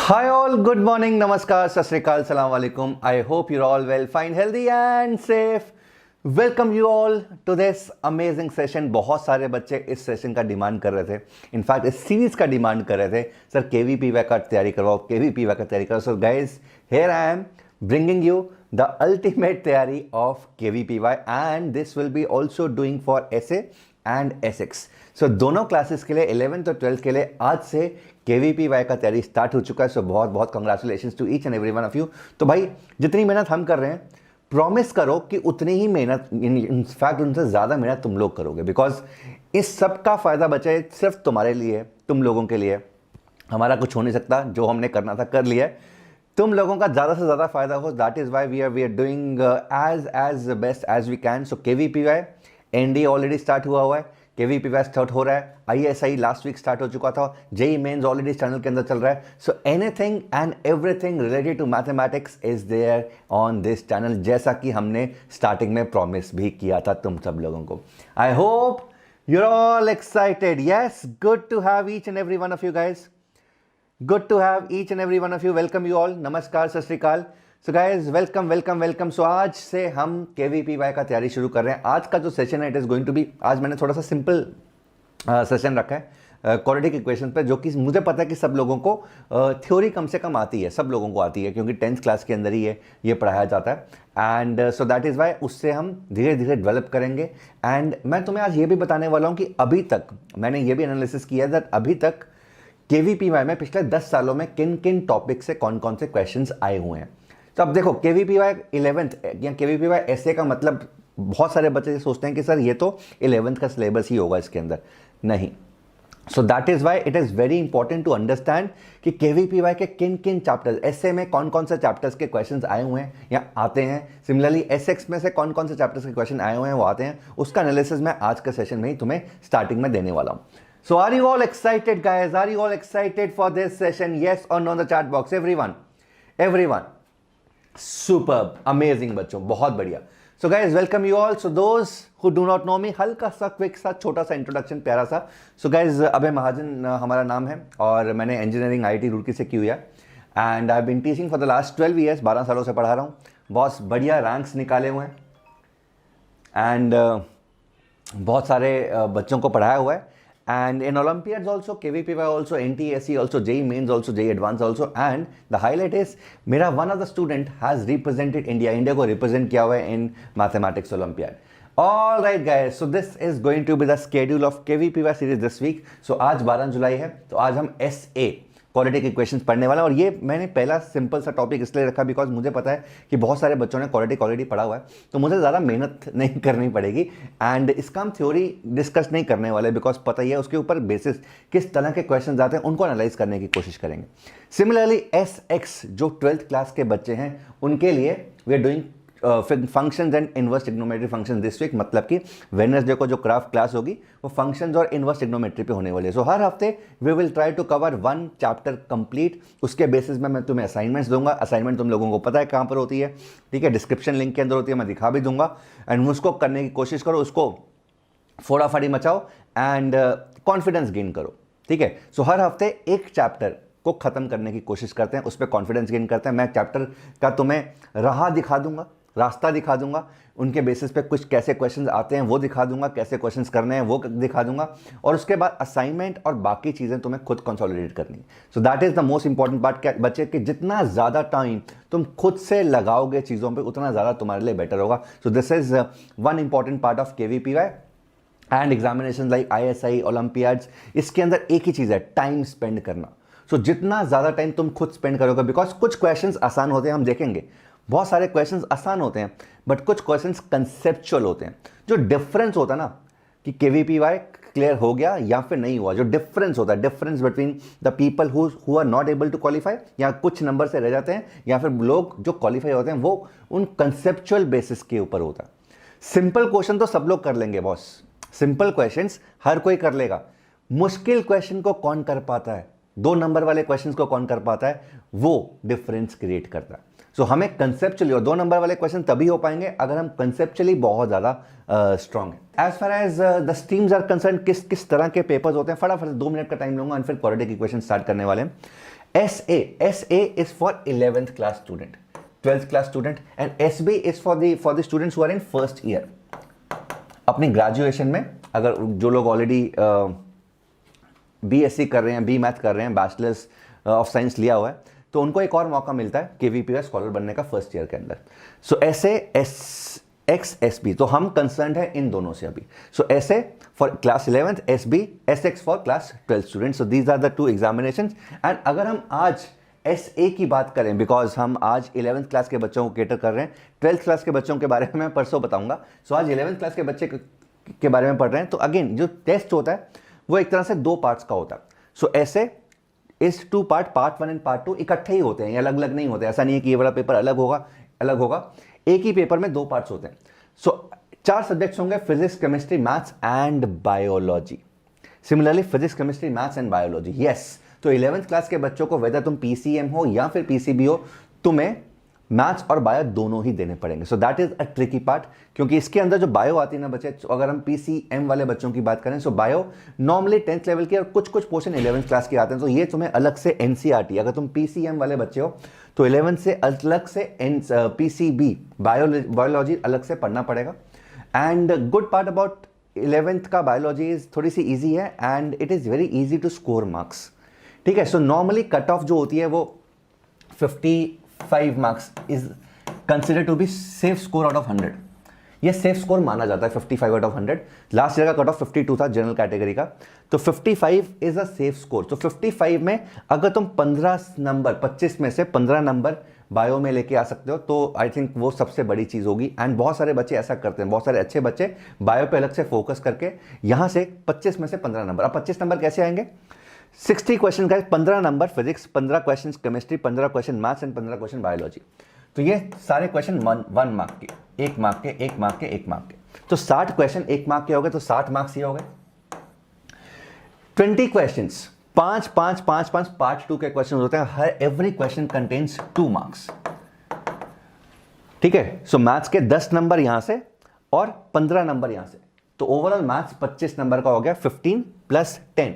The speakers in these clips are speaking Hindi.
Hi all, good morning, namaskar, sat sri akal, salam alaikum. I hope you're all well, fine, healthy and safe. Welcome you all to this amazing session. बहुत सारे बच्चे इस सेशन का डिमांड कर रहे थे, इनफैक्ट इस सीरीज का डिमांड कर रहे थे, सर केवीपीवाई का तैयारी करवाओ, केवीपीवाई का तैयारी करो. So guys, here I am bringing you the ultimate तैयारी of KVPY and this will be also doing for SA and SX. So दोनों क्लासेस के लिए 11th और 12th के लिए आज से KVPY का तैयारी स्टार्ट हो चुका है. सो बहुत बहुत congratulations to each and every one of you. तो भाई जितनी मेहनत हम कर रहे हैं, प्रॉमिस करो कि उतनी ही मेहनत, इनफैक्ट उनसे ज़्यादा मेहनत तुम लोग करोगे, बिकॉज इस सब का फ़ायदा बचे सिर्फ तुम्हारे लिए, तुम लोगों के लिए. हमारा कुछ हो नहीं सकता, जो हमने करना था कर लिया है. तुम लोगों का ज़्यादा से ज़्यादा फायदा हो, that is why we are doing as best as we can. So KVPY ND already start हुआ है, KVPY स्टार्ट हो रहा है, ISI लास्ट वीक स्टार्ट हो चुका था, JEE मेंस ऑलरेडी चैनल के अंदर चल रहा है. So anything and everything related to mathematics is there on this channel, जैसा कि हमने स्टार्टिंग में प्रॉमिस भी किया था तुम सब लोगों को. I hope you're all excited. Yes, good to have each and every one of you guys. Good to have each and every one of you. Welcome you all. नमस्कार, सत श्री अकाल. So guys, welcome, welcome, welcome. So आज से हम KVPY का तैयारी शुरू कर रहे हैं. आज का जो सेशन है, it is going to be, आज मैंने थोड़ा सा सिंपल सेशन रखा है क्वाड्रेटिक इक्वेशन पे, जो कि मुझे पता है कि सब लोगों को थ्योरी कम से कम आती है, सब लोगों को आती है, क्योंकि 10th क्लास के अंदर ही ये पढ़ाया जाता है. And so that is Y उससे हम धीरे धीरे डेवलप करेंगे. एंड मैं तुम्हें आज ये भी बताने वाला हूँ कि अभी तक मैंने ये भी एनालिसिस किया है दैट अभी तक KVPY में पिछले 10 सालों में किन किन टॉपिक से कौन कौन से क्वेश्चंस आए हुए हैं. तो अब देखो, KVPY 11th या KVPY SA का मतलब, बहुत सारे बच्चे सोचते हैं कि सर ये तो 11th का सिलेबस ही होगा इसके अंदर. नहीं. So that is why it is very important to understand कि KVPY के किन किन चैप्टर्स, SA में कौन कौन से चैप्टर्स के क्वेश्चंस आए हुए हैं या आते हैं, सिमिलरली SX में से कौन कौन से चैप्टर्स के क्वेश्चन आए हुए हैं वो आते हैं. उसका एनालिसिस मैं आज के सेशन में ही तुम्हें स्टार्टिंग में देने वाला हूँ. So are you all excited, guys? Are you all excited for this session? Yes or no in the chat box? Everyone. Everyone. Superb. Amazing बच्चों, बहुत बढ़िया. So guys, welcome you all. So those who do not know me, हल्का सा क्विक सा छोटा सा इंट्रोडक्शन, प्यारा सा. So guys, अभय महाजन हमारा नाम है और मैंने इंजीनियरिंग IIT रुड़की से की हुई है. And I been teaching for the last 12 years, 12 सालों से पढ़ा रहा हूँ. बहुत बढ़िया रैंक्स निकाले हुए हैं एंड बहुत सारे बच्चों को पढ़ाया हुआ है. And in Olympiads also, KVPY also, NTSE also, JEE mains also, JEE advanced also. And the highlight is, मेरा one of the student has represented India. India को represent किया हुआ है in mathematics Olympiad. All right guys, so this is going to be the schedule of KVPY series this week. So आज 12 जुलाई है, तो आज हम SA क्वाड्रेटिक इक्वेशंस पढ़ने वाला है. और ये मैंने पहला सिंपल सा टॉपिक इसलिए रखा बिकॉज मुझे पता है कि बहुत सारे बच्चों ने क्वाड्रेटिक ऑलरेडी पढ़ा हुआ है, तो मुझे ज़्यादा मेहनत नहीं करनी पड़ेगी. एंड इसका हम थ्योरी डिस्कस नहीं करने वाले, बिकॉज पता ही है उसके ऊपर बेसिस किस तरह के क्वेश्चन आते हैं उनको एनालाइज करने की कोशिश करेंगे. सिमिलरली SX जो 12th क्लास के बच्चे हैं उनके लिए we are doing functions and inverse trigonometry function this week. मतलब कि वेडनेसडे को जो क्राफ्ट क्लास होगी वो फंक्शंस और इनवर्स ट्रिग्नोमेट्री पे होने वाली है. सो हर हफ्ते we will try to cover one chapter complete. उसके बेसिस में मैं तुम्हें असाइनमेंट्स दूंगा. असाइनमेंट तुम लोगों को पता है कहाँ पर होती है, ठीक है, डिस्क्रिप्शन लिंक के अंदर होती है, मैं दिखा भी दूंगा. एंड उसको करने की कोशिश करो, उसको फोड़ाफाड़ी मचाओ एंड कॉन्फिडेंस गेन करो, ठीक है. सो हर हफ्ते एक चैप्टर को ख़त्म करने की कोशिश करते हैं, उस पर कॉन्फिडेंस गेन करते हैं. मैं चैप्टर का तुम्हें राह दिखा दूंगा, रास्ता दिखा दूंगा, उनके बेसिस पे कुछ कैसे क्वेश्चंस आते हैं वो दिखा दूंगा, कैसे क्वेश्चंस करने हैं वो दिखा दूंगा. और उसके बाद असाइनमेंट और बाकी चीज़ें तुम्हें खुद कंसोलिडेट करनी है. So that is the most important part. क्या बच्चे कि जितना ज़्यादा टाइम तुम खुद से लगाओगे चीज़ों पे उतना ज़्यादा तुम्हारे लिए बेटर होगा. So this is one important part of KVPY and examination like ISI Olympiads. इसके अंदर एक ही चीज़ है, टाइम स्पेंड करना. सो जितना ज़्यादा टाइम तुम खुद स्पेंड करोगे, बिकॉज कुछ क्वेश्चंस आसान होते हैं, हम देखेंगे बहुत सारे क्वेश्चंस आसान होते हैं, बट कुछ क्वेश्चंस कंसेप्चुअल होते हैं. जो डिफरेंस होता है ना कि KVPY क्लियर हो गया या फिर नहीं हुआ, जो डिफरेंस होता है, difference between the people who are not able to qualify, या कुछ नंबर से रह जाते हैं, या फिर लोग जो क्वालिफाई होते हैं, वो उन कंसेप्चुअल बेसिस के ऊपर होता है. सिंपल क्वेश्चन तो सब लोग कर लेंगे बॉस, सिंपल क्वेश्चंस हर कोई कर लेगा. मुश्किल क्वेश्चन को कौन कर पाता है, 2 नंबर वाले क्वेश्चंस को कौन कर पाता है, वो डिफरेंस क्रिएट करता है. सो हमें कंसेप्चुअली, और 2 नंबर वाले क्वेश्चन तभी हो पाएंगे अगर हम कंसेप्चुअली बहुत ज़्यादा स्ट्रांग है. As far as the streams are concerned, किस किस तरह के पेपर्स होते हैं, फटाफट 2 मिनट का टाइम लूंगा और फिर क्वाड्रेटिक इक्वेशन स्टार्ट करने वाले हैं. SA is for 11th class student, 12th class student, and SB is for the students who are in first year. अपनी ग्रेजुएशन में अगर जो लोग ऑलरेडी BSc कर रहे हैं, बी मैथ कर रहे हैं, बैचलर्स ऑफ साइंस लिया हुआ है, तो उनको एक और मौका मिलता है KVP स्कॉलर बनने का फर्स्ट ईयर के अंदर. सो SA SB, तो हम कंसर्न है इन दोनों से अभी. So SA for class 11th, SB SX for class 12 student. So these are the two examinations. And अगर हम आज SA की बात करें, बिकॉज हम आज 11th क्लास के बच्चों को केटर कर रहे हैं, 12th क्लास के बच्चों के बारे में मैं परसों बताऊंगा. सो आज 11th क्लास के बच्चे के बारे में पढ़ रहे हैं. तो अगेन जो टेस्ट होता है वो एक तरह से 2 पार्ट्स का होता है. सो SA इस 2 पार्ट 1 एंड पार्ट 2 इकट्ठे ही होते हैं, ये अलग अलग नहीं होते. ऐसा नहीं है कि ये वाला पेपर अलग होगा. एक ही पेपर में 2 पार्ट्स होते हैं. सो 4 सब्जेक्ट्स होंगे, physics, chemistry, maths and biology. Similarly physics, chemistry, maths and biology. Yes, तो 11th क्लास के बच्चों को वेदर तुम PCM हो या फिर PCB हो, तुम्हें मैथ्स और बायो दोनों ही देने पड़ेंगे. सो that is a tricky part, क्योंकि इसके अंदर जो बायो आती है ना बच्चे, तो अगर हम PCM वाले बच्चों की बात करें, सो बायो नॉर्मली 10th लेवल की और कुछ पोर्शन 11th क्लास के आते हैं. तो ये तुम्हें अलग से NCERT, अगर तुम PCM वाले बच्चे हो तो 11th से अलग से PCB बायोलॉजी अलग से पढ़ना पड़ेगा. And good part about 11th का बायोलॉजी इज थोड़ी सी ईजी है and it is very easy to score marks. ठीक है. सो नॉर्मली कट ऑफ जो होती है वो 55 marks is consider to be safe score out of 100. ये सेफ स्कोर माना जाता है 55 आउट ऑफ 100. लास्ट ईयर का कट ऑफ 52 था जनरल कैटेगरी का, तो 55 इज अ सेफ स्कोर. तो 55 में अगर तुम 25 में से 15 नंबर बायो में लेके आ सकते हो तो आई थिंक वो सबसे बड़ी चीज़ होगी. एंड बहुत सारे बच्चे ऐसा करते हैं, बहुत सारे अच्छे बच्चे बायो पे अलग से फोकस करके यहाँ से 25 में से 15 नंबर. अब 25 नंबर कैसे आएंगे? 60 क्वेश्चन का 15 number physics, 15 question chemistry, 15 question maths and 15 question biology. तो ये सारे क्वेश्चन 1 मार्क के, 1 मार्क के, 1 मार्क के, 1 मार्क के. तो 60 क्वेश्चन 1 मार्क के हो गए, तो 60 मार्क्स ये हो गए. 20 क्वेश्चन 5 पार्ट 2 के क्वेश्चन होते हैं. हर एवरी क्वेश्चन कंटेन्स 2 मार्क्स. ठीक है. सो मैथ्स के 10 नंबर यहां से और 15 नंबर यहां से, तो ओवरऑल मैथ्स 25 नंबर का हो गया. 15 + 10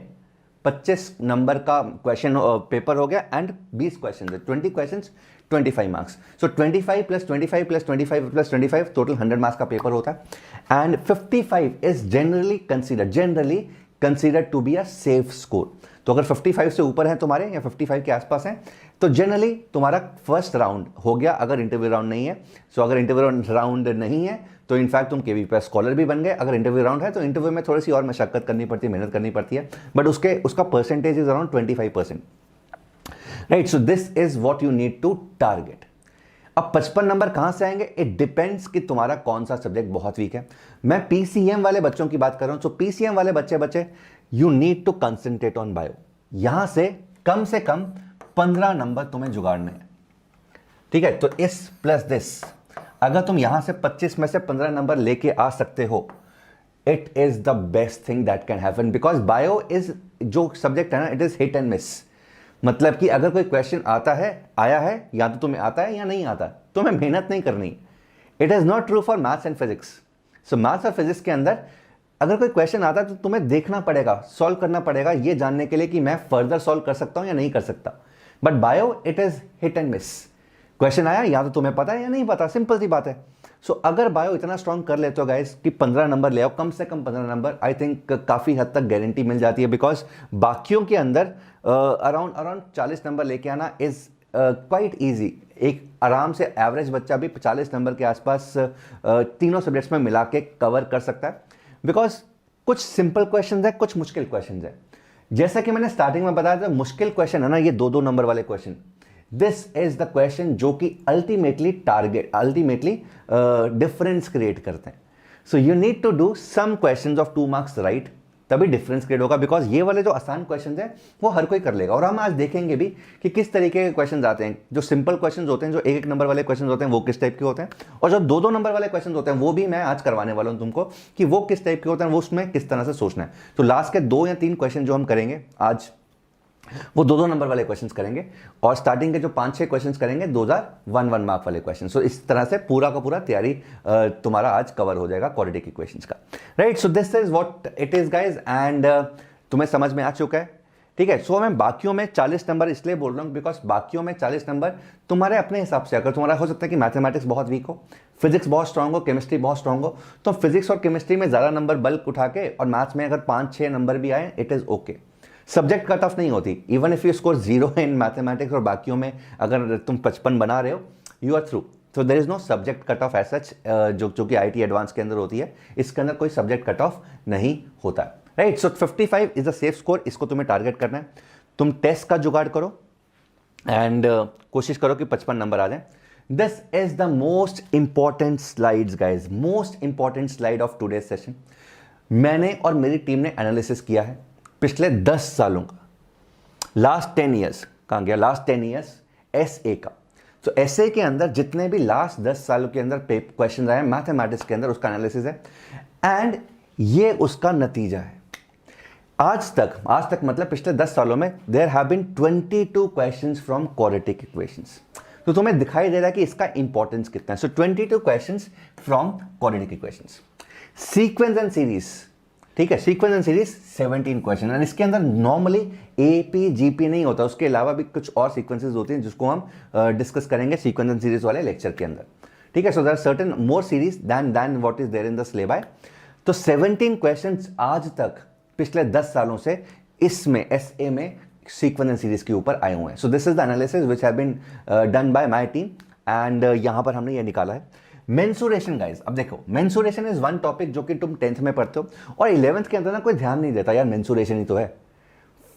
25 नंबर का क्वेश्चन पेपर हो गया. एंड 20 क्वेश्चन है, 20 question 25 marks. So 25 + 25 + 25 + 25 total 100 marks का पेपर होता है. And 55 is generally considered to be a safe score. तो अगर 55 से ऊपर है तुम्हारे या 55 के आसपास हैं तो जनरली तुम्हारा फर्स्ट राउंड हो गया, अगर इंटरव्यू राउंड नहीं है. सो अगर इंटरव्यू राउंड नहीं है तो इनफैक्ट तुम KVP स्कॉलर भी बन गए. अगर इंटरव्यू राउंड है तो इंटरव्यू में थोड़ी सी और मशक्कत करनी पड़ती है, मेहनत करनी पड़ती है, बट उसका percentage is around 25%. Right. So this is what you need to target. अब 55 नंबर कहां से आएंगे? इट डिपेंड्स कि तुम्हारा कौन सा सब्जेक्ट बहुत वीक है. मैं PCM वाले बच्चों की बात कर रहा हूं. सो PCM वाले बच्चे you need to concentrate on bio. यहां से कम 15 नंबर तुम्हें जुगाड़ने हैं. ठीक है. तो इस प्लस दिस, अगर तुम यहां से 25 में से 15 नंबर लेके आ सकते हो, it is the best thing that can happen. Because bio is जो सब्जेक्ट है ना, it is hit and miss. मतलब कि अगर कोई क्वेश्चन आया है या तो तुम्हें आता है या नहीं आता, तुम्हें मेहनत नहीं करनी. It is not true for maths and physics. So maths और फिजिक्स के अंदर अगर कोई क्वेश्चन आता है तो तुम्हें देखना पड़ेगा, सॉल्व करना पड़ेगा, ये जानने के लिए कि मैं फर्दर सॉल्व कर सकता हूं या नहीं कर सकता. But bio it is hit and miss. Question आया या तो तुम्हें पता है या नहीं पता, सिंपल सी बात है. सो अगर बायो इतना स्ट्रॉन्ग कर लेते हो गाइस कि 15 नंबर ले आओ, कम से कम 15 नंबर, आई थिंक काफ़ी हद तक गारंटी मिल जाती है. बिकॉज बाकियों के अंदर अराउंड 40 नंबर लेके आना इज क्वाइट ईजी. एक आराम से एवरेज बच्चा भी 40 नंबर के आसपास तीनों सब्जेक्ट्स में मिला के कवर कर सकता है. बिकॉज कुछ सिंपल क्वेश्चन है, कुछ मुश्किल क्वेश्चन है. जैसा कि मैंने स्टार्टिंग में बताया था, मुश्किल क्वेश्चन है ना ये 2-2 नंबर वाले question, this is the question जो कि अल्टीमेटली डिफरेंस क्रिएट करते हैं. So you need to do some questions of 2 marks right, तभी डिफरेंस क्रिएट होगा. बिकॉज ये वाले जो आसान क्वेश्चंस हैं वो हर कोई कर लेगा. और हम आज देखेंगे भी कि किस तरीके के क्वेश्चंस आते हैं. जो सिंपल क्वेश्चंस होते हैं, जो 1-1 नंबर वाले क्वेश्चंस होते हैं, वो किस टाइप के होते हैं, और जो 2-2 नंबर वाले क्वेश्चंस होते हैं वो भी मैं आज करवाने वाला हूं तुमको कि वो किस टाइप के होते हैं, वो उसमें किस तरह से सोचना है. तो लास्ट के 2 या 3 क्वेश्चन जो हम करेंगे आज, वो 2-2 नंबर वाले क्वेश्चंस करेंगे. और स्टार्टिंग के जो 5-6 क्वेश्चंस करेंगे 1 मार्क वाले क्वेश्चन. सो इस तरह से पूरा का पूरा तैयारी तुम्हारा आज कवर हो जाएगा क्वाड्रेटिक इक्वेशंस का. Right. So this is what it is guys. And तुम्हें समझ में आ चुका है ठीक है। सो मैं बाकियों में 40 नंबर इसलिए बोल रहा हूँ बिकॉज बाकियों में 40 नंबर तुम्हारे अपने हिसाब से, अगर तुम्हारा हो सकता है कि मैथमेटिक्स बहुत वीक हो, फिजिक्स बहुत स्ट्रांग हो, केमिस्ट्री बहुत स्ट्रांग हो, तो फिजिक्स और केमिस्ट्री में ज़्यादा नंबर बल्क उठा के और मैथ्स में अगर 5-6 नंबर भी आए, it is okay. Subject cut of नहीं होती। Even if you score 0 in mathematics और बाकियों में अगर तुम 55 बना रहे हो, यू आर थ्रू। तो there is no subject cut off as such, जो कि IIT एडवांस के अंदर होती है, इसके अंदर कोई सब्जेक्ट कट ऑफ नहीं होता, right. So 55 is a safe score, इसको तुम्हें टारगेट करना है। तुम टेस्ट का जुगाड़ करो एंड कोशिश करो कि 55 नंबर आ जाए। This is the most important slides guys, most important slide of today session. मैंने और मेरी टीम ने एनालिसिस किया है पिछले 10 सालों का, लास्ट 10 ईयर्स, कहाँ गया लास्ट 10 ईयर्स SA का। तो SA के अंदर जितने भी लास्ट 10 सालों के अंदर क्वेश्चन आए मैथमेटिक्स के अंदर, उसका एनालिसिस है एंड ये उसका नतीजा है। आज तक मतलब पिछले 10 सालों में there have been 22 questions from quadratic equations. तो तुम्हें दिखाई दे रहा है कि इसका इंपॉर्टेंस कितना है। सो 22 questions from quadratic equations. Sequence and series, ठीक है, sequence and series 17 question and इसके अंदर नॉर्मली AP GP नहीं होता, उसके अलावा भी कुछ और सीक्वेंसेस होती हैं जिसको हम डिस्कस करेंगे सीक्वेंस एंड सीरीज वाले लेक्चर के अंदर, ठीक है। So there are certain more series then what is there in the syllabus. तो 17 क्वेश्चंस आज तक पिछले 10 सालों से इसमें SA में सीक्वेंस एंड सीरीज के ऊपर आए हुए हैं। So this is the analysis which have been done by my team and यहां पर हमने ये निकाला है। मेंसुरेशन गाइस, अब देखो मेंसुरेशन इज वन टॉपिक जो कि तुम 10th में पढ़ते हो और 11th के अंदर ना कोई ध्यान नहीं देता, यार मेंसुरेशन ही तो है,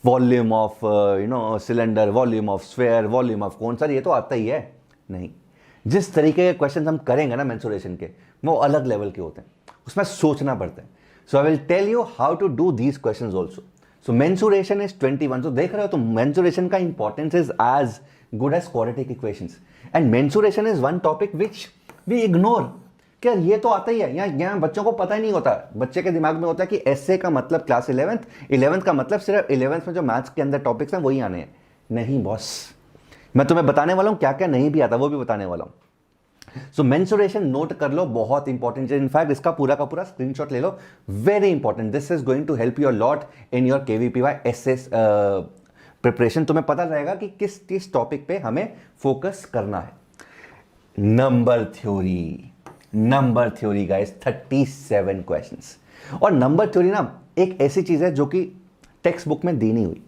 volume of cylinder, volume of sphere, volume of cone, sir ये तो आता ही है। नहीं, जिस तरीके के क्वेश्चन हम करेंगे ना मेंसुरेशन के, वो अलग लेवल के होते हैं, उसमें सोचना पड़ता है। So I will tell you how to do these questions also. So mensuration is 21। तो देख रहे हो तो मेंसुरेशन का importance is as good as quadratic equations and mensuration is one topic which we ignore. क्या ये तो आता ही है, यहाँ बच्चों को पता ही नहीं होता। बच्चे के दिमाग में होता है कि SA का मतलब क्लास 11th का मतलब सिर्फ 11th में जो मैथ्स के अंदर टॉपिक्स हैं वही आने हैं। नहीं बॉस, मैं तुम्हें बताने वाला हूँ क्या क्या नहीं भी आता, वो भी बताने वाला हूँ। सो मेंसुरेशन नोट कर लो, बहुत इंपॉर्टेंट है। इनफैक्ट इसका पूरा का पूरा स्क्रीनशॉट ले लो, very important. This is going to help you a lot in your KVPY SS preparation. तुम्हें पता रहेगा कि किस टॉपिक पे हमें फोकस करना है। Number theory guys, 37 questions. और नंबर थ्योरी ना एक ऐसी चीज है जो कि टेक्स्ट बुक में दी नहीं हुई।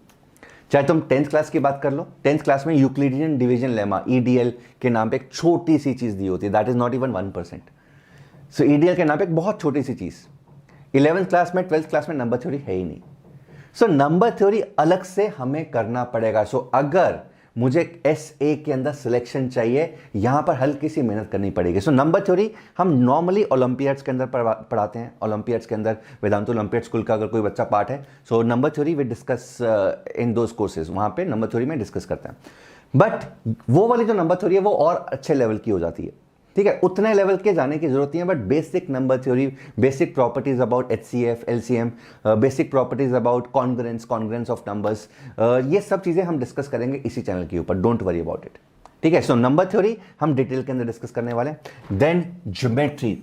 चाहे तुम 10th क्लास की बात कर लो, 10th क्लास में यूक्लिडियन डिवीजन लेमा EDL के नाम पे एक छोटी सी चीज दी होती है, that is not even 1%। So EDL के नाम पे एक बहुत छोटी सी चीज। 11th क्लास में, 12th क्लास में नंबर थ्योरी है ही नहीं। सो नंबर थ्योरी अलग से हमें करना पड़ेगा। सो अगर मुझे SA के अंदर सिलेक्शन चाहिए, यहां पर हल्की सी मेहनत करनी पड़ेगी। सो नंबर थ्योरी हम नॉर्मली ओलंपियाड्स के अंदर पढ़ाते हैं। ओलंपियाड्स के अंदर वेदांत ओलंपियाड स्कूल का अगर कोई बच्चा पार्ट है, so number theory we discuss in those courses, वहां पे नंबर थ्योरी में डिस्कस करते हैं। बट वो वाली जो नंबर थ्योरी है वो और अच्छे लेवल की हो जाती है, ठीक है। उतने लेवल के जाने की जरूरत नहीं है, but basic number theory, basic properties about HCF, LCM, basic properties about congruence of numbers, ये सब चीजें हम डिस्कस करेंगे इसी चैनल के ऊपर, डोंट वरी अबाउट इट, ठीक है। सो नंबर थ्योरी हम डिटेल के अंदर डिस्कस करने वाले हैं। Then geometry,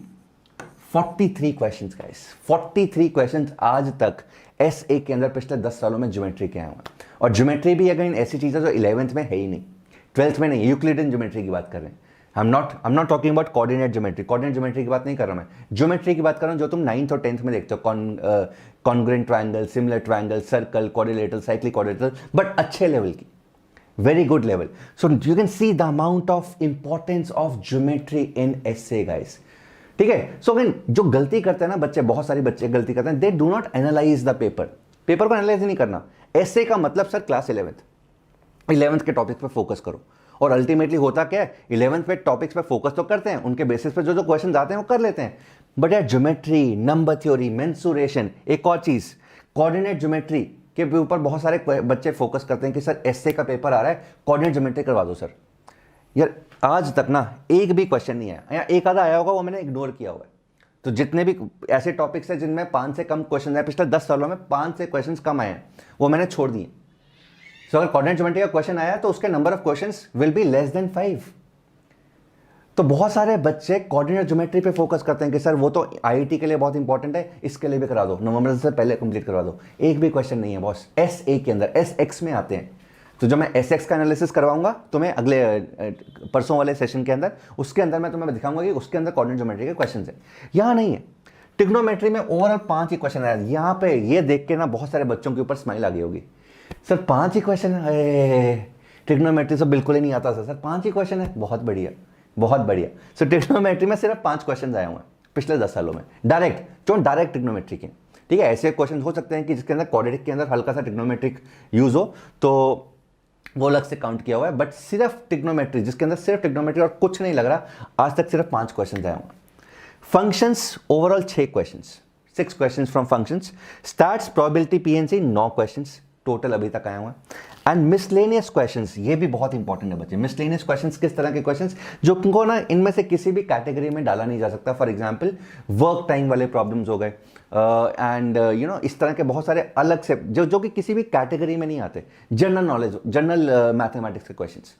43 questions guys, 43 questions आज तक SA के अंदर पिछले 10 सालों में ज्योमेट्री के आए हुए हैं। और ज्योमेट्री भी अगेन ऐसी चीज है जो 11th में है ही नहीं, 12th में नहीं। यूक्लिडियन ज्योमेट्री की बात कर रहे हैं। I'm not talking about coordinate geometry. Coordinate geometry की बात नहीं कर रहा मैं, ज्योमेट्री की बात कर रहा हूँ जो तुम 9th और 10th में देखते हो, congruent triangle, similar triangle, circle, quadrilateral, cyclic quadrilateral, but अच्छे लेवल की, very good level. So you can see the amount of importance of geometry in SA guys, ठीक है। सो अगेन जो गलती करते हैं ना बच्चे, बहुत सारे बच्चे गलती करते हैं, they do not analyse the paper को एनालाइज नहीं करना। SA का मतलब सर क्लास 11th के टॉपिक पे फोकस करो। और अल्टीमेटली होता क्या है, 11th पे टॉपिक्स पे फोकस तो करते हैं, उनके बेसिस पे जो क्वेश्चन आते हैं वो कर लेते हैं, बट यार ज्योमेट्री, नंबर थ्योरी, मेंसुरेशन, एक और चीज कोऑर्डिनेट ज्योमेट्री के ऊपर बहुत सारे बच्चे फोकस करते हैं कि सर SA का पेपर आ रहा है, कोऑर्डिनेट ज्योमेट्री करवा दो सर। यार आज तक ना एक भी क्वेश्चन नहीं आया, या एक आधा आया होगा वो मैंने इग्नोर किया हुआ है। तो जितने भी ऐसे टॉपिक्स हैं जिनमें 5 से कम क्वेश्चन आए, पिछले 10 सालों में 5 से क्वेश्चन कम आए हैं, वो मैंने छोड़ दिए। सो अगर कोऑर्डिनेट ज्योमेट्री का क्वेश्चन आया तो उसके number of questions will be less than 5। तो बहुत सारे बच्चे कोऑर्डिनेट ज्योमेट्री पे फोकस करते हैं कि सर वो तो आईआईटी के लिए बहुत इंपॉर्टेंट है, इसके लिए भी करा दो, नवंबर से पहले कंप्लीट करवा दो। एक भी क्वेश्चन नहीं है बॉस एस ए के अंदर, एस एक्स में आते हैं। तो जो मैं एस एक्स का एनालिसिस करवाऊंगा तुम्हें अगले परसों वाले सेशन के अंदर, उसके अंदर मैं तुम्हें दिखाऊंगा कि उसके अंदर कोऑर्डिनेट ज्योमेट्री के क्वेश्चन है। यहाँ नहीं है, ट्रिग्नोमेट्री में ओवरऑल 5 ही क्वेश्चन आया। यहाँ पे ये देख के ना बहुत सारे बच्चों के ऊपर स्माइल आ गई होगी, सर 5 ही क्वेश्चन है, ट्रिग्नोमेट्री से बिल्कुल ही नहीं आता सर, 5 ही क्वेश्चन है, बहुत बढ़िया बहुत बढ़िया। सो ट्रिग्नोमेट्री में सिर्फ 5 क्वेश्चन आए हुए हैं पिछले 10 सालों में, डायरेक्ट ट्रिग्नोमेट्री के। ठीक है, ऐसे क्वेश्चन हो सकते हैं कि जिसके अंदर क्वाड्रेटिक के अंदर हल्का सा ट्रिग्नोमेट्रिक यूज हो तो वो अलग से काउंट किया हुआ है, बट सिर्फ ट्रिग्नोमेट्री जिसके अंदर सिर्फ ट्रिग्नोमेट्री और कुछ नहीं लग रहा, आज तक सिर्फ 5 क्वेश्चन आए हुए हैं। Functions overall 6 questions, 6 questions from functions. Starts probability PNC 9 questions total अभी तक आए हुए हैं। एंड मिसलेनियस क्वेश्चंस, ये भी बहुत इंपॉर्टेंट है बच्चे। मिसलेनियस क्वेश्चंस किस तरह के क्वेश्चंस जो को ना इनमें से किसी भी कैटेगरी में डाला नहीं जा सकता। फॉर एग्जांपल वर्क टाइम वाले प्रॉब्लम्स हो गए एंड यू नो इस तरह के बहुत सारे अलग से जो कि किसी भी कैटेगरी में नहीं आते। जनरल नॉलेज, जनरल मैथमेटिक्स के क्वेश्चंस,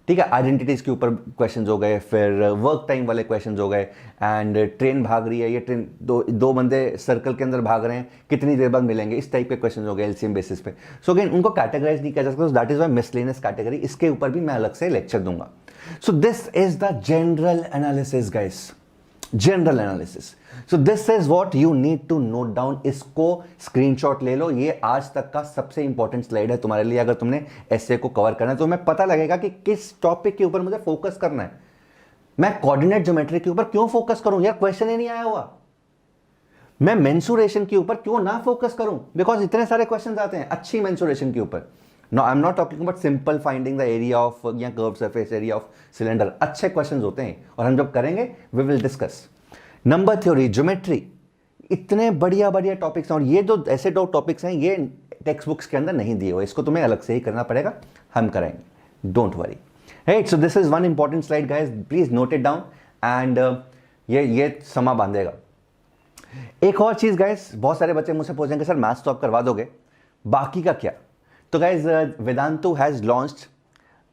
ठीक है, आइडेंटिटीज के ऊपर क्वेश्चंस हो गए, फिर वर्क टाइम वाले क्वेश्चंस हो गए, एंड ट्रेन भाग रही है, ये ट्रेन दो बंदे सर्कल के अंदर भाग रहे हैं, कितनी देर बाद मिलेंगे, इस टाइप के क्वेश्चंस हो गए एलसीएम बेसिस पे। सो अगेन उनको कैटेगराइज नहीं किया जा सकता, that is why miscellaneous category, इसके ऊपर भी मैं अलग से लेक्चर दूंगा। So this is the general analysis guys, general analysis. So this is what you need to note down. इसको स्क्रीनशॉट ले लो, ये आज तक का सबसे इंपॉर्टेंट स्लाइड है तुम्हारे लिए। अगर तुमने एसए को कवर करना है तो तुम्हें पता लगेगा कि किस टॉपिक के ऊपर मुझे फोकस करना है। मैं कोऑर्डिनेट ज्योमेट्री के ऊपर क्यों फोकस करूं, यार क्वेश्चन ही नहीं आया हुआ। मैं मेंसुरेशन के ऊपर क्यों ना फोकस करूं, बिकॉज इतने सारे क्वेश्चन आते हैं अच्छी मेंसुरेशन के ऊपर। No I am not talking about simple finding the area of या curve surface area of cylinder, अच्छे क्वेश्चन होते हैं और हम जब करेंगे we will discuss. Number theory, geometry, इतने बढ़िया बढ़िया टॉपिक्स हैं और ये जो ऐसे दो टॉपिक्स हैं ये टेक्स्ट बुक्स के अंदर नहीं दिए हुए, इसको तुम्हें अलग से ही करना पड़ेगा, हम कराएंगे, don't worry. Right, so this is one important slide guys, please note it down and ये समा बांधेगा। एक और चीज गाइस, बहुत सारे बच्चे मुझसे पूछेंगे सर मैथ्स तो आप करवा दोगे, बाकी का क्या? तो guys Vedantu has launched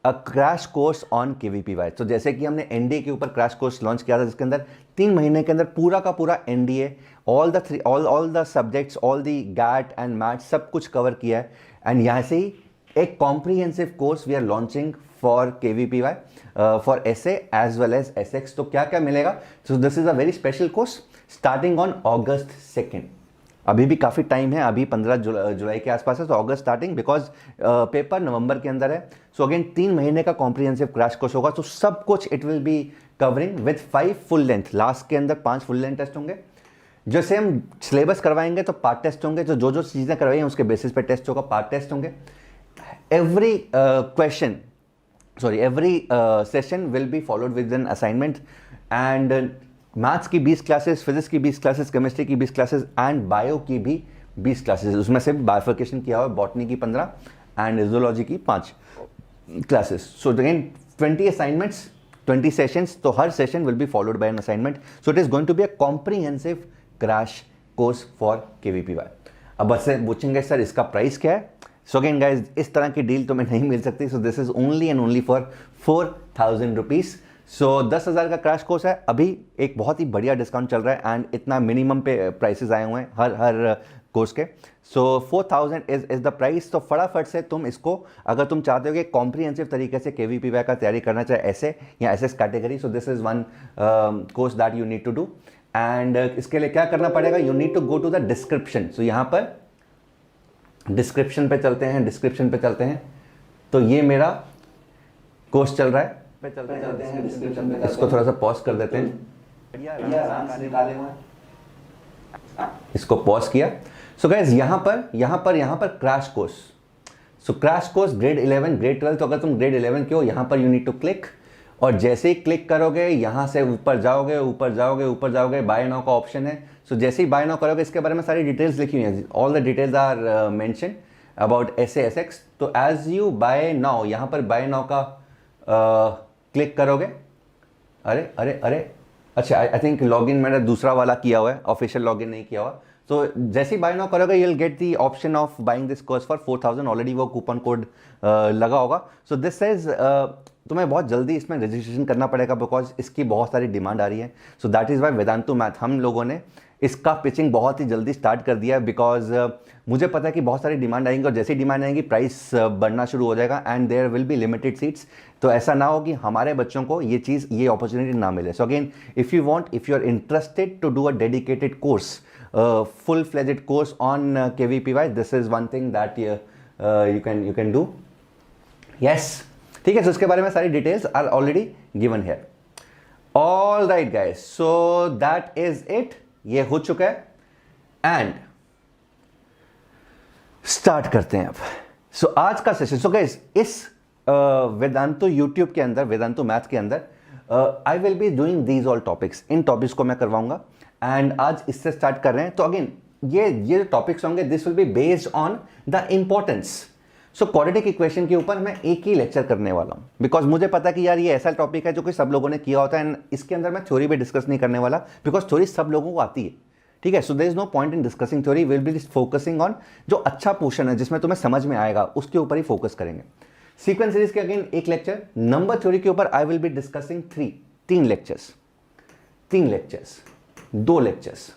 a crash course on KVPY. तो जैसे कि हमने एनडीए के ऊपर क्रैश कोर्स लॉन्च किया था जिसके अंदर 3 महीने के अंदर पूरा का पूरा NDA, all the subjects, all the gate and math सब कुछ कवर किया है। एंड यहाँ से ही एक comprehensive course we are launching for KVPY, for SA as well as SX. तो क्या क्या मिलेगा? So this is a very special course starting on August 2। अभी भी काफ़ी टाइम है, अभी 15 जुलाई के आसपास है, तो अगस्त स्टार्टिंग, बिकॉज पेपर नवंबर के अंदर है। सो अगेन 3 महीने का कॉम्प्रिहेंसिव क्रैश कोर्स होगा, तो सब कुछ it will be covering with 5 full length, last के अंदर 5 फुल लेंथ टेस्ट होंगे। जैसे हम सिलेबस करवाएंगे तो पार्ट टेस्ट होंगे, तो जो चीज़ें करवाई हैं उसके बेसिस पे टेस्ट होगा, पार्ट टेस्ट होंगे। Every every session will be followed with an assignment and maths की 20 क्लासेस, फिजिक्स की 20 क्लासेस, केमिस्ट्री की 20 क्लासेस एंड बायो की भी 20 क्लासेस। उसमें से बाइफर्केशन किया हुआ है, बॉटनी की 15 एंड जूलॉजी की 5 classes. So again 20 assignments, 20 sessions, तो हर session will be followed by an assignment. So it is going to be a comprehensive crash course for KVPY. अब बच्चे पूछेंगे सर इसका प्राइस क्या है? सो अगेन गाइज, इस तरह की डील तुम्हें नहीं मिल सकती। So this is only and only for 4000 rupees. So 10,000 का क्रैश कोर्स है, अभी एक बहुत ही बढ़िया डिस्काउंट चल रहा है एंड इतना मिनिमम पे प्राइसेस आए हुए हैं हर कोर्स के। सो 4000 इज द प्राइस। तो फटाफट से तुम इसको, अगर तुम चाहते हो कि कॉम्प्रिहेंसिव तरीके से केवीपीवाई का तैयारी करना, चाहे ऐसे या SS category, so this is one course that you need to do. And इसके लिए क्या करना पड़ेगा? You need to go to the description. So यहाँ पर डिस्क्रिप्शन पे चलते हैं, तो ये मेरा कोर्स चल रहा है, पे चलते हैं डिस्क्रिप्शन पे। इसको थोड़ा सा पॉज कर देते हैं, इसको पॉज किया। सो गाइस यहाँ पर क्रैश कोर्स। सो क्रैश कोर्स ग्रेड 11, ग्रेड 12। तो अगर तुम ग्रेड 11 के हो, यहाँ पर यू नीड टू क्लिक, और जैसे ही क्लिक करोगे यहाँ से ऊपर जाओगे, बाय नाउ का ऑप्शन है। सो जैसे ही बाय नाउ करोगे, इसके बारे में सारी डिटेल्स लिखी हुई हैं, all the details are mention about SX. तो एज यू बाय नाउ, यहाँ पर बाय नाउ का क्लिक करोगे, अरे अच्छा, आई थिंक लॉगिन मैंने दूसरा वाला किया हुआ है, ऑफिशियल लॉगिन नहीं किया हुआ। तो जैसे ही बाय नाउ करोगे you will get the option of buying this course for 4000, already वो कूपन कोड लगा होगा. सो दिस इज तुम्हें बहुत जल्दी इसमें रजिस्ट्रेशन करना पड़ेगा बिकॉज इसकी बहुत सारी डिमांड आ रही है. So that is Y Vedantu math हम लोगों ने इसका पिचिंग बहुत ही जल्दी स्टार्ट कर दिया है बिकॉज मुझे पता है कि बहुत सारी डिमांड आएंगी और जैसी डिमांड आएंगी प्राइस बढ़ना शुरू हो जाएगा and there will be limited seats. तो ऐसा ना हो कि हमारे बच्चों को ये चीज़, ये अपॉर्चुनिटी ना मिले. So again if you are interested to do a dedicated course, full-fledged course on KVPY, this is one thing that you can do. Yes, ठीक है. So उसके बारे में सारी details are already given here. All right guys, so that is it. ये हो चुका है एंड स्टार्ट करते हैं अब. सो आज का सेशन, सो गाइस इस वेदांतु यूट्यूब के अंदर, वेदांतु मैथ के अंदर I will be doing these all topics. In topics को मैं करवाऊंगा एंड आज इससे स्टार्ट कर रहे हैं. तो अगेन ये टॉपिक्स होंगे, this will be based on the importance. So quadratic equation के ऊपर मैं एक ही लेक्चर करने वाला हूं बिकॉज मुझे पता है कि यार ये ऐसा टॉपिक है जो कि सब लोगों ने किया होता है एंड इसके अंदर मैं थ्योरी भी डिस्कस नहीं करने वाला बिकॉज थ्योरी सब लोगों को आती है. ठीक है. So there is no point in discussing theory, will be focusing on जो अच्छा पोर्शन है जिसमें तुम्हें समझ में आएगा उसके ऊपर ही फोकस करेंगे. सीक्वेंस सीरीज के अगेन एक लेक्चर. नंबर थ्योरी के ऊपर आई विल बी डिस्कसिंग तीन लेक्चर्स, 2 लेक्चर्स.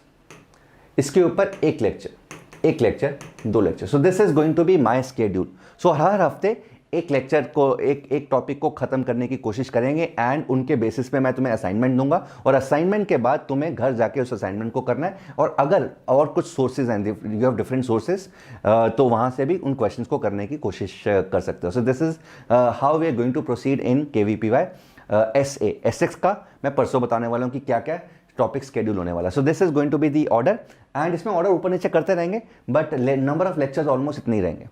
इसके ऊपर एक lecture 2 lecture. So this is going to be my schedule. So हर हफ्ते एक लेक्चर को, एक टॉपिक को खत्म करने की कोशिश करेंगे एंड उनके बेसिस पे मैं तुम्हें असाइनमेंट दूंगा और असाइनमेंट के बाद तुम्हें घर जाके उस असाइनमेंट को करना है. और अगर और कुछ सोर्सेज हैं, यू हैव डिफरेंट सोर्सेज, तो वहां से भी उन क्वेश्चंस को करने की कोशिश कर सकते हो. So this is how we are going to proceed in KVPY. SX का मैं परसों बताने वाला हूँ कि क्या क्या टॉपिक स्केड्यूल होने वाला. So this is going to be the order and इसमें ऑर्डर ऊपर नीचे करते रहेंगे but number of lectures almost इतने ही रहेंगे.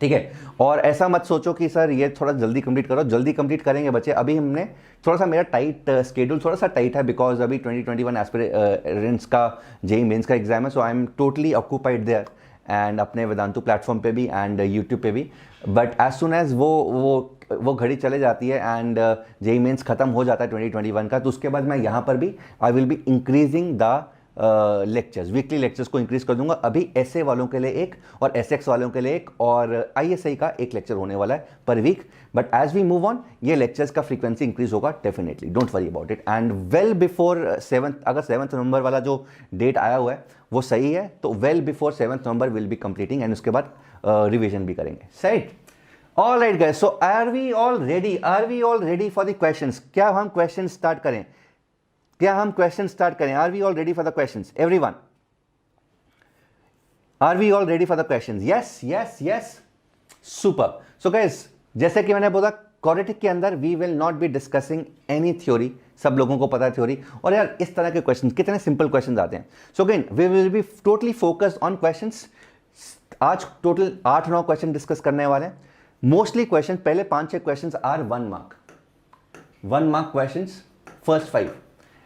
ठीक है. और ऐसा मत सोचो कि सर ये थोड़ा जल्दी कंप्लीट करो, जल्दी कंप्लीट करेंगे बच्चे. अभी हमने थोड़ा सा, मेरा टाइट स्केड्यूल थोड़ा सा टाइट है बिकॉज अभी 2021 एस्पिरेंट्स का JEE मेंस का एग्जाम है. So I am totally occupied there and अपने वेदांतु प्लेटफॉर्म पे भी एंड यूट्यूब पे भी. बट एज सुन एज वो घड़ी चले जाती है एंड JEE मेंस खत्म हो जाता है 2021 का, तो उसके बाद मैं यहाँ पर भी आई will be increasing the lectures, weekly lectures को इंक्रीज कर दूंगा. अभी SA वालों के लिए एक और SX वालों के लिए एक और ISI का एक लेक्चर होने वाला है per week. But as we move on ये लेक्चर्स का फ्रीक्वेंसी इंक्रीज होगा definitely, don't worry about it. And well before 7th, अगर 7th नवंबर वाला जो डेट आया हुआ है वो सही है तो well before 7th November will be completing and उसके बाद रिविजन भी करेंगे. सही. All right guys, so are we all ready for the questions? क्या हम क्वेश्चन स्टार्ट करें? Are we all ready for the questions? Everyone, are we all ready for the questions? Yes. Super. So guys, जैसे कि मैंने बोला क्वाड्रेटिक के अंदर we will not be discussing any theory. सब लोगों को पता है थ्योरी. और यार इस तरह के क्वेश्चन, कितने सिंपल क्वेश्चन आते हैं. So again, we will be totally focused on questions. आज टोटल 8-9 क्वेश्चन डिस्कस करने वाले हैं. मोस्टली क्वेश्चन, पहले 5-6 question are 1 mark question, first 5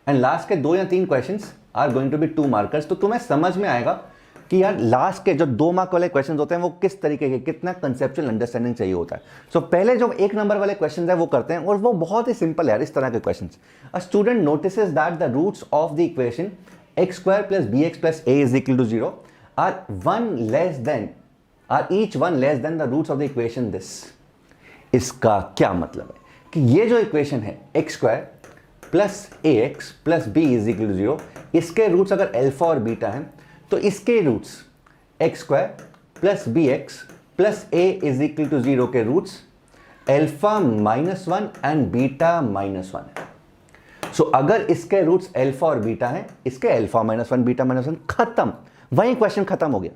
and last के 2 या 3 questions are going to be 2 markers. तो तुम्हें समझ में आएगा कि यार लास्ट के जो 2 मार्क वाले क्वेश्चंस होते हैं वो किस तरीके के, कितना कंसेप्चुअल अंडरस्टैंडिंग चाहिए होता है. सो पहले जो 1 नंबर वाले क्वेश्चंस है वो करते हैं और वो बहुत ही सिंपल है यार. इस तरह के questions, a student notices that the roots of the equation x² + bx + a = 0 are each one less than the roots of the equation this. इसका क्या मतलब है कि ये जो इक्वेशन है x² + ax + b = 0, इसके रूट्स अगर अल्फा और बीटा हैं तो इसके रूट्स x² + bx + a = 0 के रूट्स अल्फा -1 एंड बीटा -1 है. सो अगर इसके रूट्स अल्फा और बीटा हैं, इसके अल्फा -1 बीटा -1 खत्म, वहीं क्वेश्चन खत्म हो गया.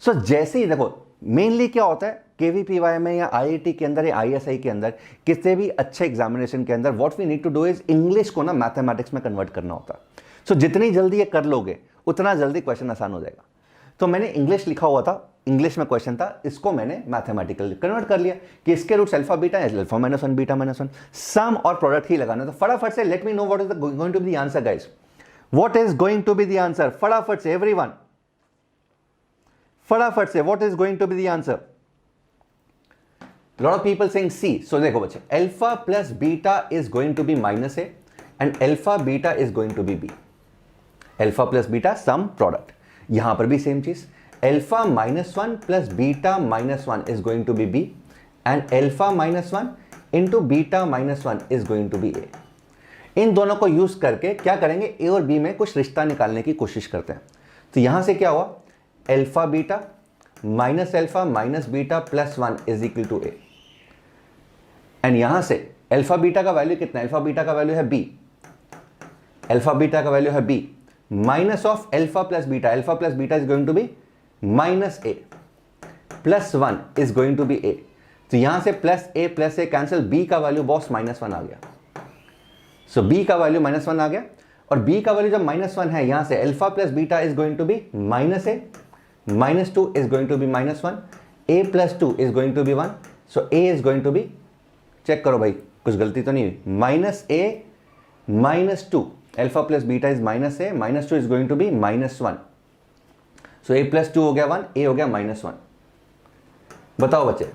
सो जैसे ही देखो, मेनली क्या होता है KVPY में या IIT के अंदर या ISI के अंदर, किसी भी अच्छे एग्जामिनेशन के अंदर what we need to do is English को ना मैथमेटिक्स में कन्वर्ट करना होता है. सो जितनी जल्दी ये कर लोगे उतना जल्दी क्वेश्चन आसान हो जाएगा. तो मैंने इंग्लिश लिखा हुआ था, इंग्लिश में क्वेश्चन था, इसको मैंने मैथमेटिकल कन्वर्ट कर लिया कि इसके रूट्स अल्फा बीटा है, अल्फा -1 बीटा -1, सम और प्रोडक्ट ही लगाना. तो फटाफट से let me know what is going to be the answer guys. What is going to be the answer? फटाफट से एवरीवन, फटाफट से what is going to be the answer? lot of people saying C. So देखो बच्चे, alpha plus beta is going to be -a and alpha beta is going to be B. Alpha plus beta sum product. यहां पर भी सेम चीज, alpha -1 plus beta -1 is going to be B and alpha -1 into beta -1 is going to be A. इन दोनों को यूज करके क्या करेंगे, ए और बी में कुछ रिश्ता निकालने की कोशिश करते हैं। तो यहां से क्या हुआ, alpha beta minus alpha minus beta plus 1 is equal to A. And यहां से अल्फा बीटा का वैल्यू कितना, अल्फा बीटा का वैल्यू है बी, अल्फा बीटा का वैल्यू है B, minus of alpha plus beta is going to be minus A, plus 1 is going to be A. तो यहां से प्लस ए कैंसिल, बी का वैल्यू बॉस -1 आ गया। सो बी का वैल्यू -1 आ गया, और बी का वैल्यू जब -1 है, यहां से alpha plus beta is going to be minus a, -2 is going to be -1, a plus 2 is going to be 1। So a is going to be, check करो भाई कुछ गलती तो नहीं हुई, -a -2, alpha plus beta is -a, -2 is going to be -1। So a plus 2 हो गया 1, a हो गया -1। बताओ बच्चे,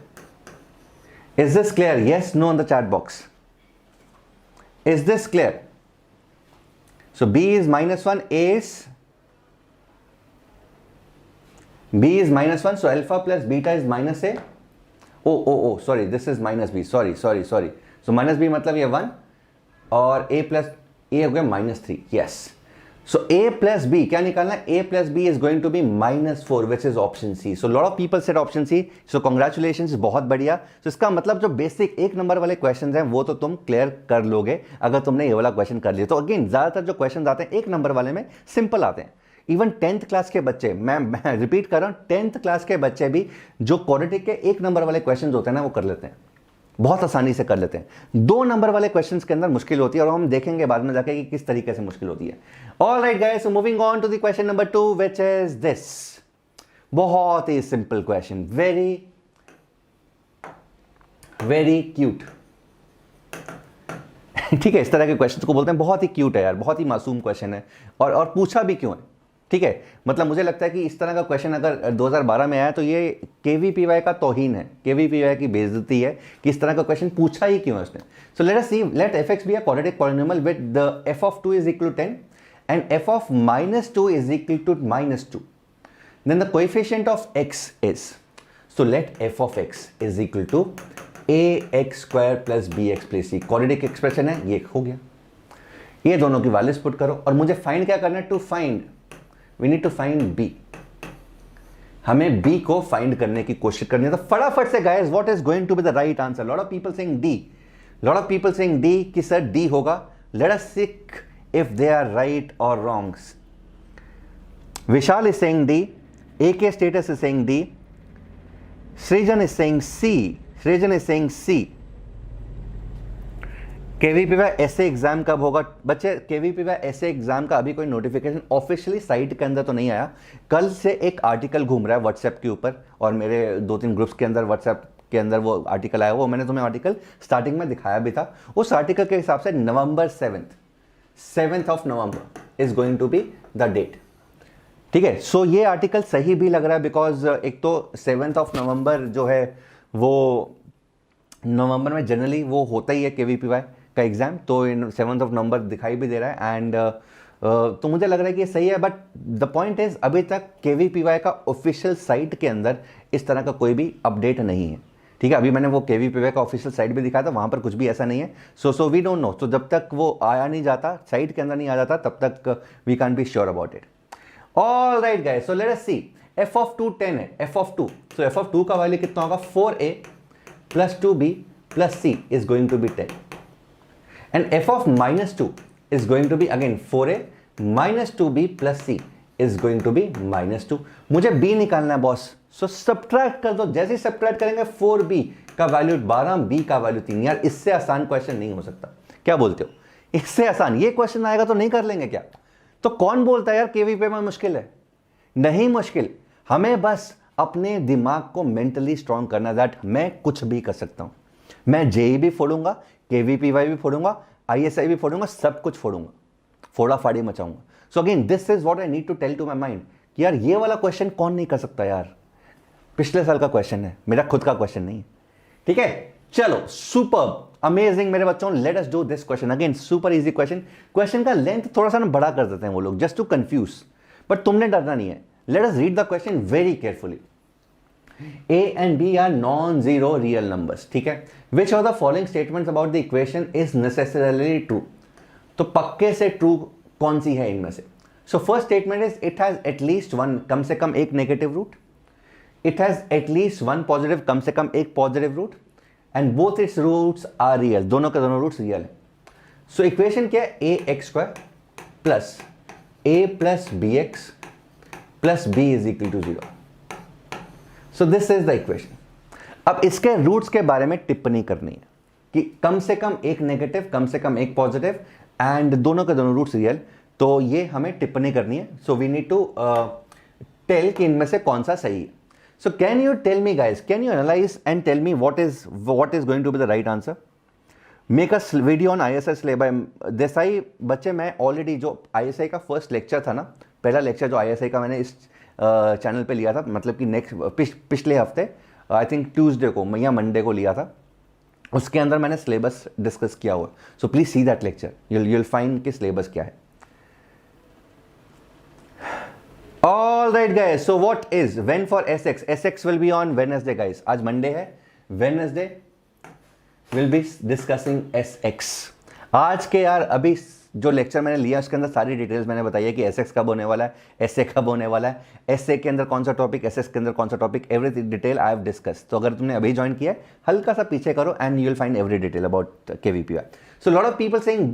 is this clear? Yes know on the chat box. Is this clear? So b is -1, b is -1, so alpha plus beta is -a. Oh sorry, this is -b, sorry. So -b मतलब ये 1 और a प्लस ए हो गया -3, yes. So a plus b क्या निकालना है, a plus b is going to be -4 which is option C. So lot of people said option C, so congratulations, बहुत बढ़िया। तो इसका मतलब जो बेसिक 1 नंबर वाले क्वेश्चंस हैं वो तो तुम क्लियर कर लोगे अगर तुमने ये वाला क्वेश्चन कर लिया। तो अगेन ज्यादातर जो क्वेश्चन आते हैं 1 नंबर वाले में सिंपल आते हैं। इवन 10th क्लास के बच्चे, मैं रिपीट कर रहा हूं, 10th क्लास के बच्चे भी जो क्वाड्रेटिक के 1 नंबर वाले क्वेश्चंस होते हैं ना वो कर लेते हैं, बहुत आसानी से कर लेते हैं। 2 नंबर वाले क्वेश्चंस के अंदर मुश्किल होती है, और हम देखेंगे बाद में जाके कि किस तरीके से मुश्किल होती है। Alright guys, so moving on to the question number 2 which is this. बहुत ही simple question, very very cute. ठीक है, इस तरह के क्वेश्चन को बोलते हैं बहुत ही क्यूट है यार, बहुत ही मासूम क्वेश्चन है, और पूछा भी क्यों है। ठीक है, मतलब मुझे लगता है कि इस तरह का क्वेश्चन अगर 2012 में आया तो ये केवीपीवाई का तौहीन है, केवीपीवाई की बेइज्जती है कि इस तरह का क्वेश्चन पूछा ही क्यों है उसने। So let us see, let f(x) be a quadratic polynomial with the f of 2 is equal to 10 and f of -2 is equal to -2. Then the coefficient of x is, so let f of x is equal to ax square plus bx plus c। Quadratic expression है, ये हो गया। ये दोनों की वैल्यूज पुट करो, और मुझे फाइंड क्या करना है, to find, we need to find b। हमें b को फाइंड करने की कोशिश करनी है। तो फटाफट से guys, what is going to be the right answer? Lot of people saying d, lot of people saying d कि सर d होगा। Let us check if they are right और wrongs. Vishal is saying d, AK status is saying d, Srijan is saying c, Srijan is saying c। KVPY ऐसे एग्जाम कब होगा बच्चे? केवीपीवाई ऐसे एग्जाम का अभी कोई नोटिफिकेशन ऑफिशियली साइट के अंदर तो नहीं आया। कल से एक आर्टिकल घूम रहा है व्हाट्सएप के ऊपर, और मेरे 2-3 ग्रुप्स के अंदर व्हाट्सएप के अंदर वो आर्टिकल आया, वो मैंने तुम्हें आर्टिकल स्टार्टिंग में दिखाया भी था। उस आर्टिकल के हिसाब से November 7th of November is going to be the date. ठीक है, सो ये आर्टिकल सही भी लग रहा है, बिकॉज एक तो 7th ऑफ नवंबर जो है वो नवंबर में जनरली वो होता ही है केवीपीवाई का एग्जाम, तो इन 7th ऑफ नवंबर दिखाई भी दे रहा है। एंड तो मुझे लग रहा है कि ये सही है, बट द पॉइंट इज अभी तक केवीपीवाई का ऑफिशियल साइट के अंदर इस तरह का कोई भी अपडेट नहीं है। ठीक है, अभी मैंने वो केवीपीवाई का ऑफिशियल साइट भी दिखाया था, वहां पर कुछ भी ऐसा नहीं है। So we don't know. तो जब तक वो आया नहीं जाता, साइट के अंदर नहीं आ जाता, तब तक we can be sure about it. All right guys, so let us see, f of 2 10 है, f of 2, so f of 2 का वैल्यू कितना होगा, 4a plus 2b plus c is going to be 10, and f of -2 is going to be again 4a minus 2b plus c is going to be -2। मुझे b निकालना है बॉस, सो सब्ट्रैक्ट कर दो। जैसे ही सब्ट्रैक्ट करेंगे 4b का वैल्यू 12, b का वैल्यू 3। यार इससे आसान क्वेश्चन नहीं हो सकता, क्या बोलते हो? इससे आसान ये क्वेश्चन आएगा तो नहीं कर लेंगे क्या? तो कौन बोलता है यार केवीपीवाई में मुश्किल है? नहीं मुश्किल, हमें बस अपने दिमाग को मेंटली स्ट्रांग करना, दैट मैं कुछ भी कर सकता हूं। मैं जेई भी फोड़ूंगा, केवीपीवाई भी फोड़ूंगा, आईएसआई भी फोड़ूंगा, सब कुछ फोड़ूंगा, फोड़ा फाड़ी मचाऊंगा। So again this is what I need to tell to my mind कि यार ये वाला क्वेश्चन कौन नहीं कर सकता यार? पिछले साल का क्वेश्चन है, मेरा खुद का क्वेश्चन नहीं है। ठीक है, चलो सुपर अमेजिंग मेरे बच्चों, let us do this question. Again super easy question. Question का लेंथ थोड़ा सा ना बड़ा कर देते हैं वो लोग, जस्ट टू कंफ्यूज, बट तुमने डरना नहीं है। Let us read the question very carefully. A and B are non-zero real numbers. ठीक है. Which of the following statements about the equation is necessarily true? तो पक्के से ट्रू कौन सी है इनमें से? So first statement is it has at least one, कम से कम एक negative root. It has at least one positive, कम से कम एक positive root. And both its roots are real. दोनों के दोनों रूट्स रियल है. So इक्वेशन क्या है? ax² plus a plus bx plus b is equal to 0. So this is the equation. अब इसके रूट्स के बारे में टिप्पणी करनी है कि कम से कम एक नेगेटिव, कम से कम एक पॉजिटिव एंड दोनों के दोनों रूट्स रियल. तो ये हमें टिप्पणी करनी है. So we need to tell कि इनमें से कौन सा सही है. So can you tell me guys, can you analyze and tell me what is going to be the right answer. Make a video on ISI syllabus. देसाई बच्चे, मैं ऑलरेडी जो ISI का फर्स्ट लेक्चर था ना, पहला लेक्चर जो ISI का मैंने इस चैनल पे लिया था, मतलब कि पिछले हफ्ते आई थिंक ट्यूसडे को या मंडे को लिया था, उसके अंदर मैंने सिलेबस डिस्कस किया हुआ. So please see that lecture, you will find कि सिलेबस क्या है. All right guys, so what is when for SX will be on Wednesday guys. आज मंडे है, Wednesday will be discussing SX. आज के यार अभी जो लेक्चर मैंने लिया उसके अंदर सारी डिटेल्स मैंने बताई है कि SX कब होने वाला है, SA कब होने वाला है, SA के अंदर कौन सा टॉपिक, SS के अंदर कौन सा topic, every detail I have discuss. तो अगर तुमने अभी ज्वाइन किया है, हल्का सा पीछे करो and you will find every detail about KVPY. So lot of people saying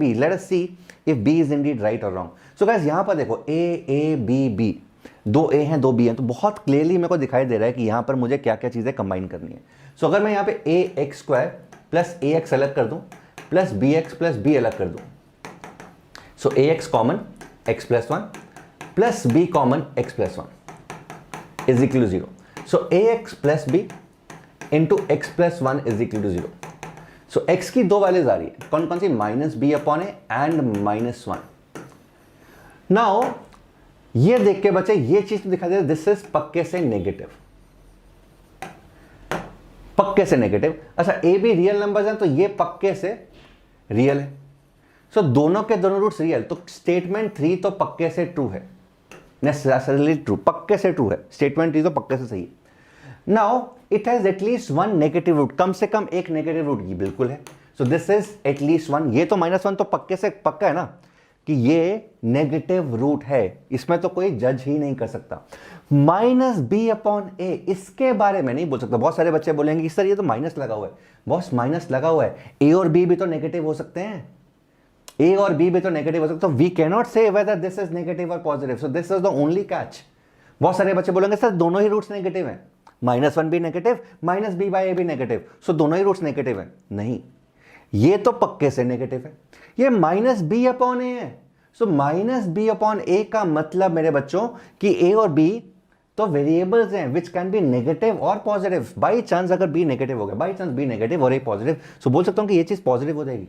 B, late us see if B is Indeed right और रॉन्ग. सो गाइस यहाँ पर देखो A, B, दो A हैं, दो B हैं, तो बहुत क्लियरली मेरे को दिखाई दे रहा है कि यहाँ पर मुझे क्या क्या चीज़ें कंबाइन करनी है. सो अगर मैं यहाँ पे ax² प्लस ax अलग कर दूँ प्लस bx प्लस b अलग कर दूं, so ax common x plus 1 plus b common x plus 1 is equal to 0. So ax plus b into x plus 1 is equal to 0. So x की दो वैल्यूज आ रही है, कौन कौन सी? Minus B upon A and minus 1. Now ये देख के बच्चे ये चीज तो दिखा दे, दिस इज पक्के से नेगेटिव, पक्के से नेगेटिव. अच्छा ए बी रियल नंबर्स हैं तो ये पक्के से रियल है. सो दोनों के दोनों रूट्स रियल, तो स्टेटमेंट 3 तो पक्के से ट्रू है, नेसेसरली ट्रू, पक्के से ट्रू है. स्टेटमेंट 3 तो पक्के से सही है. Now it has at least one negative root, कम से कम एक नेगेटिव रूट, ये बिल्कुल है. So this is at least one. ये तो -1 तो पक्के से पक्का है ना कि ये नेगेटिव रूट है, इसमें तो कोई जज ही नहीं कर सकता. -b अपॉन a, इसके बारे में नहीं बोल सकता. बहुत सारे बच्चे बोलेंगे कि सर ये तो माइनस लगा हुआ है. बॉस माइनस लगा हुआ है, a और b भी तो नेगेटिव हो सकते हैं, a और b भी तो नेगेटिव हो सकते हैं. वी कैन नॉट से वेदर दिस इज नेगेटिव और positive. So this is the only catch. बहुत सारे बच्चे बोलेंगे सर दोनों ही रूट्स नेगेटिव हैं, -1 भी नेगेटिव, -b/a भी नेगेटिव, सो दोनों ही रूट्स नेगेटिव हैं. नहीं, ये तो पक्के से नेगेटिव है, ये -b अपॉन a है. सो -b अपॉन a का मतलब मेरे बच्चों कि a और b तो वेरिएबल्स हैं विच कैन बी नेगेटिव और पॉजिटिव. बाई चांस अगर b नेगेटिव हो गया, बाई चांस b नेगेटिव और a पॉजिटिव, सो बोल सकता हूं कि ये चीज पॉजिटिव हो जाएगी.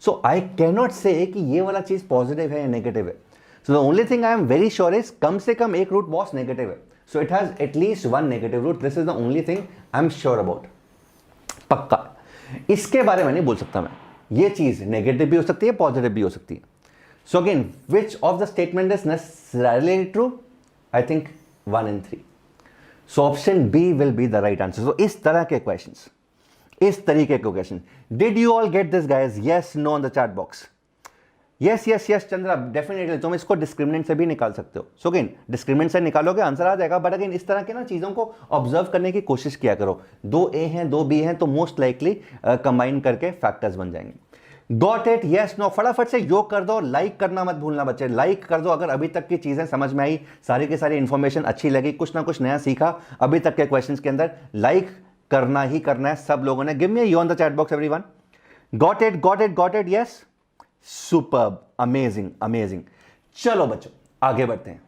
सो आई कैन नॉट से कि ये वाला चीज पॉजिटिव है या नेगेटिव है. So the only thing I am very sure is कम से कम एक रूट बॉस नेगेटिव है. So it has at least one negative root. This is the only thing I am sure about, पक्का. इसके बारे में नहीं बोल सकता मैं, ये चीज नेगेटिव भी हो सकती है, पॉजिटिव भी हो सकती है. So again which of the statement is necessarily true? I think 1 and 3. So option B will be the right answer. So इस तरह के questions, इस तरीके के question. Did you all get this guys? Yes, no on the chat box. yes Chandra, definitely तुम इसको डिस्क्रिमिनेंट से भी निकाल सकते हो. सो अगेन डिस्क्रिमिनेंट से निकालोगे आंसर आ जाएगा, बट अगेन इस तरह के ना चीज़ों को ऑब्जर्व करने की कोशिश किया करो. 2 A हैं 2 B हैं तो मोस्ट लाइकली कंबाइन करके फैक्टर्स बन जाएंगे. Got it? Yes no? फटाफट से योग कर दो, लाइक करना मत भूलना बच्चे, लाइक कर दो अगर अभी तक की चीजें समझ में आई, सारी की सारी इंफॉर्मेशन अच्छी लगी, कुछ ना कुछ नया सीखा अभी तक के क्वेश्चंस के अंदर. लाइक करना ही करना है सब लोगों ने. Give me you on the chat box everyone. Got it? Yes, superb, amazing. चलो बच्चों आगे बढ़ते हैं.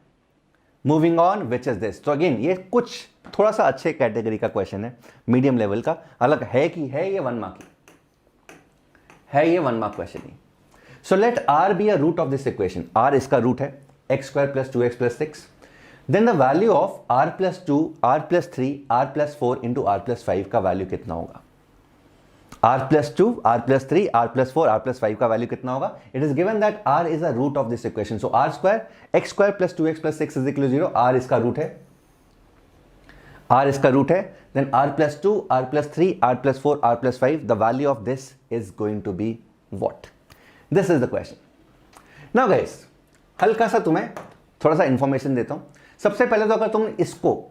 Moving on, which is this? तो अगेन ये कुछ थोड़ा सा अच्छे कैटेगरी का क्वेश्चन है, मीडियम लेवल का. अलग है कि है ये 1 मार्क की है, ये 1 मार्क क्वेश्चन ही. So let r be a root of this equation. r इसका रूट है x² + 2x + 6. Then the value of r + 2, r + 3, r + 4 into r + 5 का वैल्यू कितना होगा? r+2, r+3, r+4, r+5 का वैल्यू कितना होगा? It is given that r is a root of this equation, so r square x square plus 2x+6 is equal to 0, r इसका रूट है, r इसका रूट है, then r+2, r+3, r+4, r+5, the value of this is going to be what? This is the question. Now guys, हल्का सा तुम्हें थोड़ा सा इंफॉर्मेशन देता हूं. सबसे पहले तो अगर तुम इसको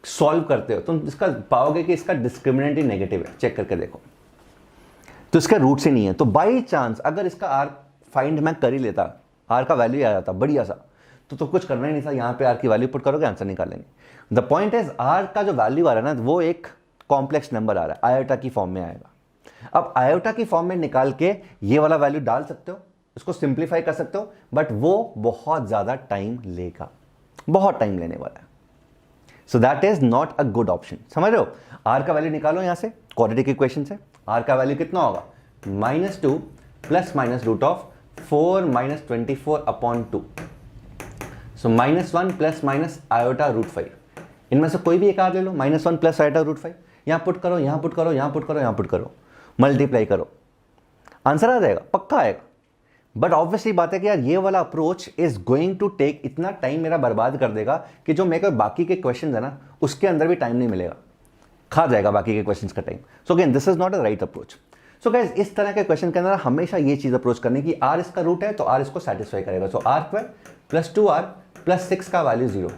सॉल्व करते हो तुम इसका पाओगे कि इसका डिस्क्रिमिनेंट ही नेगेटिव है. चेक करके देखो, तो इसका रूट से नहीं है, तो बाई चांस अगर इसका आर फाइंड मैं कर ही लेता, आर का वैल्यू आ जाता बढ़िया सा, तो कुछ करना ही नहीं था. यहां पे आर की वैल्यू पुट करोगे, आंसर निकाल लेंगे. द पॉइंट इज आर का जो वैल्यू आ रहा है ना, वो एक कॉम्प्लेक्स नंबर आ रहा है, आयोटा की फॉर्म में आएगा. अब आयोटा की फॉर्म में निकाल के ये वाला वैल्यू डाल सकते हो, उसको सिंप्लीफाई कर सकते हो, बट वो बहुत ज्यादा टाइम लेगा, बहुत टाइम लेने वाला है. So that is not a good option. समझ रहे हो? आर का वैल्यू निकालो यहां से क्वाड्रेटिक इक्वेशन से. आर का वैल्यू कितना होगा? -2 plus minus root of 4 - 24/2. So -1 plus minus iota root 5. इनमें से कोई भी एक आर ले लो, -1 प्लस आयोटा रूट 5. यहां पुट करो, यहां पुट करो, यहां पुट करो, यहां पुट करो, मल्टीप्लाई करो, आंसर आ जाएगा, पक्का आएगा. बट ऑब्वियसली बात है कि यार ये वाला approach is going to take, इतना टाइम मेरा बर्बाद कर देगा कि जो मेरे को बाकी के क्वेश्चन है ना उसके अंदर भी टाइम नहीं मिलेगा, खा जाएगा बाकी के क्वेश्चन का time. So again this is not a right approach. So guys, इस तरह के क्वेश्चन के अंदर हमेशा ये चीज अप्रोच करनी कि आर इसका रूट है तो आर इसको सेटिस्फाई करेगा. सो r square plus 2r plus 6 का वैल्यू 0,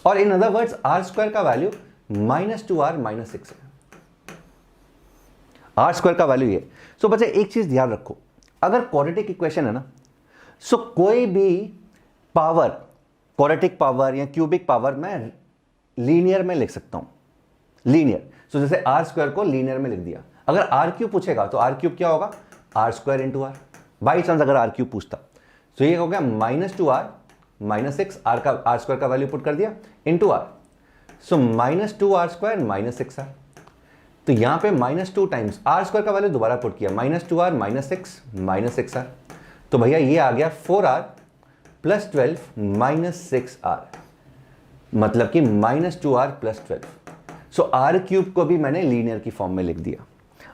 और in other words r square का वैल्यू -2r -6 है. r स्क्वायर का वैल्यू ये. सो बच्चे एक चीज ध्यान रखो, अगर क्वाड्रेटिक इक्वेशन है ना, सो कोई भी पावर, क्वाड्रेटिक पावर या क्यूबिक पावर मैं लीनियर में लिख सकता हूं, लीनियर. सो जैसे आर स्क्वायर को लीनियर में लिख दिया. अगर आर क्यूब पूछेगा तो आर क्यूब क्या होगा? R square into r. By chance अगर आर क्यूब पूछता तो ये हो गया -2r -6, आर का आर स्क्वायर का वैल्यू पुट कर दिया into are. So -2r square -6r. तो यहां पे -2 टाइम्स आर स्क्वायर का वैल्यू दोबारा पुट किया, -2r -6 -6r. तो भैया ये आ गया 4r प्लस 12 -6r, मतलब कि -2r plus 12. So are cube को भी मैंने लीनियर की फॉर्म में लिख दिया.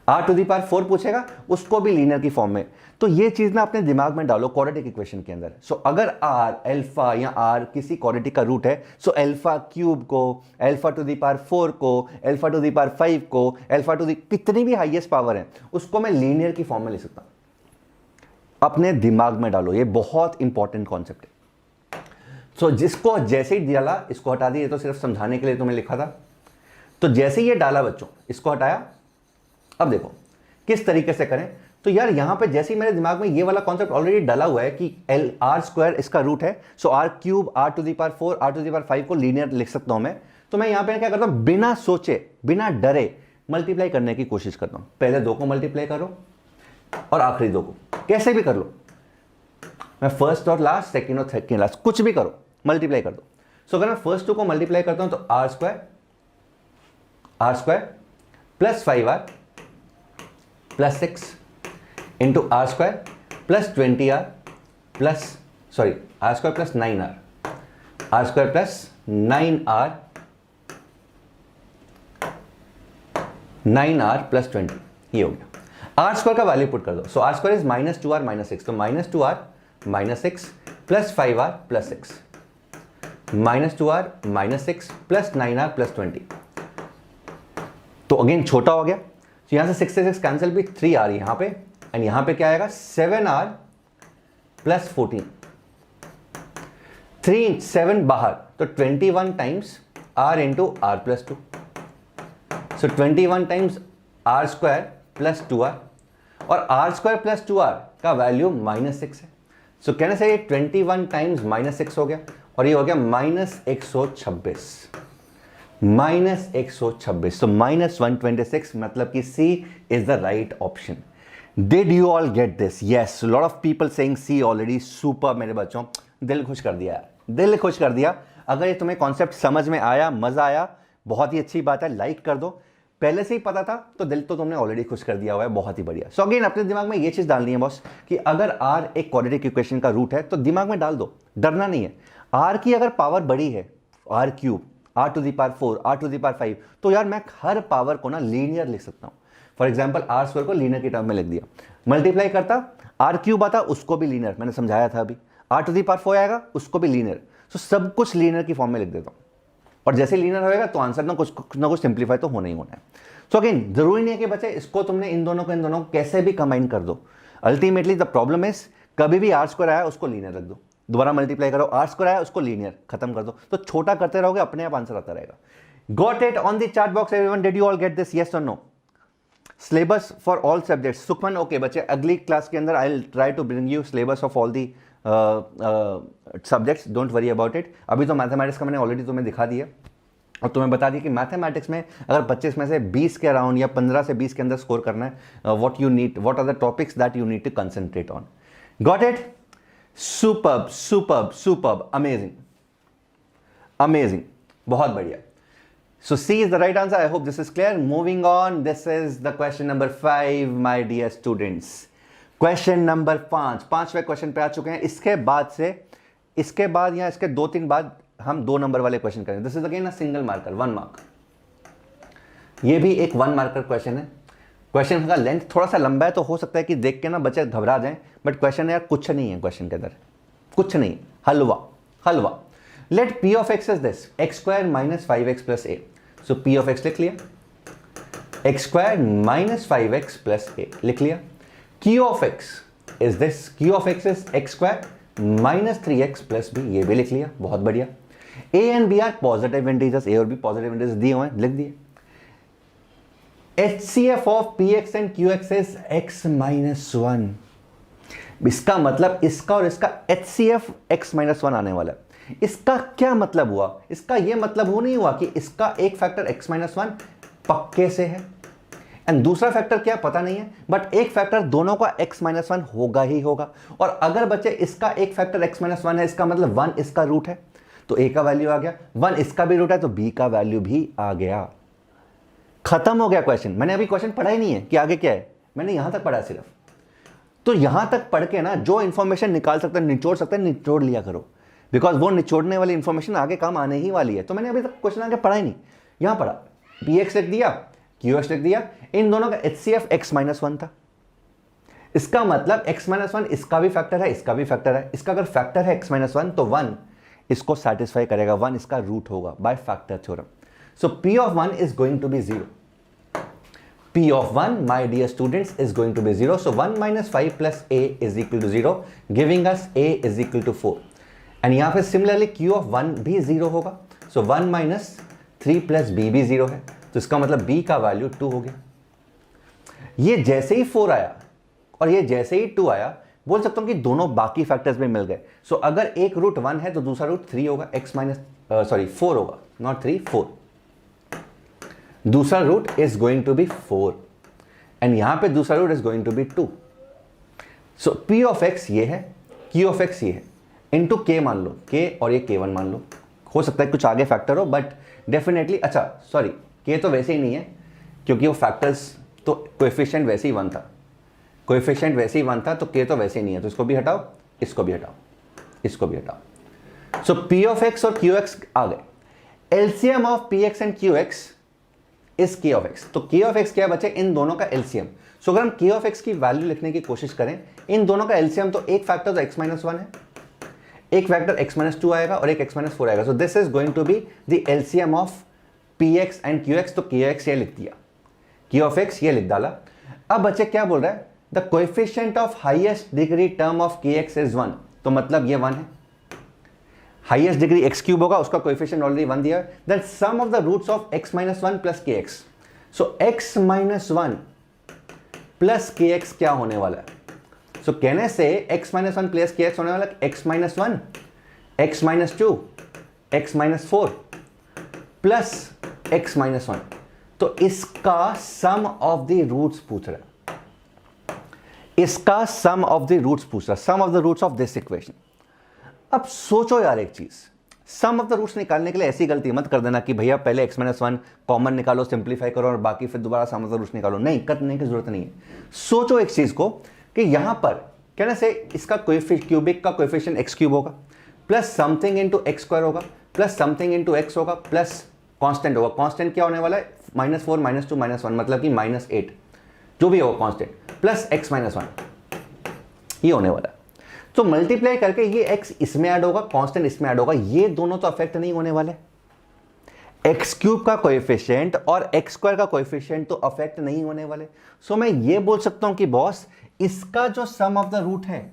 r⁴ पूछेगा उसको भी लीनियर की फॉर्म में. तो ये चीज ना अपने दिमाग में डालो क्वाड्रेटिक इक्वेशन के अंदर. सो अगर r अल्फा या r किसी क्वाड्रेटिक का रूट है, सो अल्फा क्यूब को, α⁴ को, α⁵ को, कितनी भी हाईएस्ट पावर है उसको मैं लीनियर की फॉर्म में लिख सकता हूं. अपने दिमाग में डालो, ये बहुत इंपॉर्टेंट कॉन्सेप्ट है. सो जिसको जैसे ही डाला, इसको हटा दिया, तो सिर्फ समझाने के लिए तुम्हें लिखा था. तो जैसे ही ये डाला बच्चों, इसको हटाया. अब देखो किस तरीके से करें. तो यार यहां पे जैसे ही मेरे दिमाग में ये वाला कॉन्सेप्ट ऑलरेडी डाला हुआ है कि r स्क्वायर इसका रूट है, सो r क्यूब, r⁴, r⁵ को लीनियर लिख सकता हूं मैं. तो मैं यहां पे क्या करता हूं, बिना सोचे, बिना डरे मल्टीप्लाई करने की कोशिश करता हूं. पहले 2 को मल्टीप्लाई करो और आखिरी 2 को, कैसे भी कर लो. मैं फर्स्ट और लास्ट, सेकेंड और सेकेंड लास्ट, कुछ भी करो, मल्टीप्लाई कर दो. सो अगर मैं फर्स्ट 2 को मल्टीप्लाई करता हूं तो r square plus 5r plus 6 into r square plus 20r plus, sorry, r square plus 9r, r square plus 9r plus 20, ये हो गया. आर स्क्वायर का वैल्यू पुट कर दो. सो आर स्क्वायर इज -2r -6, तो -2r -6 plus 5r plus 6, -2r -6 plus 9r plus 20. तो अगेन छोटा हो गया. तो यहां से 6 से 6 कैंसिल, भी 3r यहां पे, एंड यहां पे क्या आएगा 7r प्लस 14. 3 7 बाहर, तो 21 times r into r plus 2. So 21 times r square plus 2r, और आर स्क्वायर प्लस 2r का वैल्यू -6 है. सो कहने से 21 टाइम्स -6 हो गया, और ये हो गया -126, -126. तो -126, मतलब कि C is the right option. Did you all get this? Yes, a lot of people saying C already. Super मेरे बच्चों, दिल खुश कर दिया यार, दिल खुश कर दिया. अगर ये तुम्हें कॉन्सेप्ट समझ में आया, मजा आया, बहुत ही अच्छी बात है, लाइक कर दो. पहले से ही पता था तो दिल तो तुमने ऑलरेडी खुश कर दिया हुआ है, बहुत ही बढ़िया. सो अगेन अपने दिमाग में ये चीज डालनी है बॉस कि अगर R एक क्वाड्रेटिक इक्वेशन का रूट है तो दिमाग में डाल दो, डरना नहीं है. R की अगर पावर बड़ी है, R क्यूब, r⁴, r⁵, तो यार मैं हर पावर को ना लीनियर लिख सकता हूं. फॉर एग्जाम्पल आर स्क्वायर को लीनियर की टर्म में लिख दिया, मल्टीप्लाई करता आर क्यूब आता उसको भी लीनियर, मैंने समझाया था अभी, आर टू दी पावर 4 आएगा उसको भी लीनियर, तो सब कुछ लीनियर की फॉर्म में लिख देता हूँ, और जैसे लीनियर होएगा तो आंसर ना कुछ सिंप्लीफाई तो होना ही होना है। सो अगेन जरूरी नहीं है कि बच्चे इसको तुमने इन दोनों को कैसे भी कंबाइन कर दो, अल्टीमेटली द प्रॉब्लम इज कभी भी आर स्क्वायर आया उसको लीनियर रख दो, दोबारा मल्टीप्लाई करो, आर स्क्वायर आया उसको लीनियर, खत्म कर दो, तो छोटा करते रहोगे अपने आप आंसर आता रहेगा। Got it on the chat box everyone, did you all get this, yes और no? Syllabus for all subjects, Sukhman okay बच्चे, अगली क्लास के अंदर I will try to bring you syllabus of all the subjects, don't worry about it. अभी तो मैथमेटिक्स का मैंने ऑलरेडी तुम्हें दिखा दिया और तुम्हें बता दिया कि मैथमेटिक्स में अगर 25 में से 20 के अराउंड या 15 से 20 के अंदर स्कोर करना है, what are the topics that you need to concentrate on. Got it? Superb superb superb, amazing amazing, बहुत बढ़िया। So C is the right answer. I hope this is clear. Moving on, this is the question number 5, my dear students. Question number 5, पांचवें क्वेश्चन पे आ चुके हैं। इसके बाद या इसके 2-3 बाद हम 2 नंबर वाले क्वेश्चन करेंगे। This is again a single marker, 1 mark. ये भी एक 1 मार्कर क्वेश्चन है। क्वेश्चन का लेंथ थोड़ा सा लंबा है, तो हो सकता है कि देख के ना बच्चे घबरा जाएं, बट क्वेश्चन यार कुछ नहीं है, क्वेश्चन के अंदर कुछ नहीं, हलवा हलवा। Let P of x is this, x square minus 5x plus a। So P of x लिख लिया, x square minus 5x plus a लिख लिया। Q of x is this, Q of x is x square minus 3x plus b, ये भी लिख लिया, बहुत बढ़िया। a and b are positive integers, a और b पॉजिटिव इंटीजर्स दिए हुए हैं, लिख दिए। HCF of px and qx is x minus 1। इसका मतलब इसका और इसका HCF x माइनस 1 आने वाला है। इसका क्या मतलब हुआ? इसका यह मतलब वो नहीं हुआ कि इसका एक फैक्टर x माइनस 1 पक्के से है एंड दूसरा फैक्टर क्या पता नहीं है, बट एक फैक्टर दोनों का x माइनस 1 होगा ही होगा। और अगर बच्चे इसका एक फैक्टर x माइनस 1 है, इसका मतलब 1 इसका रूट है, तो a का वैल्यू आ गया, 1 इसका भी रूट है तो b का वैल्यू भी आ गया। खत्म हो गया क्वेश्चन। मैंने अभी क्वेश्चन पढ़ा ही नहीं है कि आगे क्या है, मैंने यहां तक पढ़ा सिर्फ। तो यहां तक पढ़ के ना जो इंफॉर्मेशन निकाल सकते हैं, निचोड़ सकते हैं, निचोड़ लिया करो, बिकॉज वो निचोड़ने वाली इंफॉर्मेशन आगे काम आने ही वाली है। तो मैंने अभी तक क्वेश्चन आगे पढ़ा ही नहीं, यहां पढ़ा, px लिख दिया, qx लिख दिया, इन दोनों का HCF x माइनस 1 था। इसका मतलब x माइनस 1 इसका भी फैक्टर है, इसका भी फैक्टर है। इसका अगर फैक्टर है x माइनस 1 तो 1 इसको सेटिस्फाई करेगा, 1 इसका रूट होगा by factor theorem. So P of 1 is going to be 0. P of 1, my dear students, is going to be 0. So 1 minus 5 plus a is equal to 0, giving us a is equal to 4. And यहाँ पे similarly Q of 1 भी 0 होगा. So 1 minus 3 plus b भी 0 है. तो इसका मतलब b का वैल्यू 2 हो गया. ये जैसे ही 4 आया और ये जैसे ही 2 आया, बोल सकता हूँ कि दोनों बाकी फैक्टर्स में मिल गए. सो अगर एक रूट 1 है तो दूसरा रूट 3 होगा, x माइनस 4 होगा, नॉट 3, 4. दूसरा root is going to be 4 and यहां पे दूसरा root is going to be 2. So p of x ये है, q ऑफ x ये है, इनटू k मान लो, k और ये k1 मान लो. हो सकता है कुछ आगे फैक्टर हो, बट डेफिनेटली, अच्छा सॉरी, k तो वैसे ही नहीं है क्योंकि वो फैक्टर्स तो कोएफिशिएंट वैसे ही 1 था, कोएफिशिएंट वैसे ही 1 था, तो k तो वैसे ही नहीं है. तो इसको भी हटाओ, इसको भी हटाओ, इसको भी हटाओ. सो p ऑफ x और q x आ गए. LCM of px and qx इस k ऑफ x. तो k ऑफ x क्या है बच्चे? इन दोनों का एलसीएम. सो अगर हम k ऑफ x की वैल्यू लिखने की कोशिश करें, इन दोनों का एलसीएम, तो एक फैक्टर तो x माइनस 1 है, एक फैक्टर x माइनस 2 आएगा और एक x माइनस 4 आएगा. So this is going to be the LCM of px and qx. तो kx ये लिख दिया, k ऑफ x ये लिख डाला. अब बच्चे क्या बोल रहा है? The coefficient of highest degree term of kx is 1. तो मतलब ये 1 है. हाईएस्ट डिग्री एक्स क्यूब होगा, उसका कोएफिशिएंट ऑलरेडी 1 दिया है. Then sum of the roots of x minus 1 plus k x. So x minus 1 plus k x क्या होने वाला है? सो कहने से x minus 1 plus k x होने वाला है x minus 1, x minus 2, x minus 4 plus x minus 1. तो इसका सम ऑफ द रूट्स पूछ रहा है, इसका सम ऑफ द रूट्स पूछ रहा है, sum of the roots of this equation. अब सोचो यार एक चीज, सम ऑफ द रूट्स निकालने के लिए ऐसी गलती मत कर देना कि भैया पहले x माइनस 1 कॉमन निकालो, सिंप्लीफाई करो और बाकी फिर दोबारा सम ऑफ द रूट्स निकालो. नहीं, करने की जरूरत नहीं है. सोचो एक चीज को कि यहां पर कहने से इसका क्यूबिक का कोएफिशिएंट x क्यूब होगा, plus something into x square होगा, प्लस समथिंग इंटू एक्स होगा, प्लस कांस्टेंट होगा. कांस्टेंट क्या होने वाला है? -4, -2, -1, मतलब कि -8. जो भी होगा कांस्टेंट, प्लस x माइनस 1, ये होने वाला है। तो मल्टीप्लाई करके ये x इसमें ऐड होगा, कांस्टेंट इसमें ऐड होगा, ये दोनों तो अफेक्ट नहीं होने वाले। एक्स क्यूब का कोएफिशिएंट और एक्स स्क्वायर का कोएफिशिएंट तो अफेक्ट नहीं होने वाले। सो मैं ये बोल सकता हूं कि बॉस इसका जो सम ऑफ द रूट है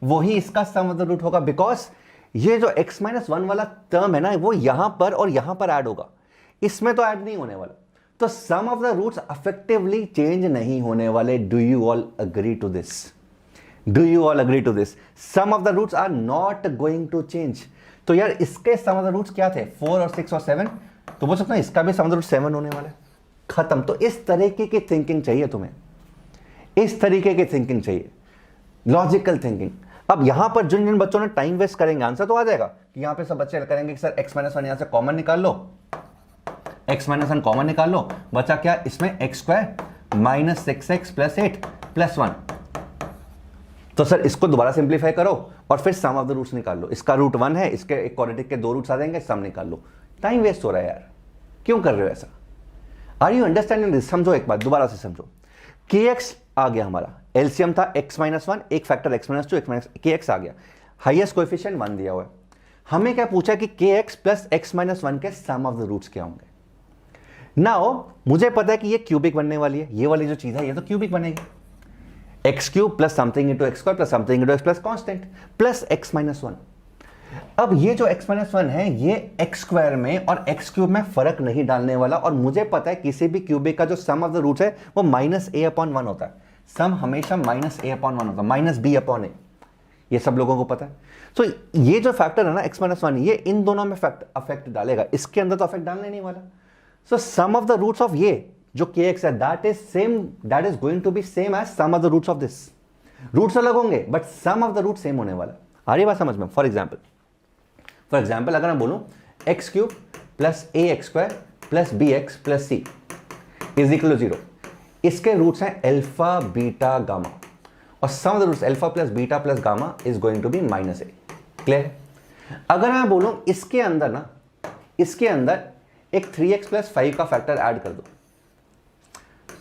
वही इसका सम ऑफ द रूट होगा, बिकॉज ये जो x माइनस 1 वाला टर्म है ना वो यहां पर और यहां पर ऐड होगा, इसमें तो ऐड नहीं होने वाला। तो sum of the roots effectively change नहीं होने वाले। Do you all agree to this? Do you all agree to this? Sum of the roots are not going to change. तो यार इसके सम ऑफ द रूट्स क्या थे? 4 और 6 और 7, तो बोल सकते हैं इसका भी सम ऑफ द रूट 7 होने वाला है। खत्म। तो इस तरीके की थिंकिंग चाहिए तुम्हें, इस तरीके की थिंकिंग चाहिए, लॉजिकल थिंकिंग। अब यहां पर जिन जिन बच्चों ने टाइम वेस्ट करेंगे आंसर तो आ जाएगा कि यहां पे सब बच्चे करेंगे कि सर x माइनस 1 यहां से कॉमन निकाल लो, x माइनस 1 कॉमन निकाल लो, बचा क्या इसमें x square minus 6x plus 8 plus 1। तो सर इसको दोबारा सिंप्लीफाई करो और फिर सम ऑफ द रूट्स निकाल लो। इसका रूट 1 है, इसके एक क्वाड्रेटिक के 2 रूट्स आ जाएंगे, सम निकाल लो। टाइम वेस्ट हो रहा है यार, क्यों कर रहे हो ऐसा? Are you understanding this? समझो एक बात, दोबारा से समझो। kx आ गया हमारा, एलसीएम था x माइनस 1, एक फैक्टर x माइनस 2, kx आ गया, हाईएस्ट कोएफिशिएंट 1 दिया हुआ है। हमें क्या पूछा कि kx प्लस x माइनस 1 के सम ऑफ द रूट्स क्या होंगे। नाउ मुझे पता है कि ये क्यूबिक बनने वाली है, ये वाली जो चीज है ये तो क्यूबिक बनेगी। x cube plus something into x square plus something into x plus constant plus x minus 1। अब ये जो x माइनस 1 है ये x स्क्वायर में और x क्यूब में फर्क नहीं डालने वाला, और मुझे पता है किसी भी क्यूबिक का जो सम ऑफ द रूट्स है वो माइनस a अपॉन 1 होता है। सम हमेशा माइनस a अपॉन 1 होता है, माइनस b अपॉन a, ये सब लोगों को पता है। तो ये जो फैक्टर है ना x माइनस 1, ये इन दोनों में अफेक्ट डालेगा, इसके अंदर तो अफेक्ट डालने नहीं वाला। So sum of the roots of ये जो kx है that is going to be same as sum of the roots of this. Roots अलग होंगे but sum of the root same होने वाला। आ रही बात समझ में? फॉर एग्जाम्पल अगर मैं बोलूं x cube plus A x square plus B x plus C is equal to 0, इसके रूट्स हैं अल्फा बीटा गामा, और sum of the roots alpha plus beta plus gamma is going to be minus A. Clear? अगर मैं बोलूं इसके अंदर ना, इसके अंदर एक 3x प्लस 5 का फैक्टर ऐड कर दो,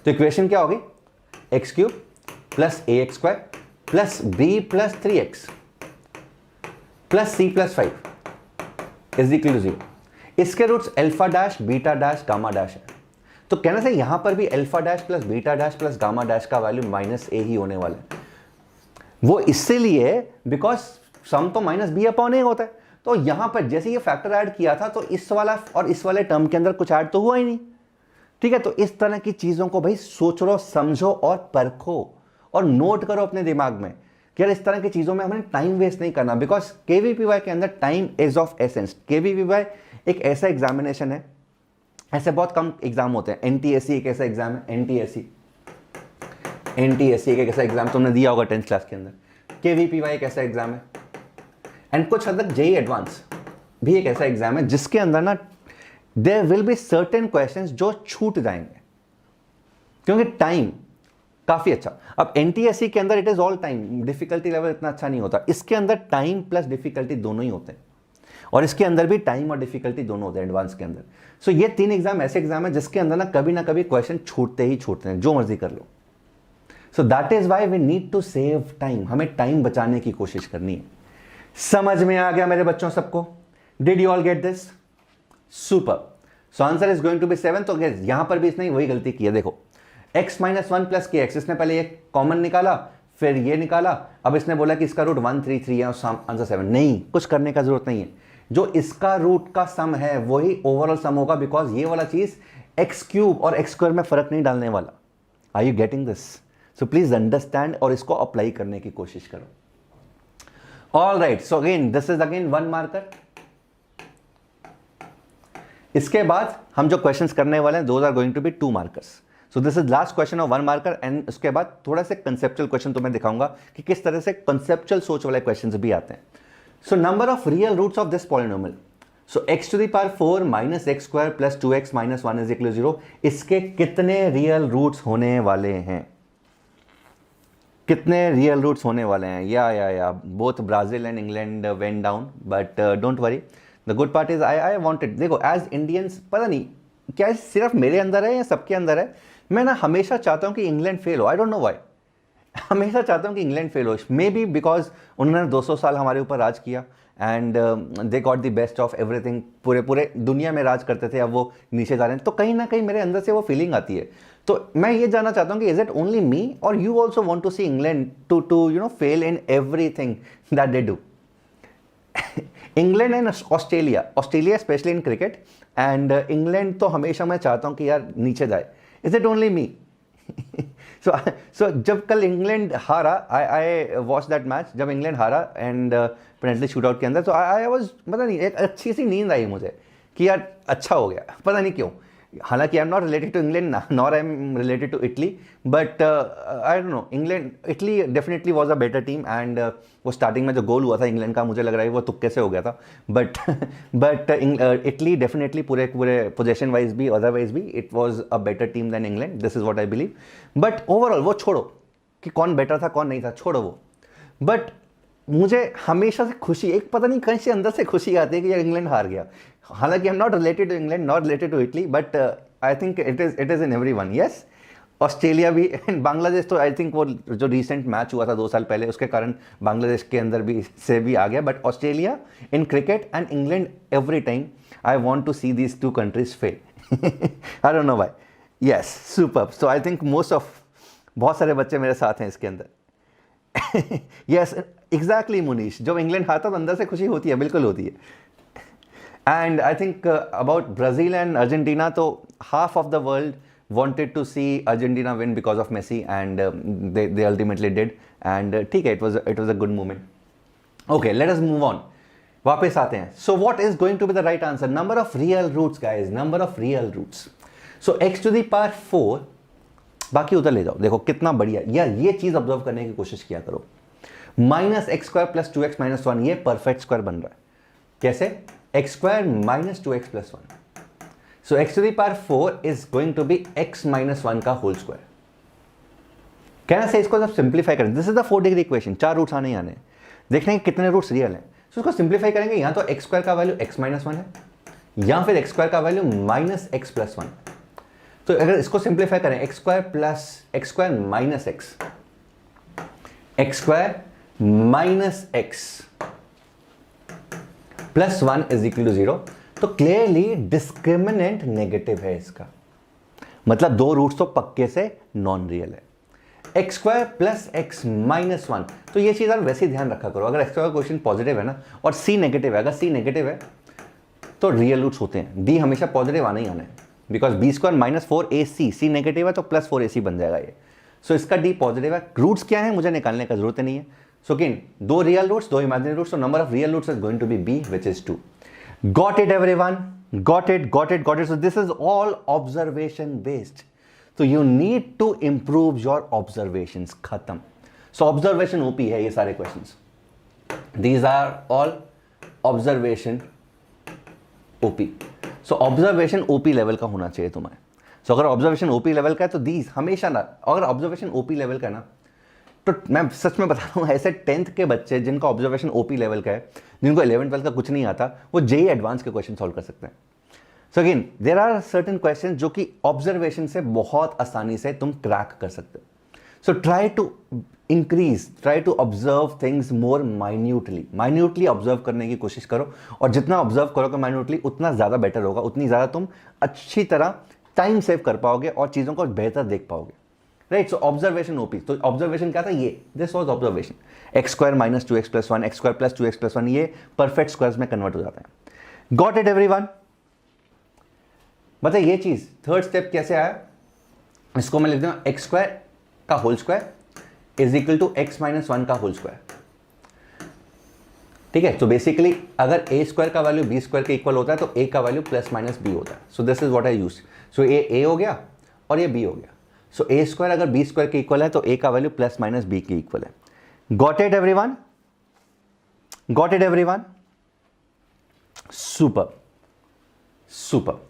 तो इक्वेशन क्या होगी? X cube plus A x square plus b plus 3x plus c plus 5 is equal to 0। इसके roots alpha dash beta dash gamma dash है, तो कहना से यहां पर भी alpha dash plus beta dash plus gamma dash का वैल्यू माइनस ए ही होने वाला है। वो इसलिए बिकॉज सम तो माइनस बी अपॉन ए होता है। तो यहां पर जैसे ये फैक्टर ऐड किया था तो इस वाला और इस वाले टर्म के अंदर कुछ ऐड तो हुआ ही नहीं। ठीक है, तो इस तरह की चीजों को भाई सोचो, समझो और परखो और नोट करो अपने दिमाग में कि यार इस तरह की चीजों में हमें टाइम वेस्ट नहीं करना, बिकॉज केवीपीवाई के अंदर time is of essence. KVPY एक ऐसा एग्जामिनेशन है, ऐसे बहुत कम एग्जाम होते हैं। एनटीएससी एक ऐसा एग्जाम है, एनटीएससी एक ऐसा एग्जाम तुमने दिया होगा 10th क्लास के अंदर। केवीपीवाई एक ऐसा एग्जाम है, एंड कुछ हद तक जेई एडवांस भी एक ऐसा एग्जाम है जिसके अंदर ना there will be certain questions जो छूट जाएंगे क्योंकि टाइम काफी अच्छा। अब एनटीएससी के अंदर it is all time, difficulty level इतना अच्छा नहीं होता, इसके अंदर टाइम प्लस डिफिकल्टी दोनों ही होते हैं, और इसके अंदर भी टाइम और डिफिकल्टी दोनों होते हैं एडवांस के अंदर। सो ये 3 एग्जाम ऐसे एग्जाम है जिसके अंदर ना कभी क्वेश्चन छूटते ही छूटते हैं, जो मर्जी कर लो। So that is why we need to save time, हमें टाइम बचाने की कोशिश करनी है। समझ में आ गया मेरे बच्चों सबको? Did you all get this? Super. So answer is going to be 7। तो यहां पर भी इसने वही गलती की है, देखो x minus 1 plus k x, इसने पहले ये कॉमन निकाला फिर ये निकाला, अब इसने बोला कि इसका रूट 133 है और आंसर 7। नहीं, कुछ करने का जरूरत नहीं है, जो इसका रूट का सम है वही ओवरऑल सम होगा, बिकॉज ये वाला चीज एक्स क्यूब और एक्स स्क्वायर में फर्क नहीं Dalने वाला। Are you getting this? So please understand और इसको अप्लाई करने की कोशिश करो। All right, so again this is again 1 marker. इसके बाद हम जो क्वेश्चंस करने वाले हैं those are going to be 2 markers. So this is last question of 1 marker, and उसके बाद थोड़ा से कंसेप्चुअल क्वेश्चन तुम्हें दिखाऊंगा कि किस तरह से कंसेप्चुअल सोच वाले क्वेश्चंस भी आते हैं। So number of real roots of this polynomial, so x to the power 4 minus x square plus 2x minus 1 is equal to 0, इसके कितने रियल रूट्स होने वाले हैं? कितने रियल रूट्स होने वाले हैं? या both Brazil and England went down, but don't worry, the good part is I wanted, देखो एज इंडियंस, पता नहीं क्या सिर्फ मेरे अंदर है या सबके अंदर है, मैं ना हमेशा चाहता हूँ कि इंग्लैंड फेल हो, आई डोंट नो व्हाई। हमेशा चाहता हूँ कि इंग्लैंड फेल हो, मे बी बिकॉज उन्होंने 200 साल हमारे ऊपर राज किया and they got the best of everything, पूरे पूरे दुनिया में राज करते थे, अब वो नीचे जा रहे हैं, तो कहीं ना कहीं मेरे अंदर से वो फीलिंग आती है। तो मैं ये जानना चाहता हूँ कि इज इट ओनली मी और you also want to see England to you know fail in everything that they do. England and Australia, Australia specially in cricket, and England तो हमेशा मैं चाहता हूँ कि यार नीचे जाए। Is it only me? So जब कल इंग्लैंड हारा, आई वॉच दैट मैच, जब इंग्लैंड हारा एंड पेनल्टी शूट आउट के अंदर, तो आई वॉज, पता नहीं, एक अच्छी सी नींद आई मुझे कि यार अच्छा हो गया, पता नहीं क्यों। हालांकि I am not related to England nor I am related to Italy, but I don't know, England, Italy definitely was a better team, and वो स्टार्टिंग में जो गोल हुआ था इंग्लैंड का, मुझे लग रहा है वो तुक्के से हो गया था, बट इटली डेफिनेटली पूरे पूरे पोजेशन वाइज भी, अदरवाइज भी, it was a better team than England, this is what I believe. But overall वो छोड़ो कि कौन बेटर था कौन नहीं था, छोड़ो वो, बट मुझे हमेशा से खुशी, एक पता नहीं कहीं से अंदर से खुशी आती है कि यार इंग्लैंड हार गया। हालांकि I am not related to England, not related to Italy, but I think it is in everyone. Yes, Australia भी एंड बांग्लादेश, तो आई थिंक वो जो रिसेंट मैच हुआ था 2 साल पहले, उसके कारण बांग्लादेश के अंदर भी से भी आ गया, but Australia in cricket and England every time I want to see these 2 countries fail. I don't know why. Yes, super. So I think most of, बहुत सारे बच्चे मेरे साथ हैं इसके अंदर। यस, एग्जैक्टली मुनीश, जब इंग्लैंड हारता तो अंदर से खुशी होती है, बिल्कुल होती है। And I think about Brazil and Argentina, तो half of the world wanted to see Argentina win because of Messi, and they ultimately did, and ठीक है, it was a good moment. Okay, let us move on. वापस आते हैं. So what is going to be the right answer? Number of real roots, guys. Number of real roots. So x to the power 4, बाकी उधर ले जाओ, देखो कितना बढ़िया यार, ये चीज ऑब्जर्व करने की कोशिश किया करो। Minus x square plus 2x minus 1, ये परफेक्ट स्क्वायर बन रहा है। कैसे? X square minus 2x plus 1, so x to the power 4 is going to be x minus 1 का होल स्क्वायर। कहना से इसको जब सिंप्लीफाई करें, this is the 4 degree equation, 4 roots आने ही आने, देखने के कितने रूट्स रियल हैं। so इसको सिंप्लीफाई करेंगे, या तो x स्क्वायर का वैल्यू x माइनस 1 है, या फिर x स्क्वायर का वैल्यू माइनस x प्लस 1। तो अगर इसको सिंप्लीफाई करें, x square plus x square minus x square minus x plus 1 is equal to 0, तो क्लियरली डिस्क्रिमिनेंट नेगेटिव है इसका, मतलब 2 रूट्स तो पक्के से नॉन रियल है। X square plus x minus 1, तो ये चीज़ आप वैसे ही ध्यान रखा करो, अगर एक्स स्क्वायर क्वेश्चन पॉजिटिव है ना और सी नेगेटिव है, अगर सी नेगेटिव है तो रियल रूट्स होते हैं, डी हमेशा पॉजिटिव आना ही आना है, because B square minus 4ac, C negative है तो प्लस 4ac बन जाएगा ये। सो इसका डी पॉजिटिव है। रूट्स क्या है मुझे निकालने का जरूरत नहीं है। So again 2 real roots, 2 imaginary roots, तो number of real roots is going to be b, which is 2। Got it, everyone? Got it. So this is all observation based. So you need to improve your observations. खत्म. So observation OP है ये सारे questions. These are all observation OP. So observation OP level का होना चाहिए तुम्हें. So अगर observation OP level का है तो these हमेशा ना, अगर observation OP level का है ना, तो मैं सच में बता रहा हूँ, ऐसे 10th के बच्चे जिनका ऑब्जर्वेशन ओपी लेवल का है, जिनको 11th 12th का कुछ नहीं आता, वो जेई एडवांस के क्वेश्चन सॉल्व कर सकते हैं। So again there are certain question जो कि ऑब्जर्वेशन से बहुत आसानी से तुम क्रैक कर सकते हो। So try to increase, try to observe things more minutely observe करने की कोशिश करो, और जितना ऑब्जर्व करोगे माइन्यूटली उतना ज़्यादा बेटर होगा, उतनी ज़्यादा तुम अच्छी तरह टाइम सेव कर पाओगे और चीज़ों को बेहतर देख पाओगे। राइट, सो ऑब्जर्वेशन ओपी, तो ऑब्जर्वेशन क्या था, ये this was observation, x square minus 2x plus 1, x square plus 2x plus 1, ये परफेक्ट स्क्वायर्स में कन्वर्ट हो जाता है। Got it everyone? बताइए ये चीज थर्ड स्टेप कैसे आया, इसको मैं लिख दूं एक्स स्क्वायर का whole square is equal to x minus 1 का होल स्क्वायर। ठीक है, तो बेसिकली अगर a स्क्वायर का वैल्यू b स्क्वायर के इक्वल होता है तो a का वैल्यू प्लस माइनस b होता है। So this is what I use. So ये a हो गया और ये b हो गया। सो a स्क्वायर अगर b स्क्वायर के इक्वल है तो a का वैल्यू प्लस माइनस b के इक्वल है। Got it everyone? Got it everyone? Super super.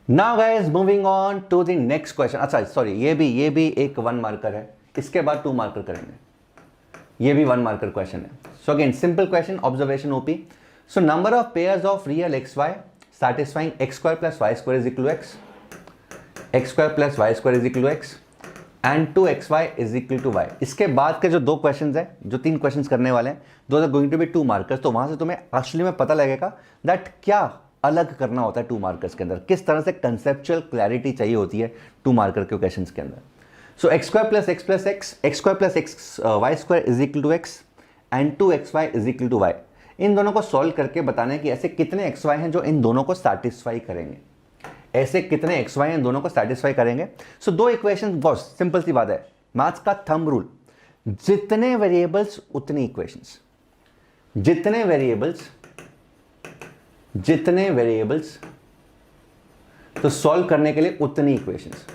Now guys moving on to the next question. अच्छा सॉरी, ये भी एक 1 मार्कर है, इसके बाद 2 मार्कर करेंगे, ये भी 1 मार्कर क्वेश्चन है। So again simple question, observation OP. So number of pairs of real x y satisfying x square plus y square is equal to x, x square plus y square is equal to x and 2xy is equal to y. इसके बाद के जो 2 क्वेश्चंस हैं, जो 3 क्वेश्चंस करने वाले हैं, दो are going to be 2 markers. तो वहां से तुम्हें एक्चुअली में पता लगेगा दैट क्या अलग करना होता है 2 मार्कर्स के अंदर, किस तरह से कंसेप्चुअल क्लैरिटी चाहिए होती है 2 मार्कर के क्वेश्चंस के अंदर। So x square plus x plus x, x square plus x y square is equal to x and 2xy is equal to y. इन दोनों को सॉल्व करके बताना है कि ऐसे कितने xy हैं जो इन दोनों को सैटिस्फाई करेंगे, ऐसे कितने xy इन दोनों को सैटिस्फाई करेंगे। सो 2 इक्वेशन, बहुत सिंपल सी बात है, मैथ्स का थंब रूल, जितने वेरिएबल्स उतनी इक्वेशंस, जितने वेरिएबल्स तो सॉल्व करने के लिए उतनी equations.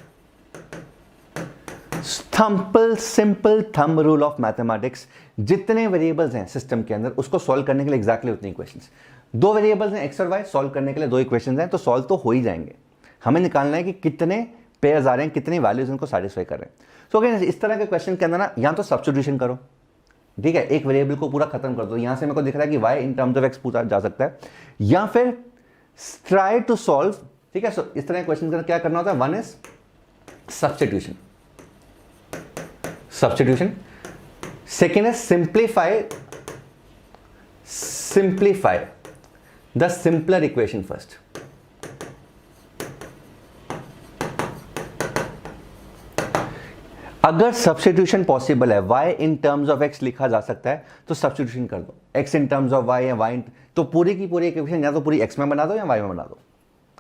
Simple thumb rule of mathematics, जितने वेरिएबल्स हैं सिस्टम के अंदर उसको सॉल्व करने के लिए एग्जैक्टली उतनी इक्वेशंस। 2 वेरिएबल्स हैं एक्स और वाई, सॉल्व करने के लिए 2 इक्वेशंस हैं, तो सॉल्व तो हो ही जाएंगे। हमें निकालना है कि कितने पेयर्स आ रहे हैं, कितनी वैल्यूज उनको सैटिस्फाई कर रहे हैं। सो अगेन इस तरह के क्वेश्चन के अंदर ना या तो सब्स्टिट्यूशन करो, ठीक है, एक वेरिएबल को पूरा खत्म कर दो, यहां से मेरे को दिख रहा है कि y in terms of x पूछा जा सकता है, या फिर ट्राई टू सॉल्व, ठीक है। सो इस तरह के क्वेश्चन का क्या करना होता है, one is substitution, second is simplify the simpler equation first. अगर सब्स्टिट्यूशन पॉसिबल है, y in terms of x लिखा जा सकता है तो सब्स्टिट्यूशन कर दो, x in terms of y या y तो पूरी की पूरी इक्वेशन या तो पूरी x में बना दो या y में बना दो,